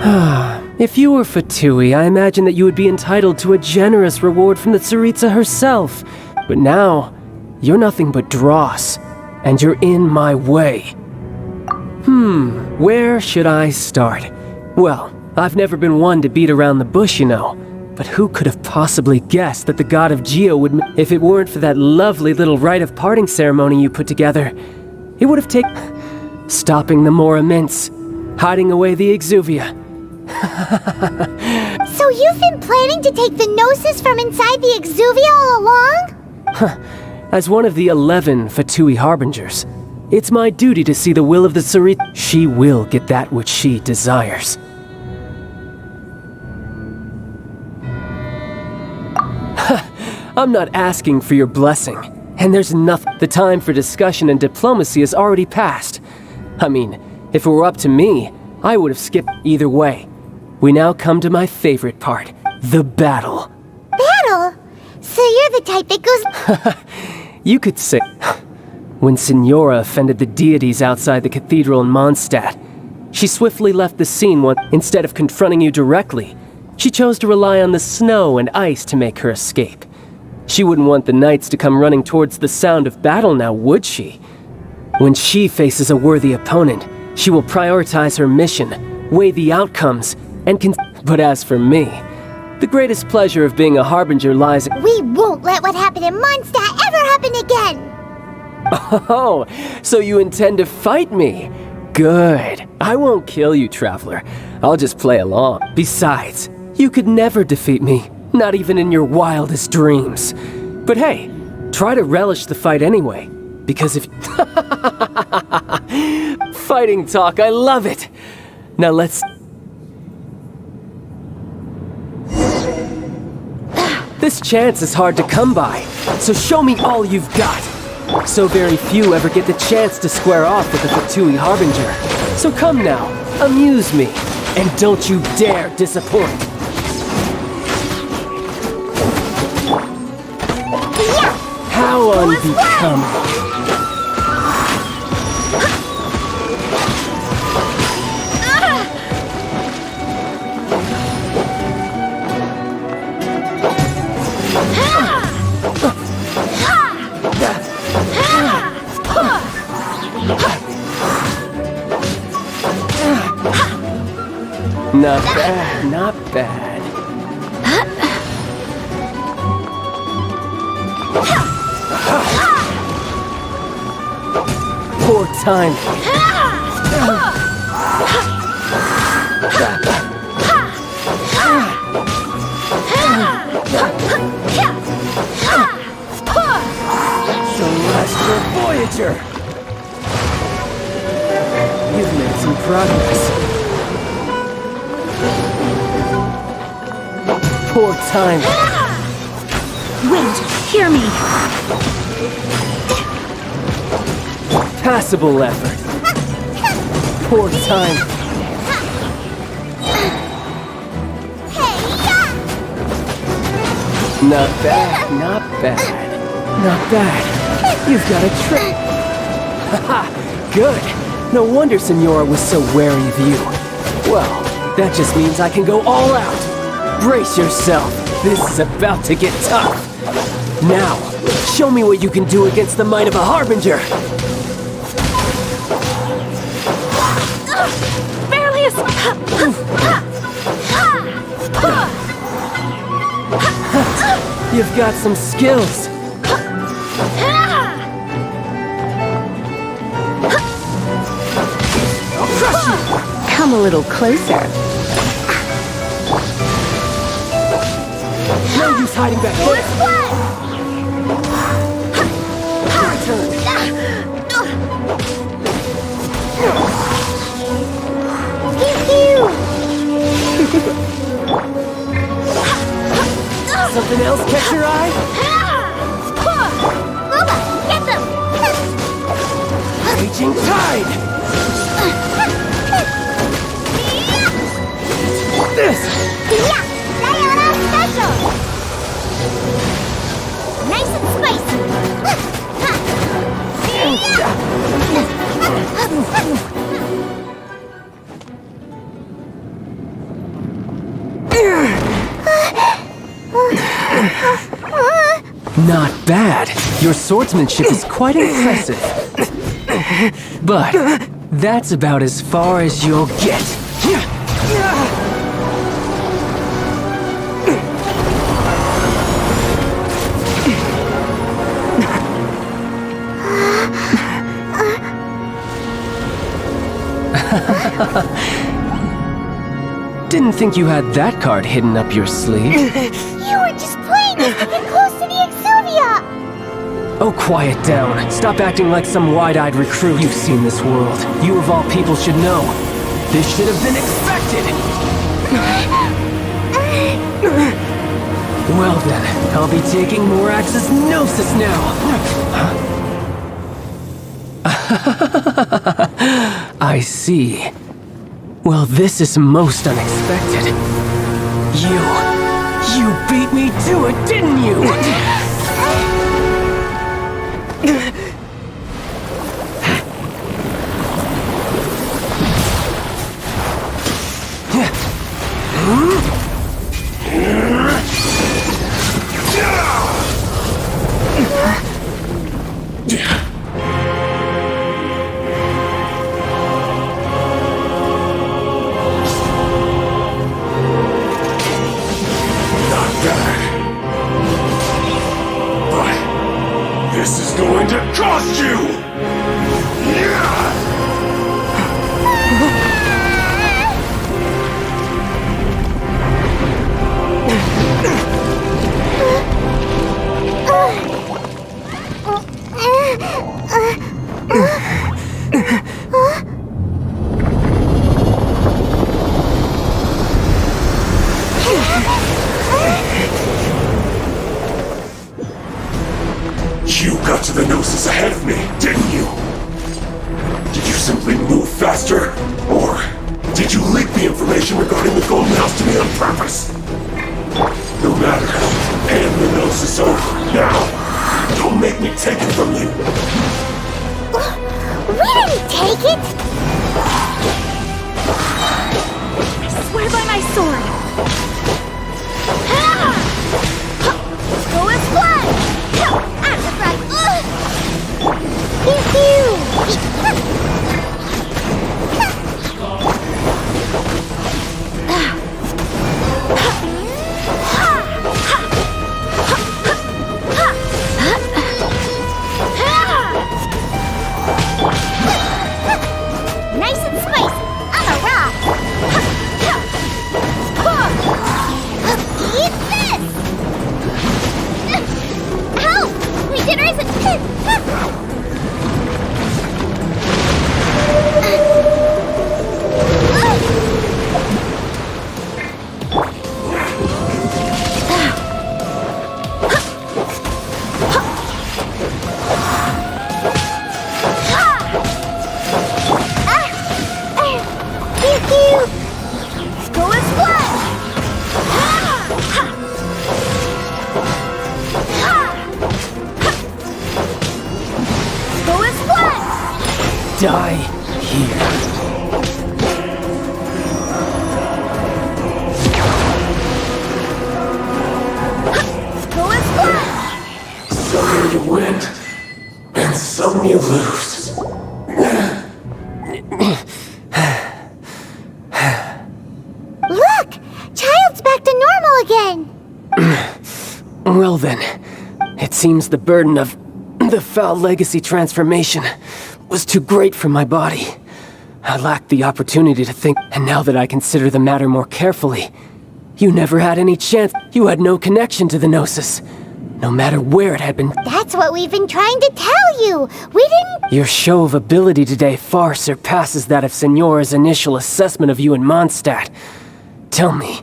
there? If you were Fatui, I imagine that you would be entitled to a generous reward from the Tsaritsa herself. But now, you're nothing but dross, and you're in my way. Where should I start? Well, I've never been one to beat around the bush, you know. But who could have possibly guessed that the god of Geo would— If it weren't for that lovely little rite of parting ceremony you put together, it would have taken— Stopping the Mora mints, hiding away the Exuvia. So you've been planning to take the Gnosis from inside the Exuvia all along? As one of the 11 Fatui Harbingers, it's my duty to see the will of the Tsaritsa. She will get that which she desires. I'm not asking for your blessing, and there's nothing— The time for discussion and diplomacy has already passed. I mean, if it were up to me, I would have skipped either way. We now come to my favorite part, the battle. Battle? So you're the type that goes— You could say— When Signora offended the deities outside the cathedral in Mondstadt, she swiftly left the scene instead of confronting you directly. She chose to rely on the snow and ice to make her escape. She wouldn't want the knights to come running towards the sound of battle now, would she? When she faces a worthy opponent, she will prioritize her mission, weigh the outcomes, and But as for me, the greatest pleasure of being a Harbinger lies— We won't let what happened in Mondstadt ever happen again! Oh, so you intend to fight me? Good. I won't kill you, Traveler. I'll just play along. Besides, you could never defeat me. Not even in your wildest dreams. But hey, try to relish the fight anyway. Because if— Fighting talk, I love it! Now let's— This chance is hard to come by, so show me all you've got. So very few ever get the chance to square off with the Fatui Harbinger. So come now, amuse me, and don't you dare disappoint. How unbecoming. Not bad, not bad. Poor time. Celestial Voyager! You've made some progress. Poor time. Wait, hear me. Passable effort. Poor time. Not bad, not bad. Not bad. You've got a trick. Haha, good. No wonder Senora was so wary of you. Well, that just means I can go all out. Brace yourself. This is about to get tough. Now, show me what you can do against the might of a Harbinger. Barely You've got some skills. I'll crush you. Come a little closer. No use hiding back there. Your turn. Something else catch your eye? Booba, get them! Raging tide! This! Yeah! Sayonara special! Nice and spicy! Not bad. Your swordsmanship is quite impressive. But that's about as far as you'll get. Didn't think you had that card hidden up your sleeve. You were just playing us to get close to the Exuvia! Oh, quiet down. Stop acting like some wide-eyed recruit. You've seen this world. You of all people should know. This should have been expected! Well then, I'll be taking Morax's Gnosis now! I see. Well, this is most unexpected. You beat me to it, didn't you? This is going to cost you! You got to the Gnosis ahead of me, didn't you? Did you simply move faster? Or did you leak the information regarding the Golden House to me on purpose? No matter. And the Gnosis over. Now, don't make me take it from you. We didn't take it! I swear by my sword! Go and fly! Pew Nice and spicy! I'm a rock! die here. Some you win, and some you lose. Look! Child's back to normal again! Well then, it seems the burden of the foul legacy transformation was too great for my body. I lacked the opportunity to think, and now that I consider the matter more carefully, you never had any chance. You had no connection to the Gnosis, no matter where it had been. That's what we've been trying to tell you! We didn't— Your show of ability today far surpasses that of Signora's initial assessment of you in Mondstadt. Tell me,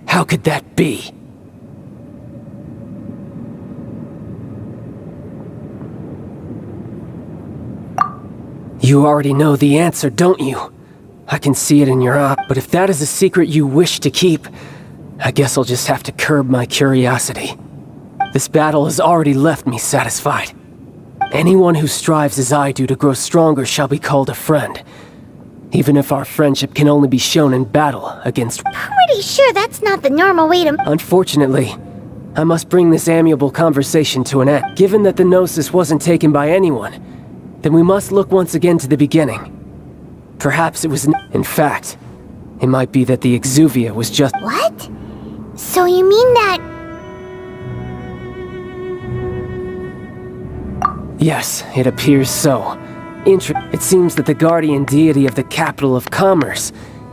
how could that be? You already know the answer, don't you? I can see it in your eye, but if that is a secret you wish to keep, I guess I'll just have to curb my curiosity. This battle has already left me satisfied. Anyone who strives as I do to grow stronger shall be called a friend, even if our friendship can only be shown in battle against— Pretty sure that's not the normal way to— Unfortunately, I must bring this amiable conversation to an end. Given that the Gnosis wasn't taken by anyone, then we must look once again to the beginning. Perhaps it was— In fact, it might be that the Exuvia was just— What? So you mean that— Yes, it appears so. It seems that the guardian deity of the capital of commerce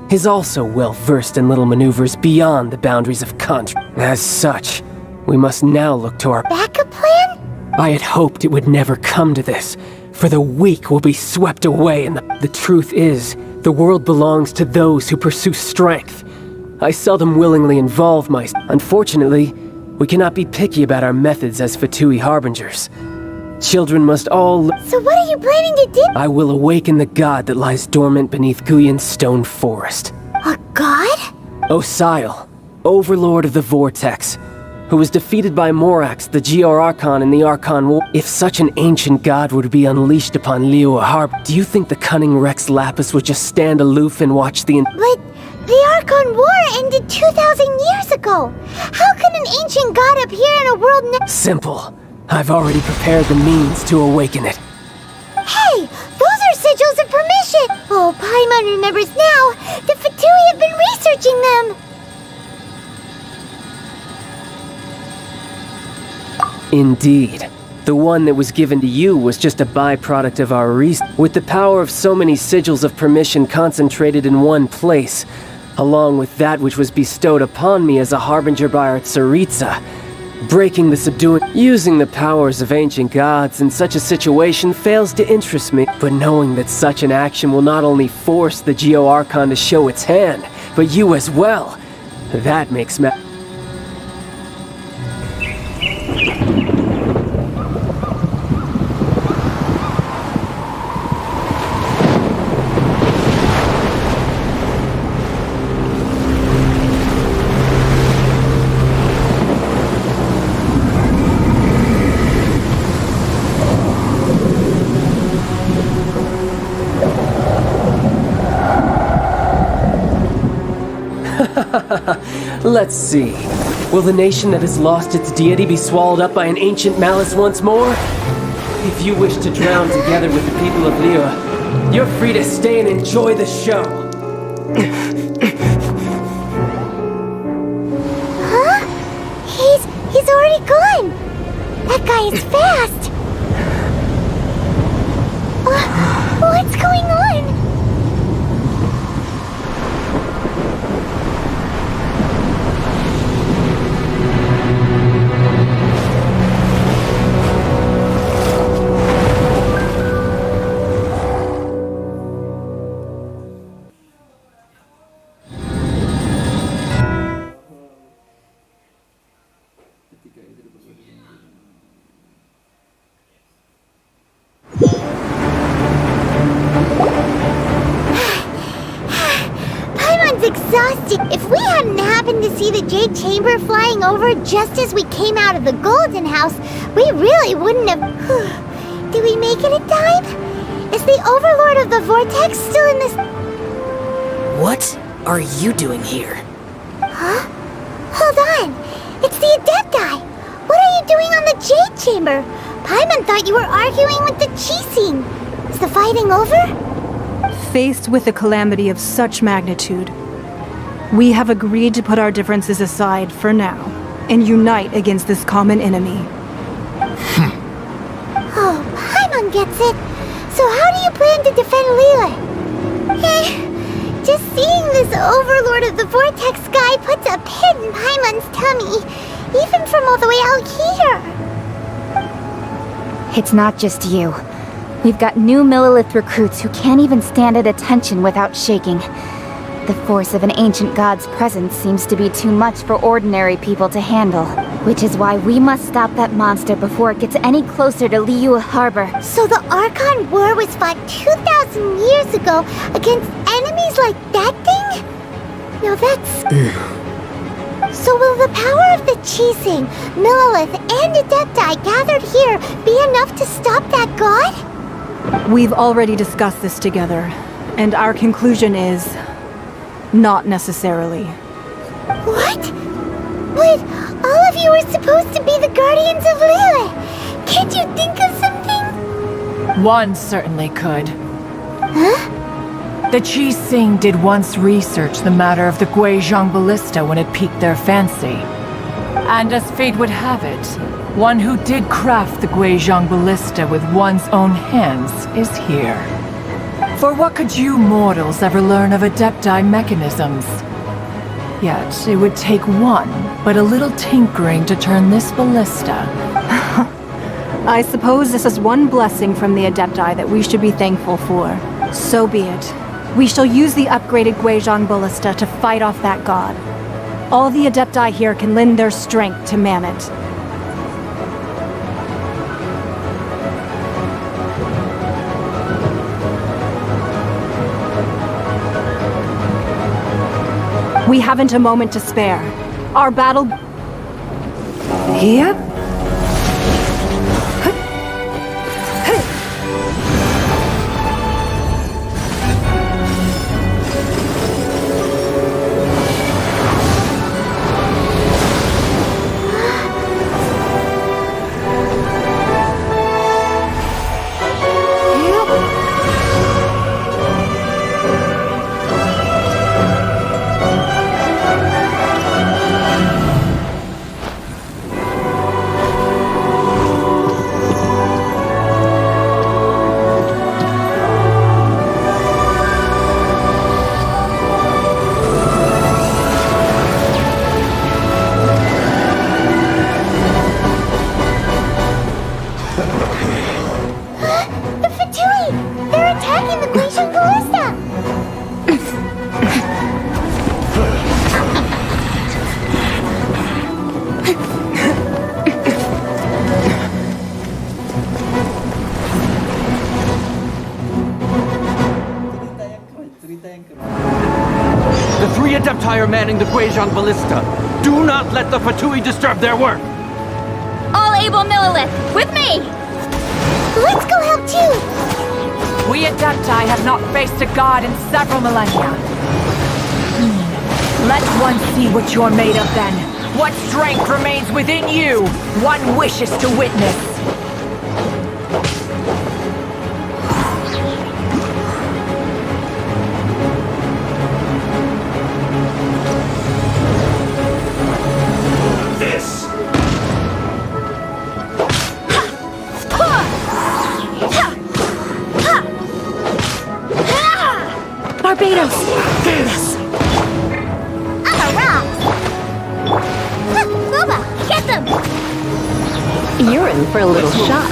is also well versed in little maneuvers beyond the boundaries of country. As such, we must now look to our backup plan? I had hoped it would never come to this, for the weak will be swept away, and the truth is, the world belongs to those who pursue strength. I seldom willingly involve myself. Unfortunately, we cannot be picky about our methods as Fatui harbingers. Children must all— So what are you planning to do? I will awaken the god that lies dormant beneath Guyon's stone forest. A god? Osial, overlord of the Vortex, who was defeated by Morax, the Geor Archon in the Archon War. If such an ancient god were to be unleashed upon Liyue Harbor, do you think the cunning Rex Lapis would just stand aloof and watch the— But the Archon War ended 2,000 years ago! How can an ancient god appear in a world— Simple. I've already prepared the means to awaken it. Hey! Those are sigils of permission! Oh, Paimon remembers now! The Fatui have been researching them! Indeed. The one that was given to you was just a byproduct of our research. With the power of so many sigils of permission concentrated in one place, along with that which was bestowed upon me as a harbinger by our Tsaritsa, breaking the subduing— Using the powers of ancient gods in such a situation fails to interest me, but knowing that such an action will not only force the Geo Archon to show its hand, but you as well, that makes me— Let's see. Will the nation that has lost its deity be swallowed up by an ancient malice once more? If you wish to drown together with the people of Liyue, you're free to stay and enjoy the show. Huh? He's already gone! That guy is fast! What's going on? Exhausted. If we hadn't happened to see the Jade Chamber flying over just as we came out of the Golden House, we really wouldn't have— Did we make it in time? Is the Overlord of the vortex still in this... What are you doing here? Huh? Hold on. It's the Adepti. What are you doing on the Jade Chamber? Paimon thought you were arguing with the Chising. Is the fighting over? Faced with a calamity of such magnitude, we have agreed to put our differences aside for now and unite against this common enemy. Oh, Paimon gets it. So how do you plan to defend Liyue? Just seeing this Overlord of the Vortex guy puts a pit in Paimon's tummy, even from all the way out here. It's not just you. We've got new Millilith recruits who can't even stand at attention without shaking. The force of an ancient god's presence seems to be too much for ordinary people to handle, which is why we must stop that monster before it gets any closer to Liyue Harbor. So the Archon War was fought 2,000 years ago against enemies like that thing? Now that's... So will the power of the Chising, Millilith, and Adepti gathered here be enough to stop that god? We've already discussed this together, and our conclusion is... not necessarily. What? But all of you were supposed to be the guardians of Liyue. Can't you think of something? One certainly could. Huh? The Chising did once research the matter of the Guizhong Ballista when it piqued their fancy. And as fate would have it, one who did craft the Guizhong Ballista with one's own hands is here. For what could you mortals ever learn of Adepti mechanisms? Yet, it would take one, but a little tinkering to turn this ballista. I suppose this is one blessing from the Adepti that we should be thankful for. So be it. We shall use the upgraded Guizhong Ballista to fight off that god. All the Adepti here can lend their strength to man it. We haven't a moment to spare. Our battle... Yep. The three Adepti are manning the Guizhong Ballista. Do not let the Fatui disturb their work! All able Millilith, with me! Let's go help too! We Adepti have not faced a god in several millennia. Let one see what you're made of then. What strength remains within you, one wishes to witness. Barbados! Yes! I'm a rock! Loba, get them! You're in for a little shock.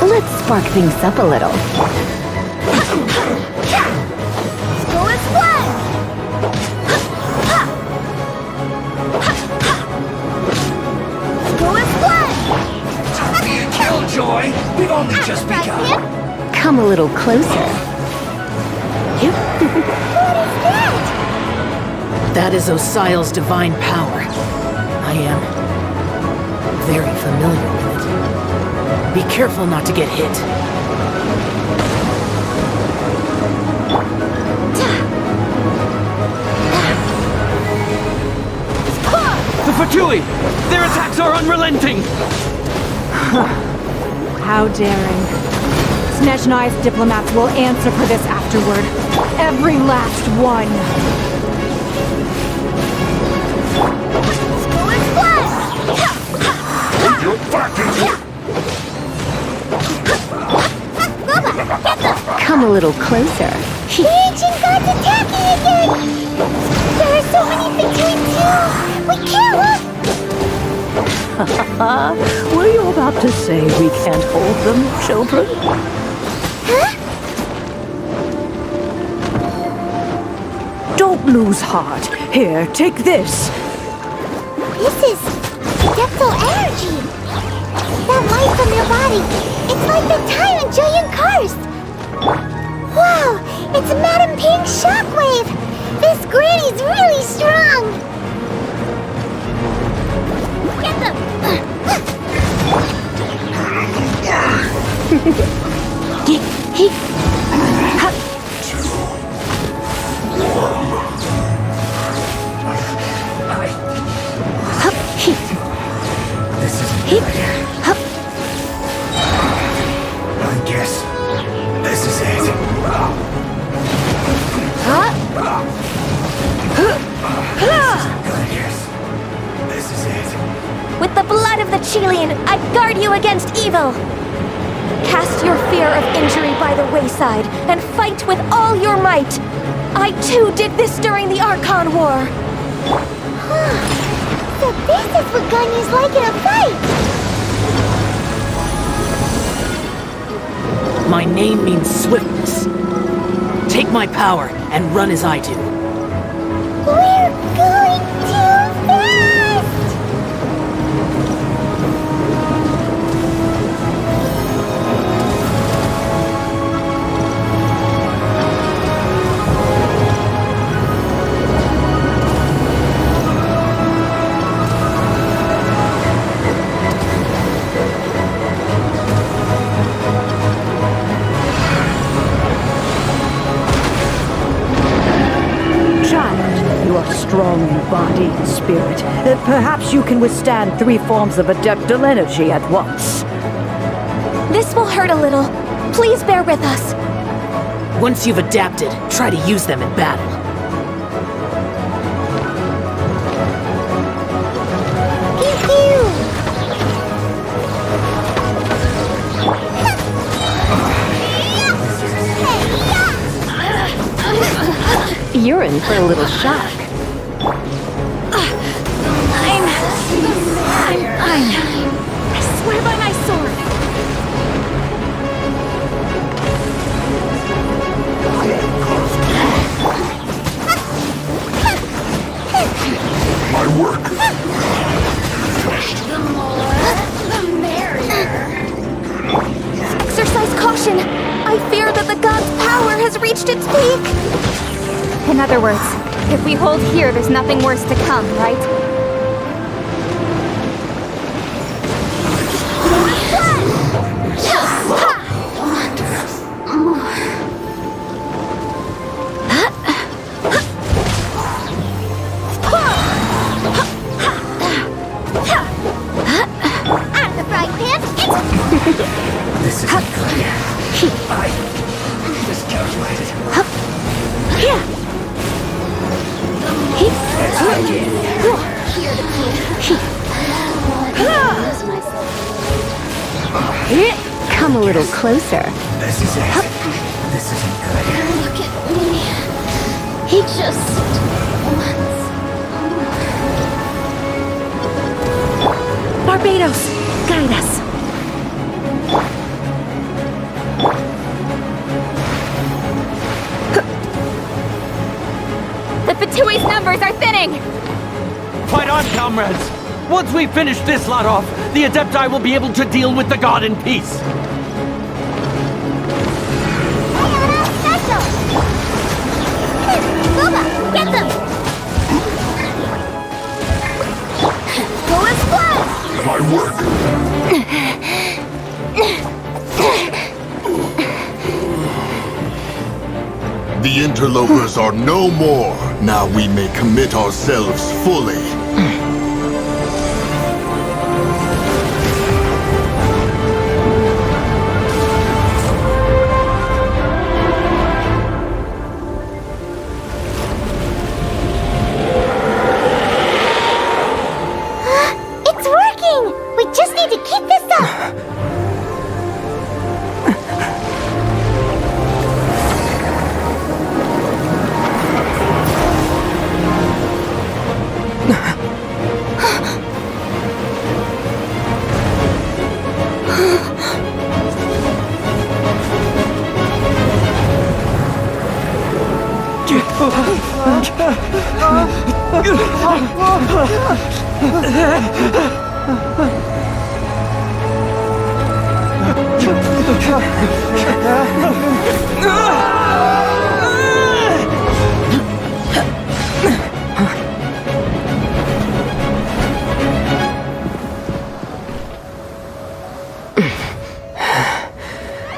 Let's spark things up a little. Go and splash! Killjoy! We've only just begun! Come a little closer. What is that? That is Osial's divine power. I am very familiar with it. Be careful not to get hit. The Fatui! Their attacks are unrelenting! How daring. Snezhnai's diplomats will answer for this afterward. Every last one. Come a little closer. The ancient god's attacking again! There are so many between too! We can't look! Were you about to say we can't hold them, children? Huh? Don't lose heart. Here, take this. This is Adeptal energy! That light from your body, it's like the time in Julian Karst! Wow, it's Madame Pink's shockwave! This granny's really strong! Get them! This isn't good. I guess this is it. This is it. With the blood of the Chilean, I guard you against evil! Cast your fear of injury by the wayside and fight with all your might! I too did this during the Archon War! So this is what Ganyu's like in a fight! My name means swiftness. Take my power and run as I do. We're going too fast! You are strong in body and spirit. Perhaps you can withstand 3 forms of adeptal energy at once. This will hurt a little. Please bear with us. Once you've adapted, try to use them in battle. You're in for a little shock. I swear by my sword. My work. The more, the merrier. Exercise caution! I fear that the god's power has reached its peak! In other words, if we hold here, there's nothing worse to come, right? Out of the frying pan! This isn't good. I miscalculated. Come a little closer. This is it. This isn't good. Look at me. He just once. Barbados, guide us. The Fatui's numbers are thinning! Fight on, comrades! Once we finish this lot off, the Adepti will be able to deal with the god in peace. Special! Booba, get them! interlopers are no more. Now we may commit ourselves fully. It's working! We just need to keep this up!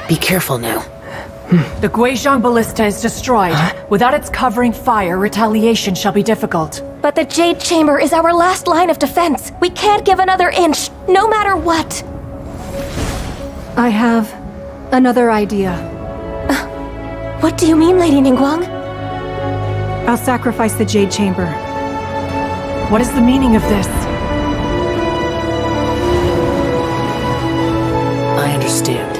Be careful now. The Guizhong Ballista is destroyed. Without its covering fire, retaliation shall be difficult. But the Jade Chamber is our last line of defense. We can't give another inch, no matter what. I have another idea. What do you mean, Lady Ningguang? I'll sacrifice the Jade Chamber. What is the meaning of this? I understand.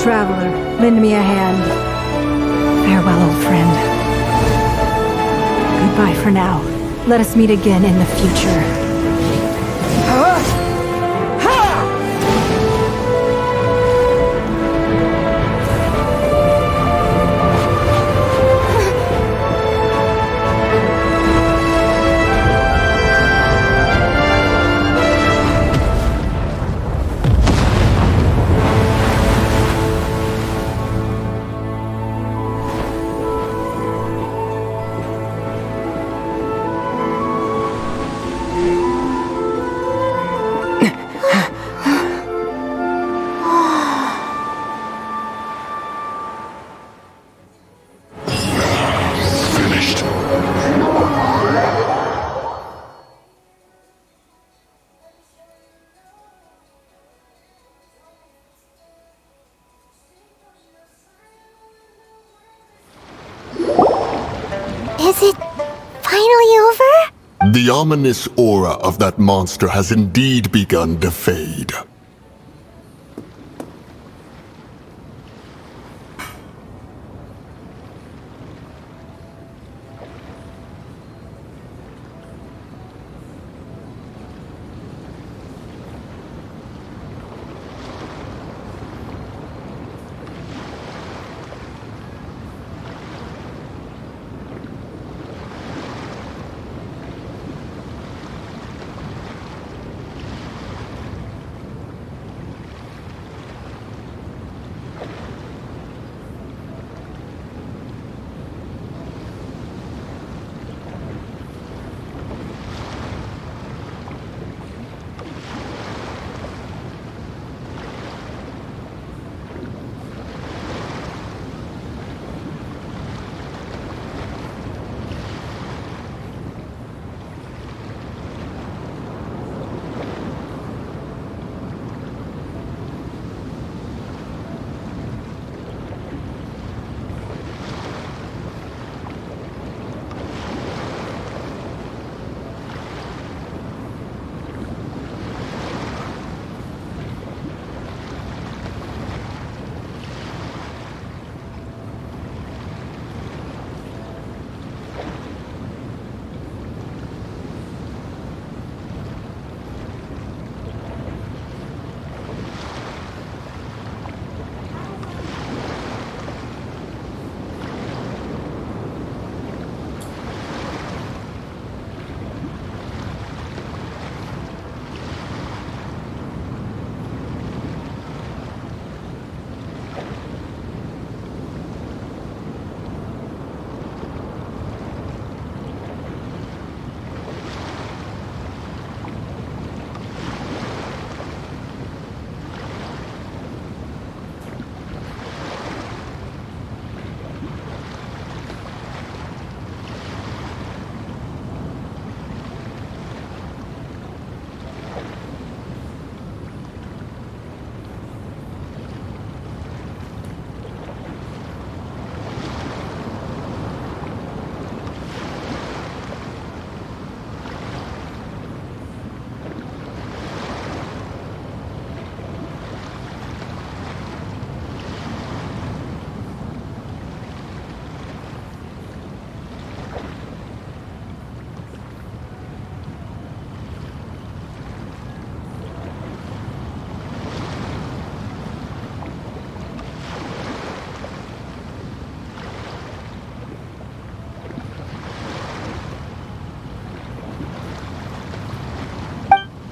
Traveler, lend me a hand. Farewell, old friend. Goodbye for now. Let us meet again in the future. Is it finally over? The ominous aura of that monster has indeed begun to fade.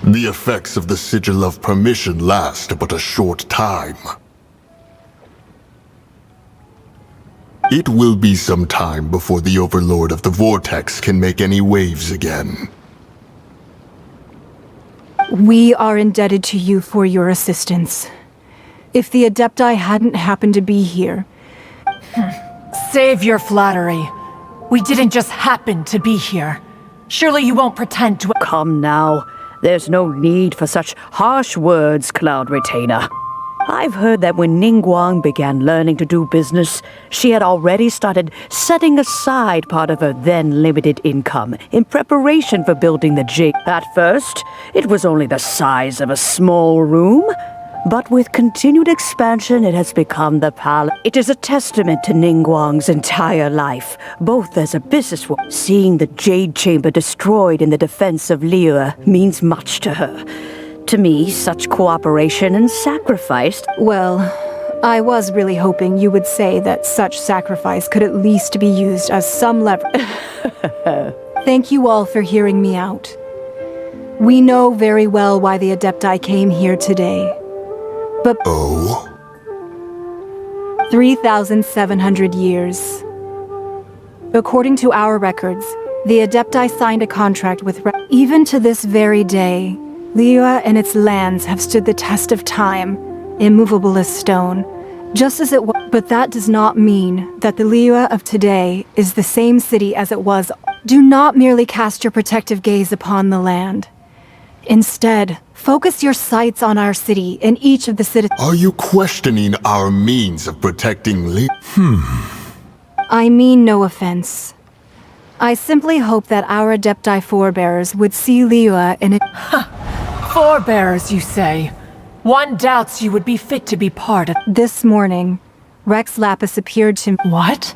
The effects of the Sigil of Permission last but a short time. It will be some time before the Overlord of the Vortex can make any waves again. We are indebted to you for your assistance. If the Adepti hadn't happened to be here... Save your flattery. We didn't just happen to be here. Surely you won't pretend to— Come now. There's no need for such harsh words, Cloud Retainer. I've heard that when Ningguang began learning to do business, she had already started setting aside part of her then limited income in preparation for building the jig. At first, it was only the size of a small room, but with continued expansion, it has become the palace. It is a testament to Ningguang's entire life, both as a businesswoman. Seeing the Jade Chamber destroyed in the defense of Liyue means much to her. To me, such cooperation and sacrifice... Well, I was really hoping you would say that such sacrifice could at least be used as some lever. Thank you all for hearing me out. We know very well why the Adepti came here today. But 3,700 years. According to our records, the Adepti signed a contract with even to this very day, Liyue and its lands have stood the test of time, immovable as stone, just as it was. But that does not mean that the Liyue of today is the same city as it was. Do not merely cast your protective gaze upon the land. Instead, focus your sights on our city and each of the citizens. Are you questioning our means of protecting I mean no offense. I simply hope that our Adepti forebears would see Liyue in it. Forebears, you say? One doubts you would be fit to be part of— This morning, Rex Lapis appeared to me. What?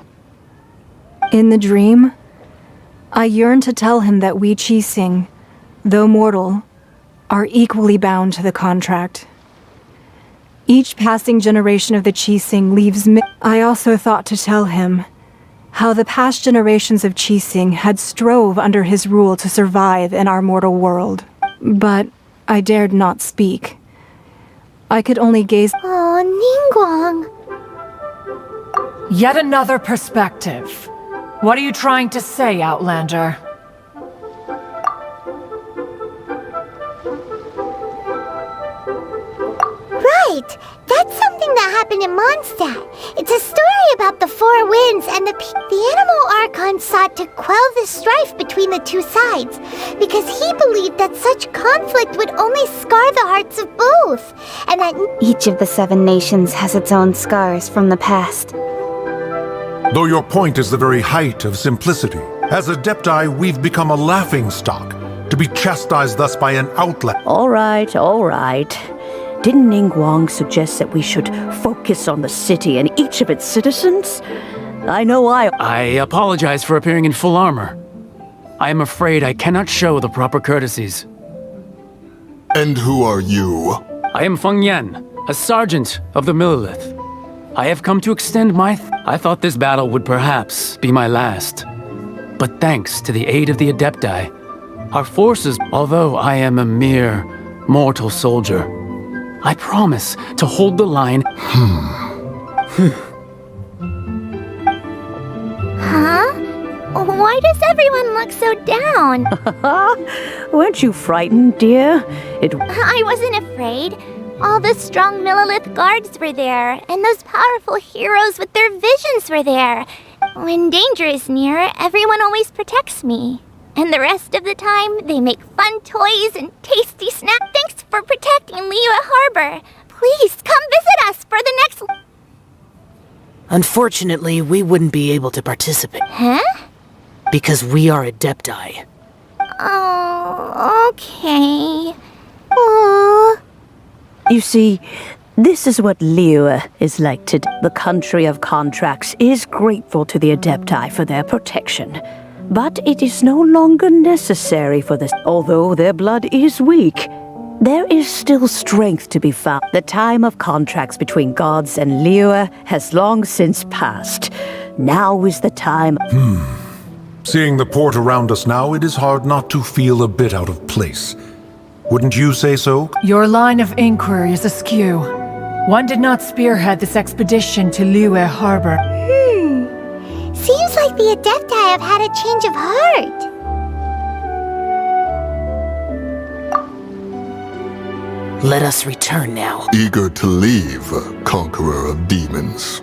In the dream, I yearned to tell him that we Qixing, though mortal, are equally bound to the contract. Each passing generation of the Qixing leaves me. I also thought to tell him how the past generations of Qixing had strove under his rule to survive in our mortal world. But I dared not speak. I could only gaze. Oh, Ningguang. Yet another perspective. What are you trying to say, Outlander? Right! That's something that happened in Mondstadt. It's a story about the Four Winds and the Animal Archon sought to quell the strife between the two sides, because he believed that such conflict would only scar the hearts of both, and that Each of the 7 nations has its own scars from the past. Though your point is the very height of simplicity, as Adepti, we've become a laughingstock, to be chastised thus by an outlet. All right, all right. Didn't Ningguang suggest that we should focus on the city and each of its citizens? I apologize for appearing in full armor. I am afraid I cannot show the proper courtesies. And who are you? I am Feng Yan, a sergeant of the Millelith. I have come to extend my... I thought this battle would perhaps be my last. But thanks to the aid of the Adepti, our forces, although I am a mere mortal soldier, I promise to hold the line. Huh? Why does everyone look so down? Weren't you frightened, dear? I wasn't afraid. All the strong Millelith guards were there, and those powerful heroes with their visions were there. When danger is near, everyone always protects me. And the rest of the time, they make fun toys and tasty snacks. Thanks for protecting Liyue Harbor. Please, come visit us for the next... Unfortunately, we wouldn't be able to participate. Huh? Because we are Adepti. Oh, okay. Aww. You see, this is what Liyue is like today. The country of contracts is grateful to the Adepti for their protection. But it is no longer necessary for this. Although their blood is weak, there is still strength to be found. The time of contracts between gods and Liyue has long since passed. Now is the time. Seeing the port around us now, it is hard not to feel a bit out of place. Wouldn't you say so? Your line of inquiry is askew. One did not spearhead this expedition to Liyue Harbor. Seems like the Adepti have had a change of heart. Let us return now. Eager to leave, conqueror of demons.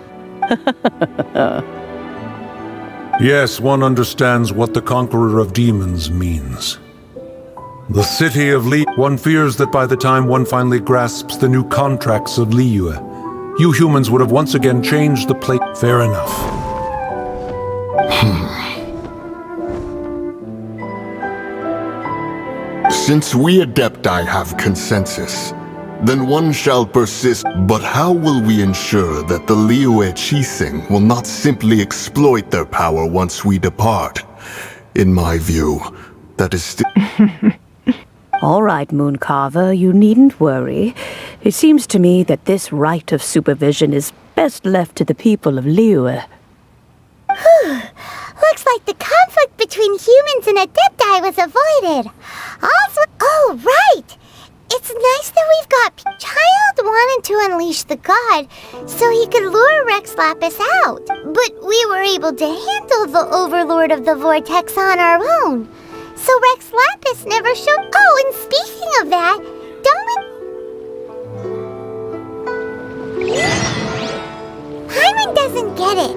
Yes, one understands what the conqueror of demons means. The city of Li. One fears that by the time one finally grasps the new contracts of Liyue, you humans would have once again changed the plate. Fair enough. Since we Adepti have consensus, then one shall persist. But how will we ensure that the Liyue Qixing will not simply exploit their power once we depart? In my view, that is still... All right, Mooncarver, you needn't worry. It seems to me that this right of supervision is best left to the people of Liyue. Looks like the conflict between humans and Adepti was avoided. Also, oh, right! It's nice that we've got... Child wanted to unleash the god so he could lure Rex Lapis out. But we were able to handle the Overlord of the Vortex on our own. So Rex Lapis never showed... Oh, and speaking of that, don't we... Paimon doesn't get it.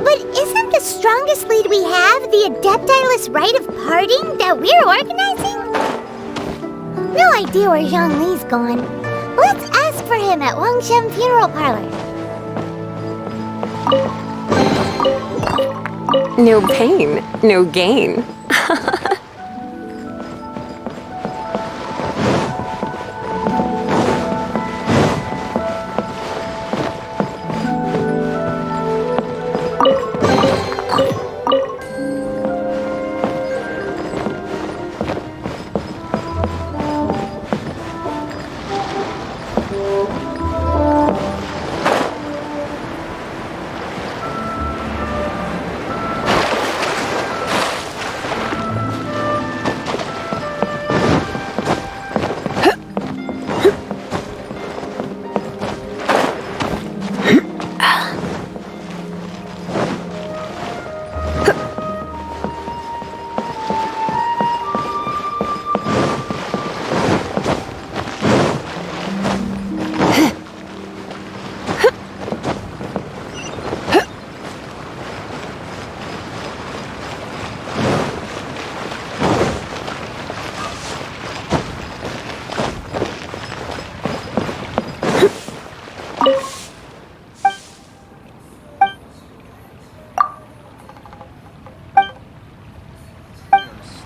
But isn't the strongest lead we have the Adepti-less rite of parting that we're organizing? No idea where Zhongli's gone. Let's ask for him at Wangshen Funeral Parlor. No pain, no gain.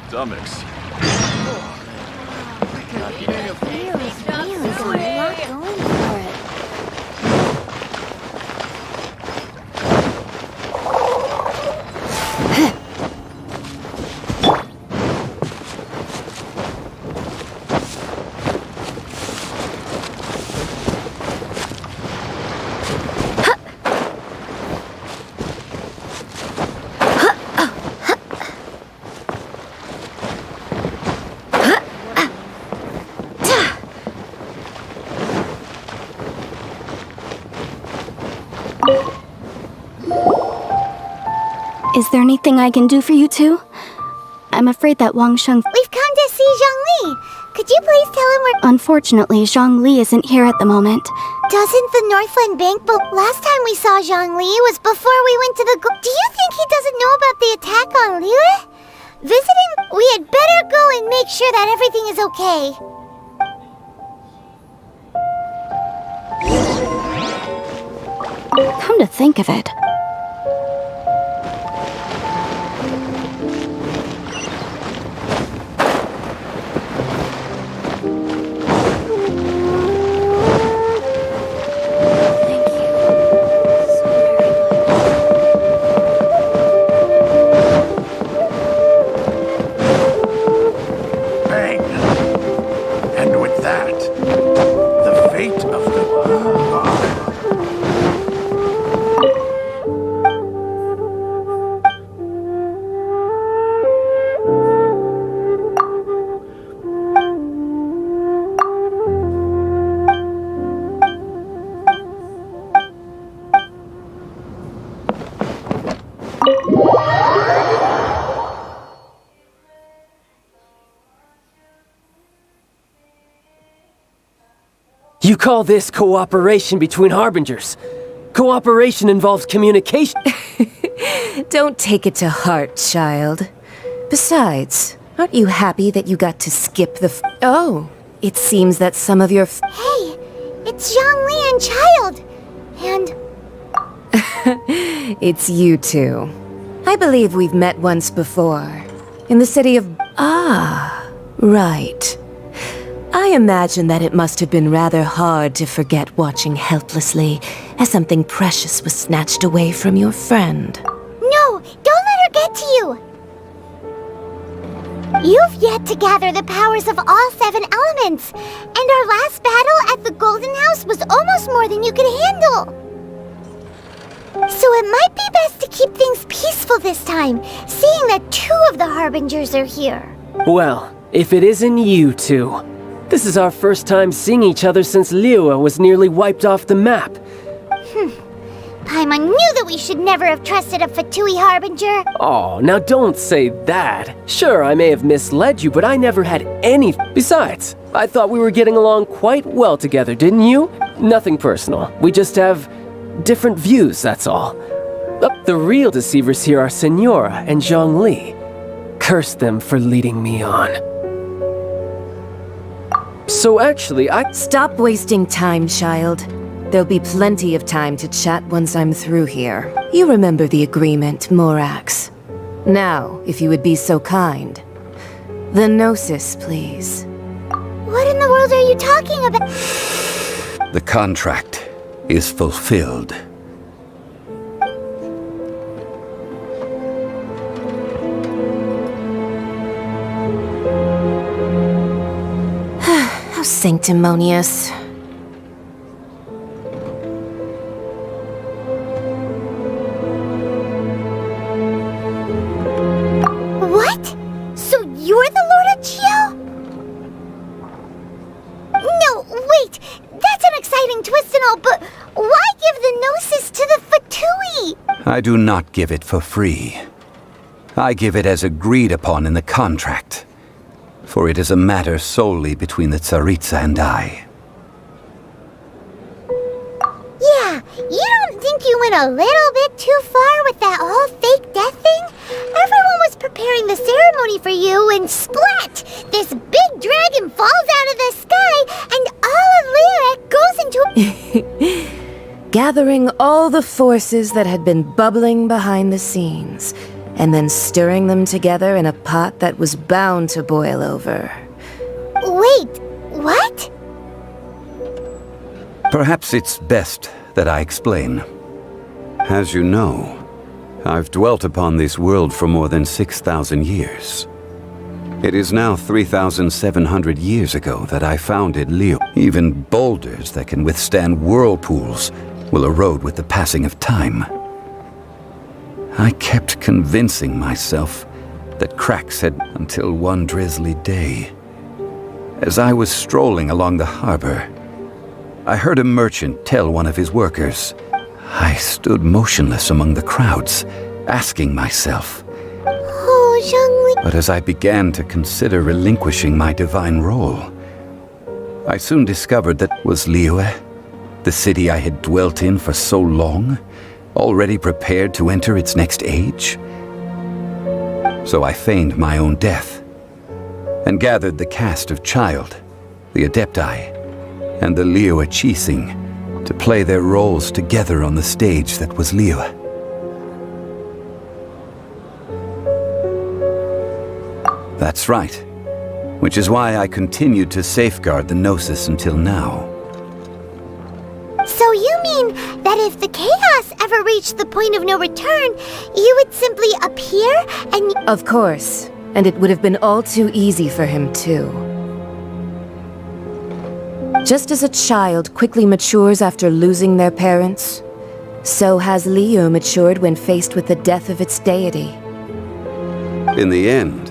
Stomachs. Is there anything I can do for you two? I'm afraid that Wangshen... We've come to see Zhongli. Could you please tell him we're... Unfortunately, Zhongli isn't here at the moment. Doesn't the Northland Bank... But last time we saw Zhongli was before we went to the... Do you think he doesn't know about the attack on Liyue? Visiting... We had better go and make sure that everything is okay. Come to think of it... You call this cooperation between Harbingers? Cooperation involves communication. Don't take it to heart, child. Besides, aren't you happy that you got to skip the Oh, it seems that some of your Hey, it's Zhongli and Child. And... It's you two. I believe we've met once before. In the city of... Ah, right. I imagine that it must have been rather hard to forget watching helplessly as something precious was snatched away from your friend. No, don't let her get to you! You've yet to gather the powers of all 7 elements, and our last battle at the Golden House was almost more than you could handle. So it might be best to keep things peaceful this time, seeing that 2 of the Harbingers are here. Well, if it isn't you two. This is our first time seeing each other since Liyue was nearly wiped off the map. Paimon knew that we should never have trusted a Fatui Harbinger. Oh, now don't say that. Sure, I may have misled you, but I never had any... Besides, I thought we were getting along quite well together, didn't you? Nothing personal. We just have different views, that's all. The real deceivers here are Senora and Zhongli. Curse them for leading me on. So actually, Stop wasting time, child. There'll be plenty of time to chat once I'm through here. You remember the agreement, Morax. Now, if you would be so kind. The Gnosis, please. What in the world are you talking about? The contract is fulfilled. How sanctimonious. What? So you're the Lord of Chio? No, wait! That's an exciting twist and all, but why give the Gnosis to the Fatui? I do not give it for free. I give it as agreed upon in the contract. For it is a matter solely between the Tsaritsa and I. Yeah, you don't think you went a little bit too far with that whole fake death thing? Everyone was preparing the ceremony for you, and splat! This big dragon falls out of the sky, and all of Liyue goes into... Gathering all the forces that had been bubbling behind the scenes, and then stirring them together in a pot that was bound to boil over. Wait, what? Perhaps it's best that I explain. As you know, I've dwelt upon this world for more than 6,000 years. It is now 3,700 years ago that I founded Liyue. Even boulders that can withstand whirlpools will erode with the passing of time. I kept convincing myself that cracks had until one drizzly day. As I was strolling along the harbor, I heard a merchant tell one of his workers. I stood motionless among the crowds, asking myself. Oh, Zhongli. But as I began to consider relinquishing my divine role, I soon discovered that was Liyue, the city I had dwelt in for so long, already prepared to enter its next age? So I feigned my own death, and gathered the cast of Child, the Adepti, and the Liyue Qixing to play their roles together on the stage that was Liyue. That's right, which is why I continued to safeguard the Gnosis until now. So you mean that if the chaos ever reached the point of no return, you would simply appear and... Of course, and it would have been all too easy for him too. Just as a child quickly matures after losing their parents, so has Liyue matured when faced with the death of its deity. In the end,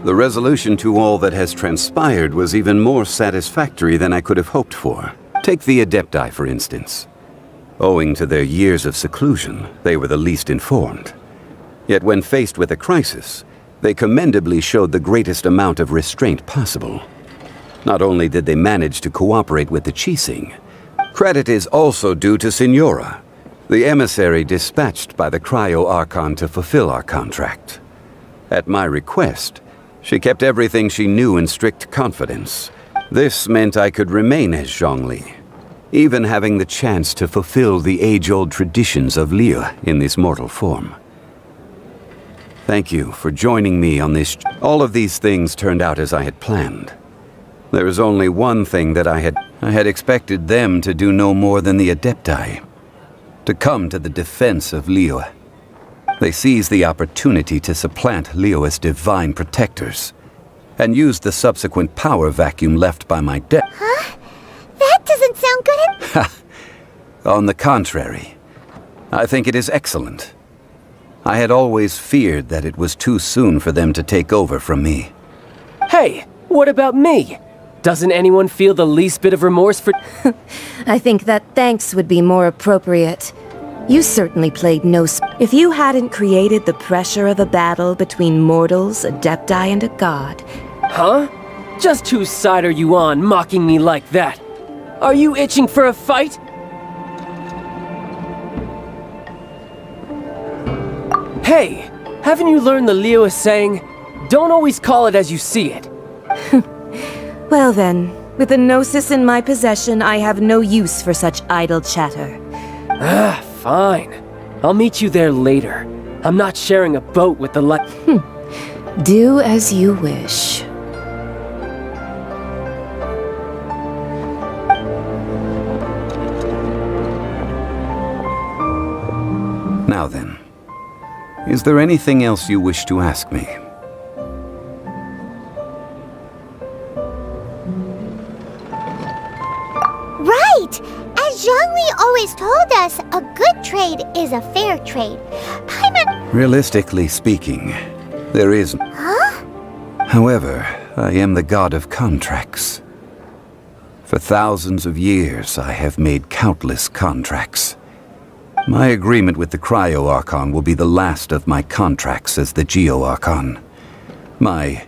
the resolution to all that has transpired was even more satisfactory than I could have hoped for. Take the Adepti, for instance. Owing to their years of seclusion, they were the least informed. Yet when faced with a crisis, they commendably showed the greatest amount of restraint possible. Not only did they manage to cooperate with the Qixing, credit is also due to Signora, the emissary dispatched by the Cryo-Archon to fulfill our contract. At my request, she kept everything she knew in strict confidence. This meant I could remain as Zhongli, even having the chance to fulfill the age-old traditions of Liyue in this mortal form. Thank you for joining me on this. All of these things turned out as I had planned. There is only one thing that I had expected them to do no more than the Adepti, to come to the defense of Liyue. They seized the opportunity to supplant Liyue's divine protectors, and used the subsequent power vacuum left by my death. Huh? That doesn't sound good. On the contrary, I think it is excellent. I had always feared that it was too soon for them to take over from me. Hey, what about me? Doesn't anyone feel the least bit of remorse for— I think that thanks would be more appropriate. You certainly played no— If you hadn't created the pressure of a battle between mortals, Adepti, and a god— Huh? Just whose side are you on, mocking me like that? Are you itching for a fight? Hey, haven't you learned the Liyue saying, don't always call it as you see it? Well then, with a gnosis in my possession, I have no use for such idle chatter. Fine. I'll meet you there later. I'm not sharing a boat with the Do as you wish. Now then, is there anything else you wish to ask me? Right! As Zhongli always told us, a good trade is a fair trade. Paimon— Realistically speaking, there is— Huh? However, I am the god of contracts. For thousands of years, I have made countless contracts. My agreement with the Cryo-Archon will be the last of my contracts as the Geo-Archon. My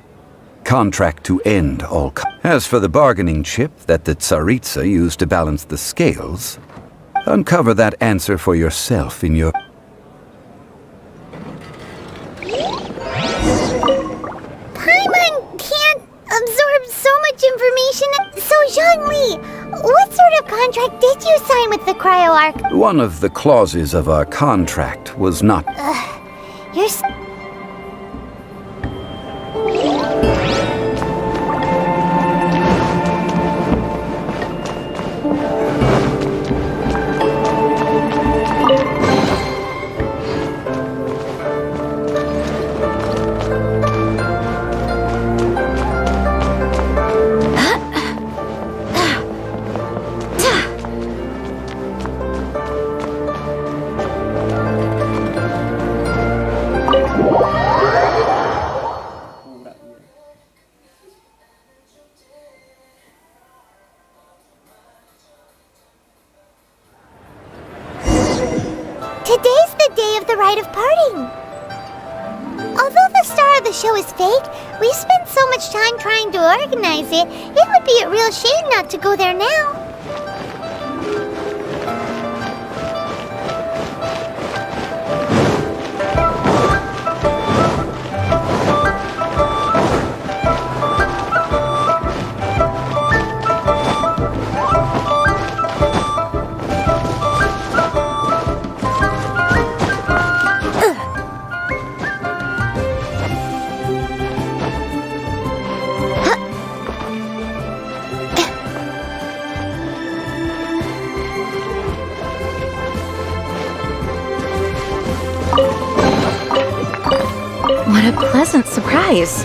contract to end all— As for the bargaining chip that the Tsaritsa used to balance the scales, uncover that answer for yourself in your— Paimon can't absorb so much information. So Zhongli, what sort of contract did you sign with the Cryo-Arch? One of the clauses of our contract was not— You're Today's the day of the rite of parting. Although the star of the show is fake, we spent so much time trying to organize it, it would be a real shame not to go there now. What a pleasant surprise.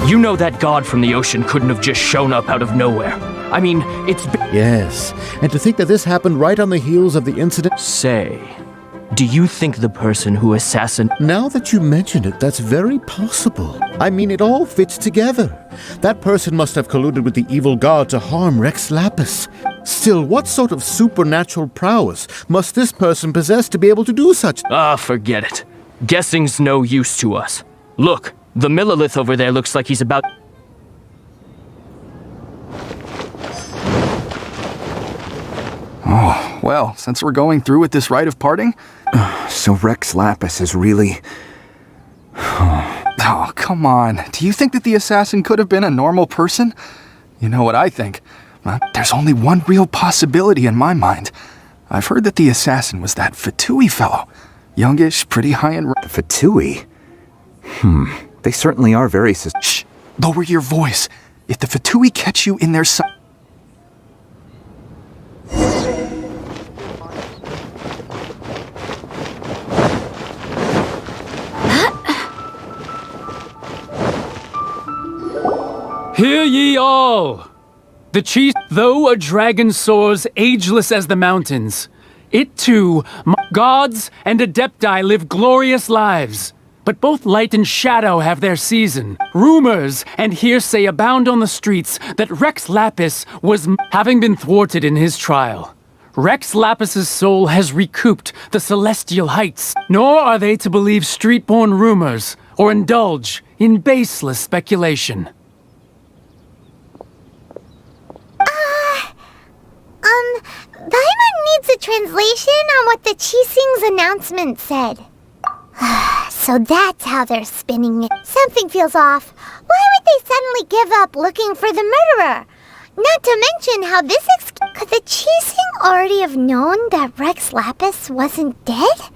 You know that god from the ocean couldn't have just shown up out of nowhere. I mean, it's Yes, and to think that this happened right on the heels of the incident— Say, do you think the person who assassinated— Now that you mention it, that's very possible. I mean, it all fits together. That person must have colluded with the evil god to harm Rex Lapis. Still, what sort of supernatural prowess must this person possess to be able to do such? Ah, forget it. Guessing's no use to us. Look, the Millilith over there looks like he's about... Oh, well, since we're going through with this rite of parting... So Rex Lapis is really... Oh, come on. Do you think that the assassin could have been a normal person? You know what I think. There's only one real possibility in my mind. I've heard that the assassin was that Fatui fellow. Youngish, pretty high in... Fatui? They certainly are very... Shh! Lower your voice. If the Fatui catch you in their... Hear ye all! The chief, though a dragon soars ageless as the mountains, it too, gods and adepti live glorious lives. But both light and shadow have their season. Rumors and hearsay abound on the streets that Rex Lapis was having been thwarted in his trial. Rex Lapis's soul has recouped the celestial heights, nor are they to believe street-born rumors or indulge in baseless speculation. Paimon needs a translation on what the Chising's announcement said. So that's how they're spinning it. Something feels off. Why would they suddenly give up looking for the murderer? Not to mention how this could the Chising already have known that Rex Lapis wasn't dead?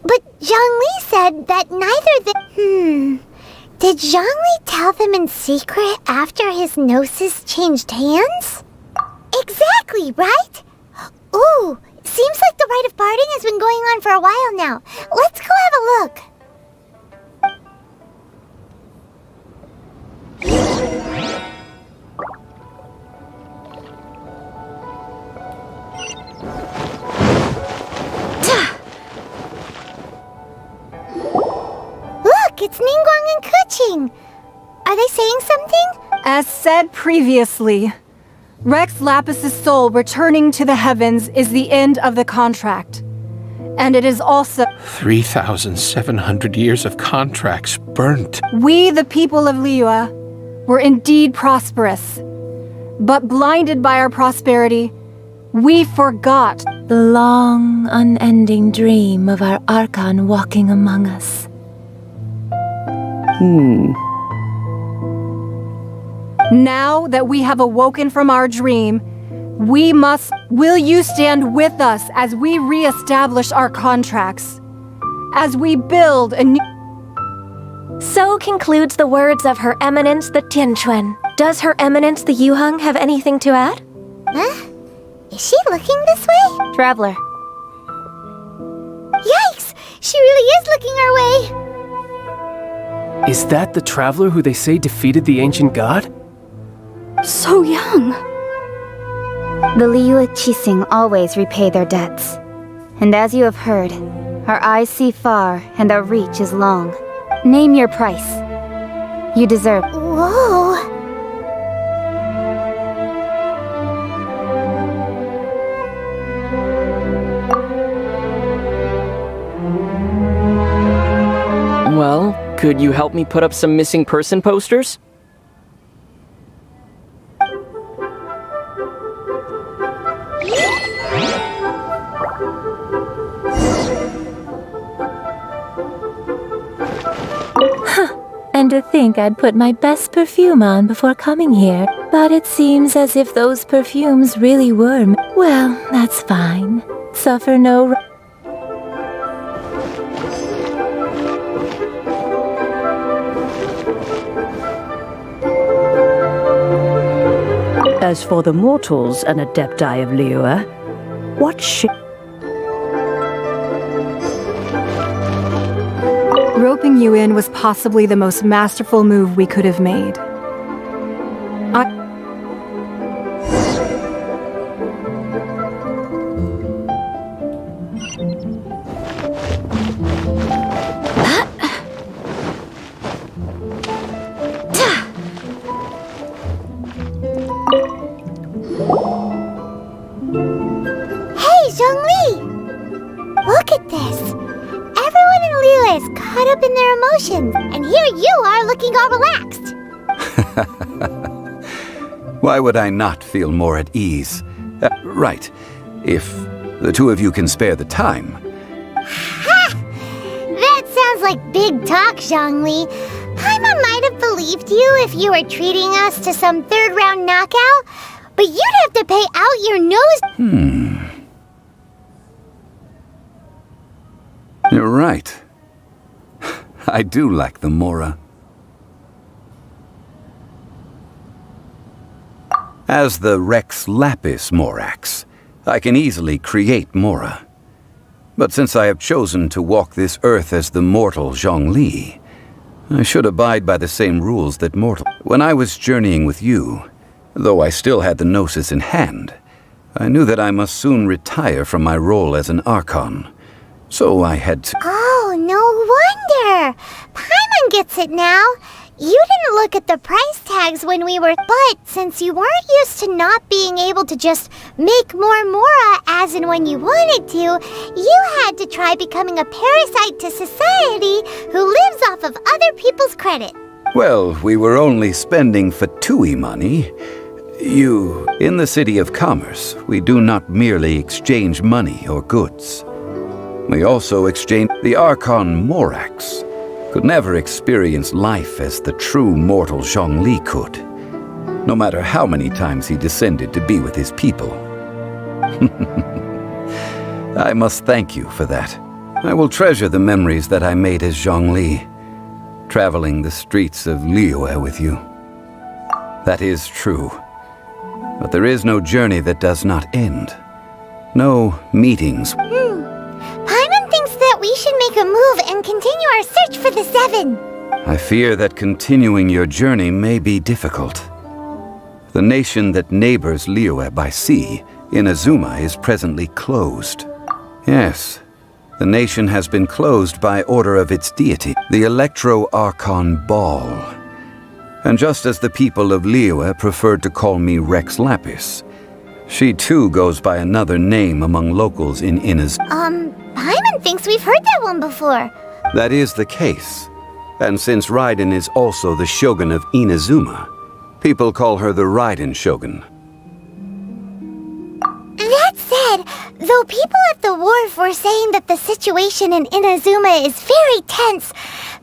But Zhongli said that neither Did Zhongli tell them in secret after his gnosis changed hands? Exactly, right? Ooh, seems like the rite of parting has been going on for a while now. Let's go have a look. Look, it's Ningguang and Keqing. Are they saying something? As said previously, Rex Lapis's soul returning to the heavens is the end of the contract. And it is also 3,700 years of contracts burnt. We, the people of Liyue, were indeed prosperous. But blinded by our prosperity, we forgot the long, unending dream of our Archon walking among us. Now that we have awoken from our dream, will you stand with us as we re-establish our contracts? As we build a new... So concludes the words of Her Eminence the Tianquan. Does Her Eminence the Yuheng have anything to add? Huh? Is she looking this way? Traveler. Yikes! She really is looking our way! Is that the traveler who they say defeated the ancient god? So young. The Liyue Chising always repay their debts. And as you have heard, our eyes see far and our reach is long. Name your price. You deserve. Whoa! Well, could you help me put up some missing person posters? And to think I'd put my best perfume on before coming here. But it seems as if those perfumes really were... Well, that's fine. Suffer no... As for the mortals and adepti of Liyue, what Roping you in was possibly the most masterful move we could have made. emotions, and here you are looking all relaxed. Why would I not feel more at ease? Right. If the two of you can spare the time. Ha! That sounds like big talk, Zhongli. Paimon might have believed you if you were treating us to some third-round knockout, but you'd have to pay out your nose. You're right. I do lack the Mora. As the Rex Lapis Morax, I can easily create Mora. But since I have chosen to walk this earth as the mortal Zhongli, I should abide by the same rules that mortal. When I was journeying with you, though I still had the Gnosis in hand, I knew that I must soon retire from my role as an Archon. So I had to... Oh, no wonder! Paimon gets it now. You didn't look at the price tags when we were... But since you weren't used to not being able to just make more Mora as and when you wanted to, you had to try becoming a parasite to society who lives off of other people's credit. Well, we were only spending Fatui money. In the City of Commerce, we do not merely exchange money or goods. We also exchange... The Archon Morax could never experience life as the true mortal Zhongli could, no matter how many times he descended to be with his people. I must thank you for that. I will treasure the memories that I made as Zhongli, traveling the streets of Liyue with you. That is true. But there is no journey that does not end. No meetings. Paimon thinks that we should make a move and continue our search for the Seven. I fear that continuing your journey may be difficult. The nation that neighbors Liyue by sea, Inazuma, is presently closed. Yes, the nation has been closed by order of its deity, the Electro-Archon Ball. And just as the people of Liyue preferred to call me Rex Lapis, she too goes by another name among locals in Inazuma. Paimon thinks we've heard that one before. That is the case. And since Raiden is also the Shogun of Inazuma, people call her the Raiden Shogun. That said, though people at the wharf were saying that the situation in Inazuma is very tense,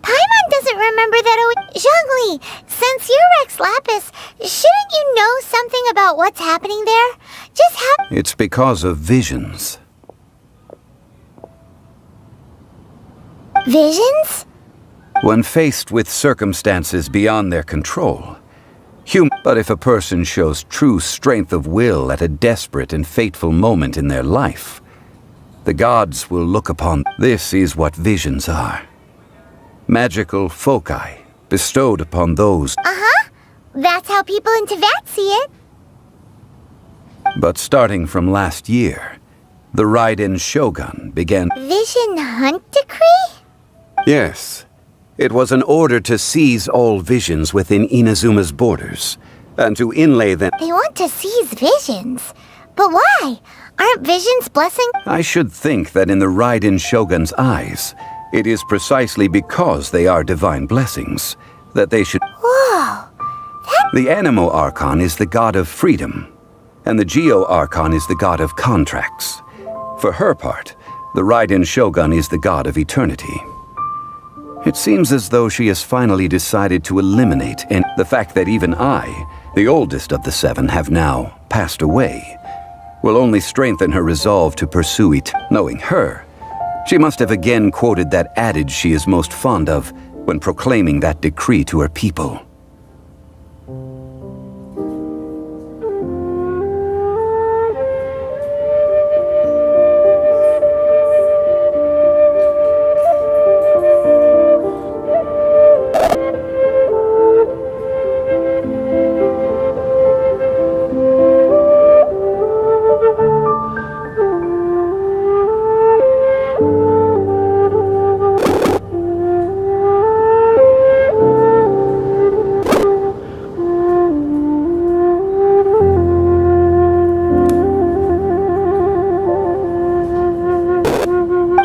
Paimon doesn't remember that. Zhongli, since you're Rex Lapis, shouldn't you know something about what's happening there? Just how... It's because of visions. Visions? When faced with circumstances beyond their control, but if a person shows true strength of will at a desperate and fateful moment in their life, the gods will look upon. This is what visions are. Magical foci bestowed upon those. That's how people in Teyvat see it. But starting from last year, the Raiden Shogun began... Vision Hunt Decree? Yes. It was an order to seize all visions within Inazuma's borders, and to inlay them... They want to seize visions. But why? Aren't visions blessing? I should think that in the Raiden Shogun's eyes, it is precisely because they are divine blessings that they should... Whoa! The Animo Archon is the god of freedom, and the Geo Archon is the god of contracts. For her part, the Raiden Shogun is the god of eternity. It seems as though she has finally decided to eliminate the fact that even I, the oldest of the seven, have now passed away, will only strengthen her resolve to pursue it. Knowing her, she must have again quoted that adage she is most fond of when proclaiming that decree to her people.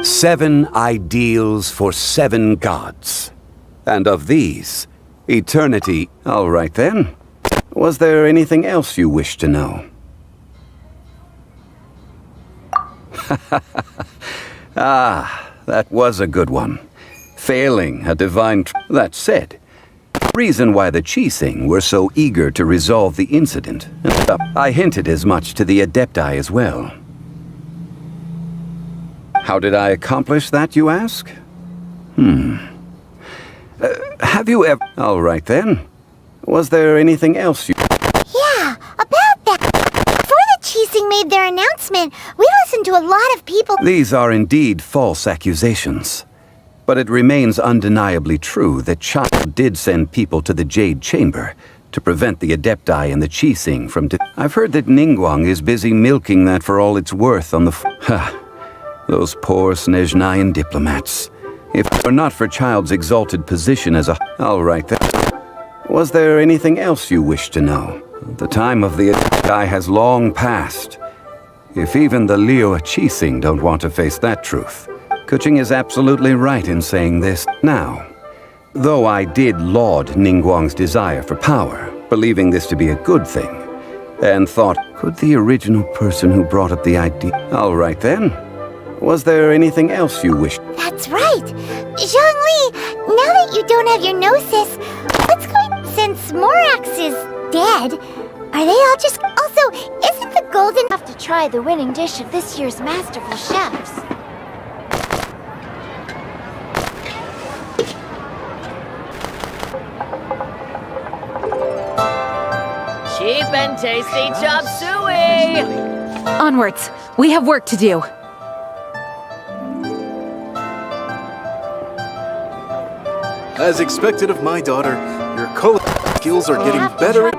Seven ideals for seven gods. And of these, eternity. All right then. Was there anything else you wished to know? Ah, that was a good one. Failing a divine that said, reason why the Chi-Sing were so eager to resolve the incident. I hinted as much to the Adepti as well. How did I accomplish that, you ask? Have you ever... All right then. Was there anything else you... Yeah, about that. Before the Chi-Sing made their announcement, we listened to a lot of people... These are indeed false accusations. But it remains undeniably true that Child did send people to the Jade Chamber to prevent the Adepti and the Chi-Sing from... I've heard that Ningguang is busy milking that for all it's worth on the... Those poor Snezhnayan diplomats. If it were not for Child's exalted position as a... All right then. Was there anything else you wish to know? The time of the Adepti has long passed. If even the Liyue Chi-Sing don't want to face that truth... Kuching is absolutely right in saying this. Now, though I did laud Ningguang's desire for power, believing this to be a good thing, and thought, could the original person who brought up the idea... All right then. Was there anything else you wished? That's right. Zhongli, now that you don't have your gnosis, what's going... Since Morax is dead, are they all just... Also, isn't the golden... Have to try the winning dish of this year's Masterful Chefs. Cheap and tasty chop suey! Onwards. We have work to do. As expected of my daughter, your culinary skills are getting better.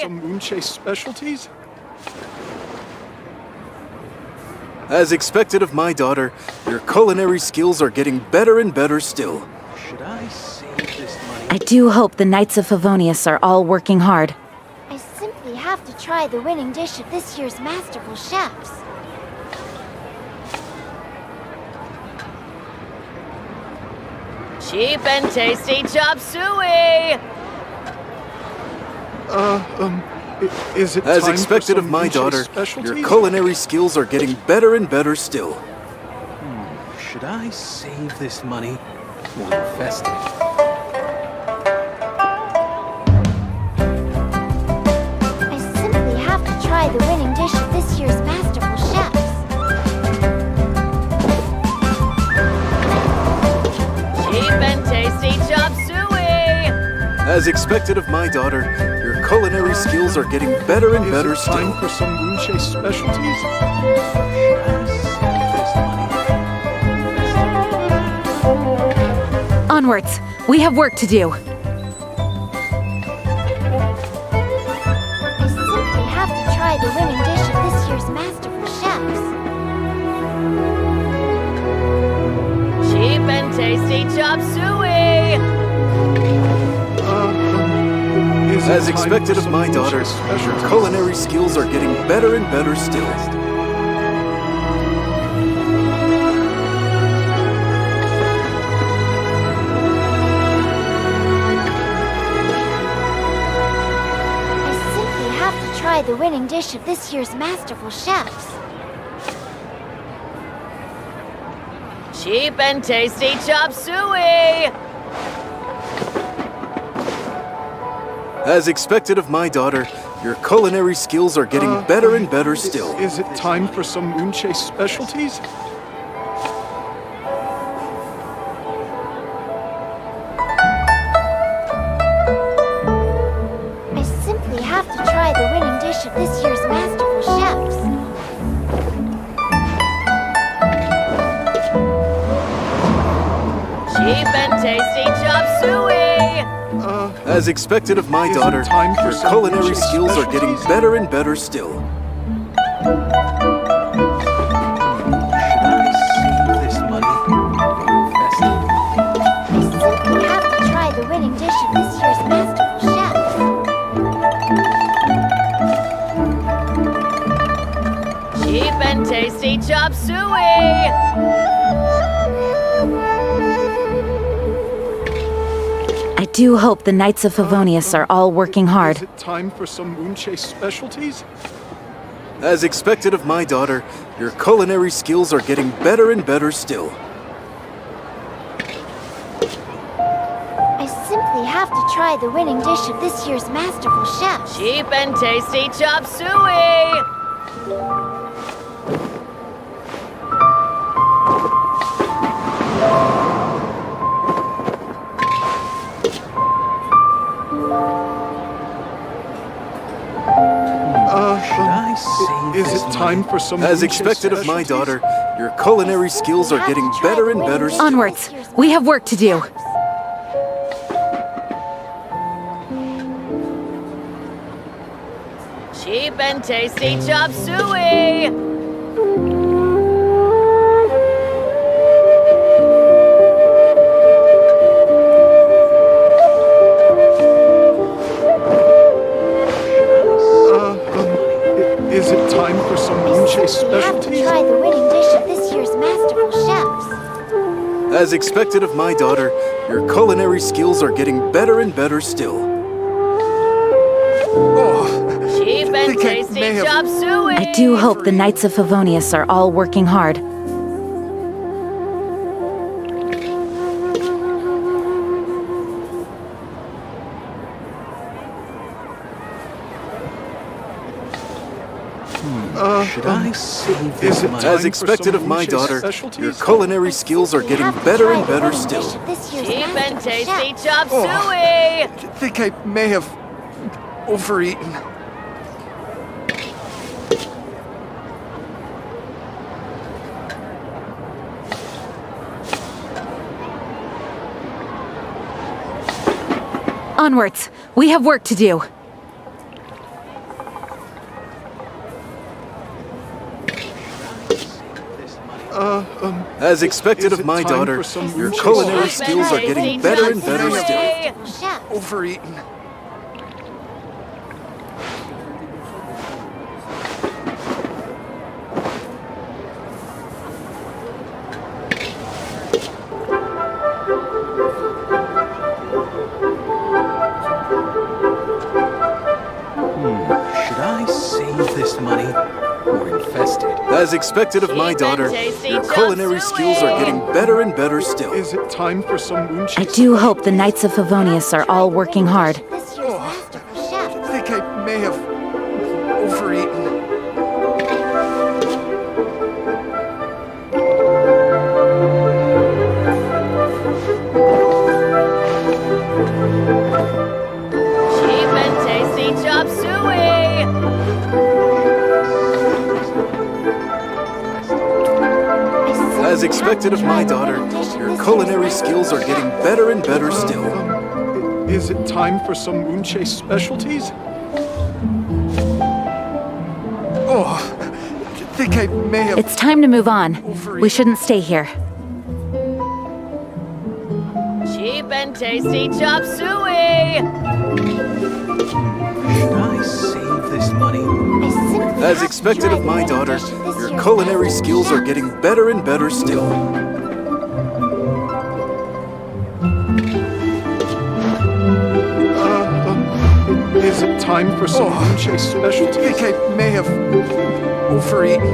Some Moonchase specialties? As expected of my daughter, your culinary skills are getting better and better still. Should I save this money? I do hope the Knights of Favonius are all working hard. I simply have to try the winning dish of this year's Masterful Chefs. Cheap and tasty chop suey! Is it As time expected for of some my Moonchase daughter, specialties? your culinary skills are getting better and better still. Should I save this money or invest it? I simply have to try the winning dish of this year's Masterful Chefs. Cheap and tasty chop suey! As expected of my daughter, your culinary skills are getting better and better still. Time for some Moonchase specialties? Onwards. We have work to do. chop suey! As expected of my daughter, your culinary skills are getting better and better still. I simply have to try the winning dish of this year's masterful chefs. Cheap and tasty chop suey! As expected of my daughter, your culinary skills are getting better and better still. Is it time for some Moonchase specialties? I simply have to try the winning dish of this year's masterful chefs. Cheap and tasty chop suey! As expected of my daughter, your culinary skills are getting better and better still. I simply have to try the winning dish of this year's masterful chefs. Cheap and tasty chop suey! I do hope the Knights of Favonius are all working hard. Is it time for some Moonchase specialties? As expected of my daughter, your culinary skills are getting better and better still. I simply have to try the winning dish of this year's masterful chefs. Cheap and tasty chop suey! Is it time for some As Moonchase expected of my specialties? daughter, your culinary skills are getting better and better still. Onwards. We have work to do. Cheap and tasty chop suey! Is it time for some Moonchase We have to specialties? try the winning dish of this year's masterful chefs. As expected of my daughter, your culinary skills are getting better and better still. Cheap and tasty chop suey! I do hope the Knights of Favonius are all working hard. Should I save this Is it money? time As expected for of some my Moonchase daughter, specialties? your culinary skills are getting better and better still. This year's Cheap and masterful tasty chefs. chop suey! I think I may have overeaten. Onwards. We have work to do. As expected of my daughter, your culinary skills are getting better and better still. Overeaten. Should I save this money or invest it? As expected of my daughter, your culinary skills are getting better and better still. Is it time for some Moonchase? I do hope the Knights of Favonius are all working hard. This year's masterful chefs. I think I may have overeaten. Cheap and tasty chop suey! As expected of my daughter, your culinary skills are getting better and better still. Is it time for some Moonchase specialties? I think I may have... It's time to move on. We shouldn't stay here. and tasty chop suey! Should I save this money? As expected of my daughter, your culinary skills are getting better and better still. Is it time for some Munche specialty? I think I may have overeaten.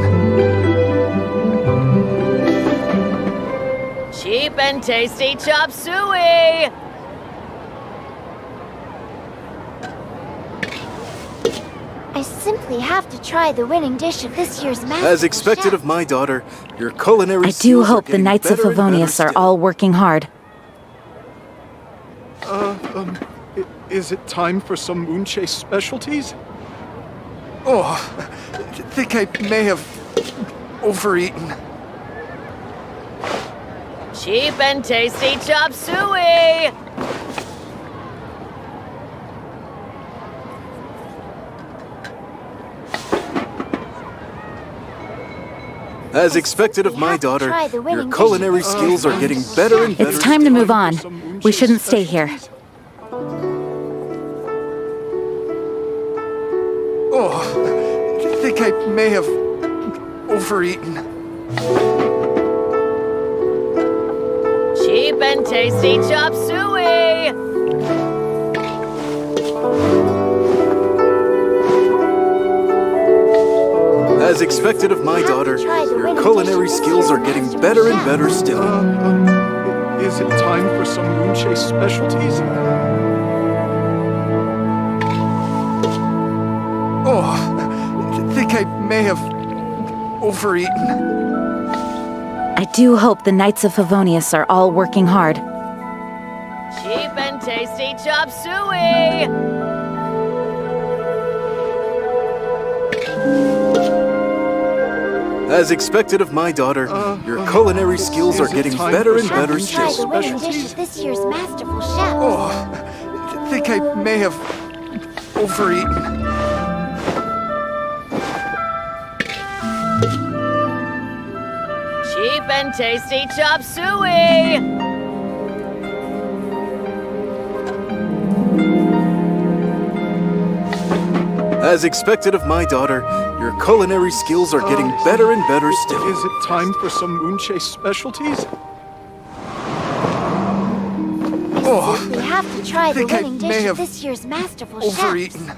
Cheap and tasty chop suey! I simply have to try the winning dish of this year's Master. As expected of my daughter, your culinary I do skills are hope the getting Knights of better and better Favonius are still. all working hard. Is it time for some Munche specialties? I think I may have overeaten. Cheap and tasty chop suey! As expected of my daughter, your culinary skills are getting better and better. It's time to move on. We shouldn't stay here. I think I may have overeaten. Cheap and tasty chop suey! As expected of my daughter, your culinary skills are getting better and better still. Is it time for some Munche specialties? I think I may have overeaten. I do hope the Knights of Favonius are all working hard. Cheap and tasty chop suey! As expected of my daughter, your culinary skills are getting better and better Try still. the winning dish of this year's masterful chef. I think I may have overeaten. Cheap and tasty chop suey! As expected of my daughter, your culinary skills are getting better and better still. Is it time for some Munche specialties? We have to try the think I winning may dish of have this year's masterful chef. Overeaten.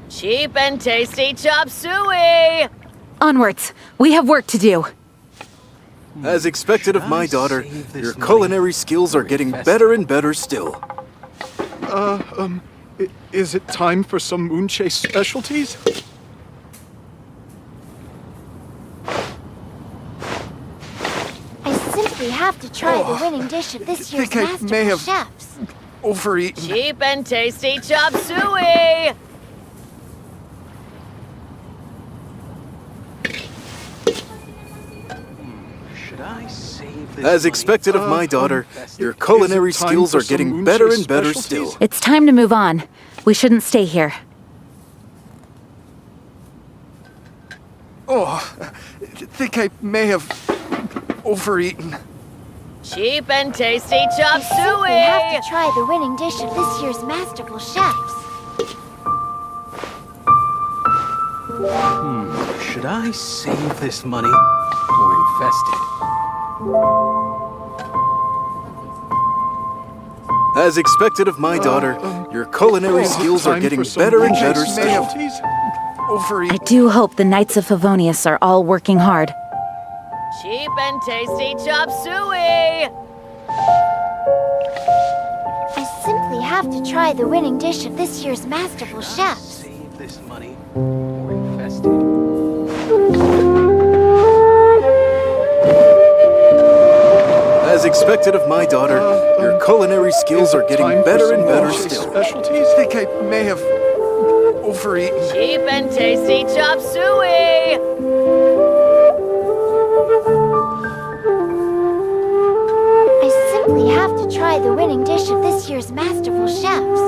Cheap and tasty chop suey! Onwards. We have work to do. As expected of my daughter, your culinary skills are getting better and better still. Is it time for some Munche specialties? I simply have to try the winning dish of this year's think I may masterful have chefs. overeaten. Cheap and tasty chop suey! Should I save this As money? expected of my daughter, your culinary Is it time skills for are some getting Munche better and better specialties? still. It's time to move on. We shouldn't stay here. I think I may have overeaten. Cheap and tasty chop We have suey! to try the winning dish of this year's masterful chefs. Should I save this money or invest it? As expected of my daughter, your culinary skills are Time getting for some better and Munche better still. specialties? I Overeaten. do hope the Knights of Favonius are all working hard. Cheap and tasty chop suey! I simply have to try the winning dish of this year's masterful chefs. Save this money or invest it? As expected of my daughter, your culinary skills are getting Time for better some and better Munche still. specialties? I think I may have overeaten. Cheap and tasty chop suey! I simply have to try the winning dish of this year's masterful chefs.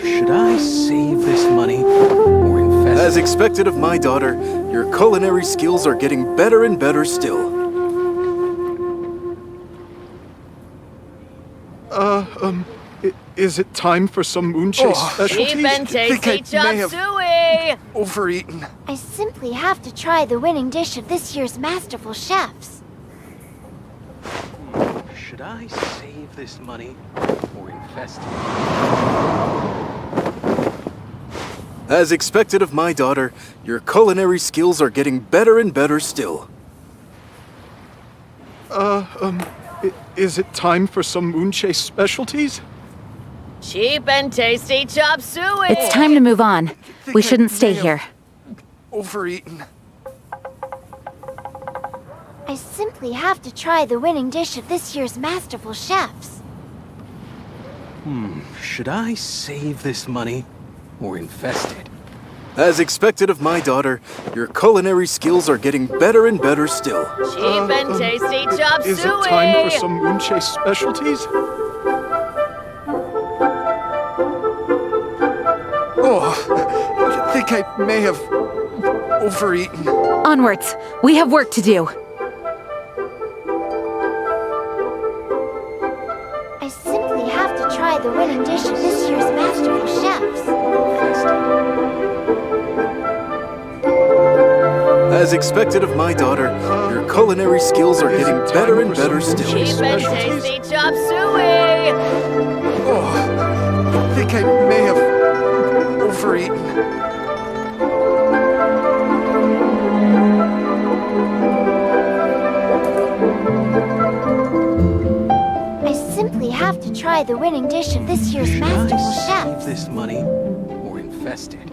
Should I save this money or invest As As expected of my daughter, your culinary skills are getting better and better still. Is it time for some moonchase specialties? Cheap and tasty chop suey! Overeaten. I simply have to try the winning dish of this year's masterful chefs. Should I save this money or invest it? As expected of my daughter, your culinary skills are getting better and better still. Is it time for some moonchase specialties? Cheap and tasty chop suey! It's time to move on. We shouldn't stay here. Overeaten. I simply have to try the winning dish of this year's masterful chefs. Should I save this money or invest it? As expected of my daughter, your culinary skills are getting better and better still. Cheap and tasty chop suey! Is it time for some moonchase specialties? I think I may have overeaten. Onwards. We have work to do. I simply have to try the winning dish of this year's masterful chefs. As expected of my daughter, your culinary skills are getting better and better still. Cheap and tasty chop suey! I think I may have overeaten. I simply have to try the winning dish of this year's masterful chefs. Save this money or invest it?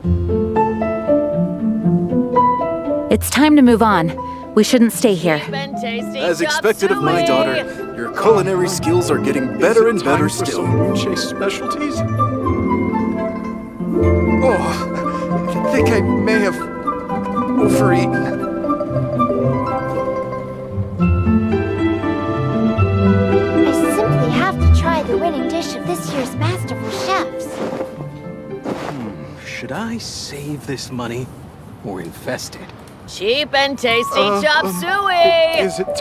It's time to move on. We shouldn't stay here. As expected of my daughter, your culinary skills are getting better and better still. Moonchase specialties? I think I may have overeaten. I simply have to try the winning dish of this year's masterful chefs. Should I save this money or invest it? Cheap and tasty chop suey! Is it time?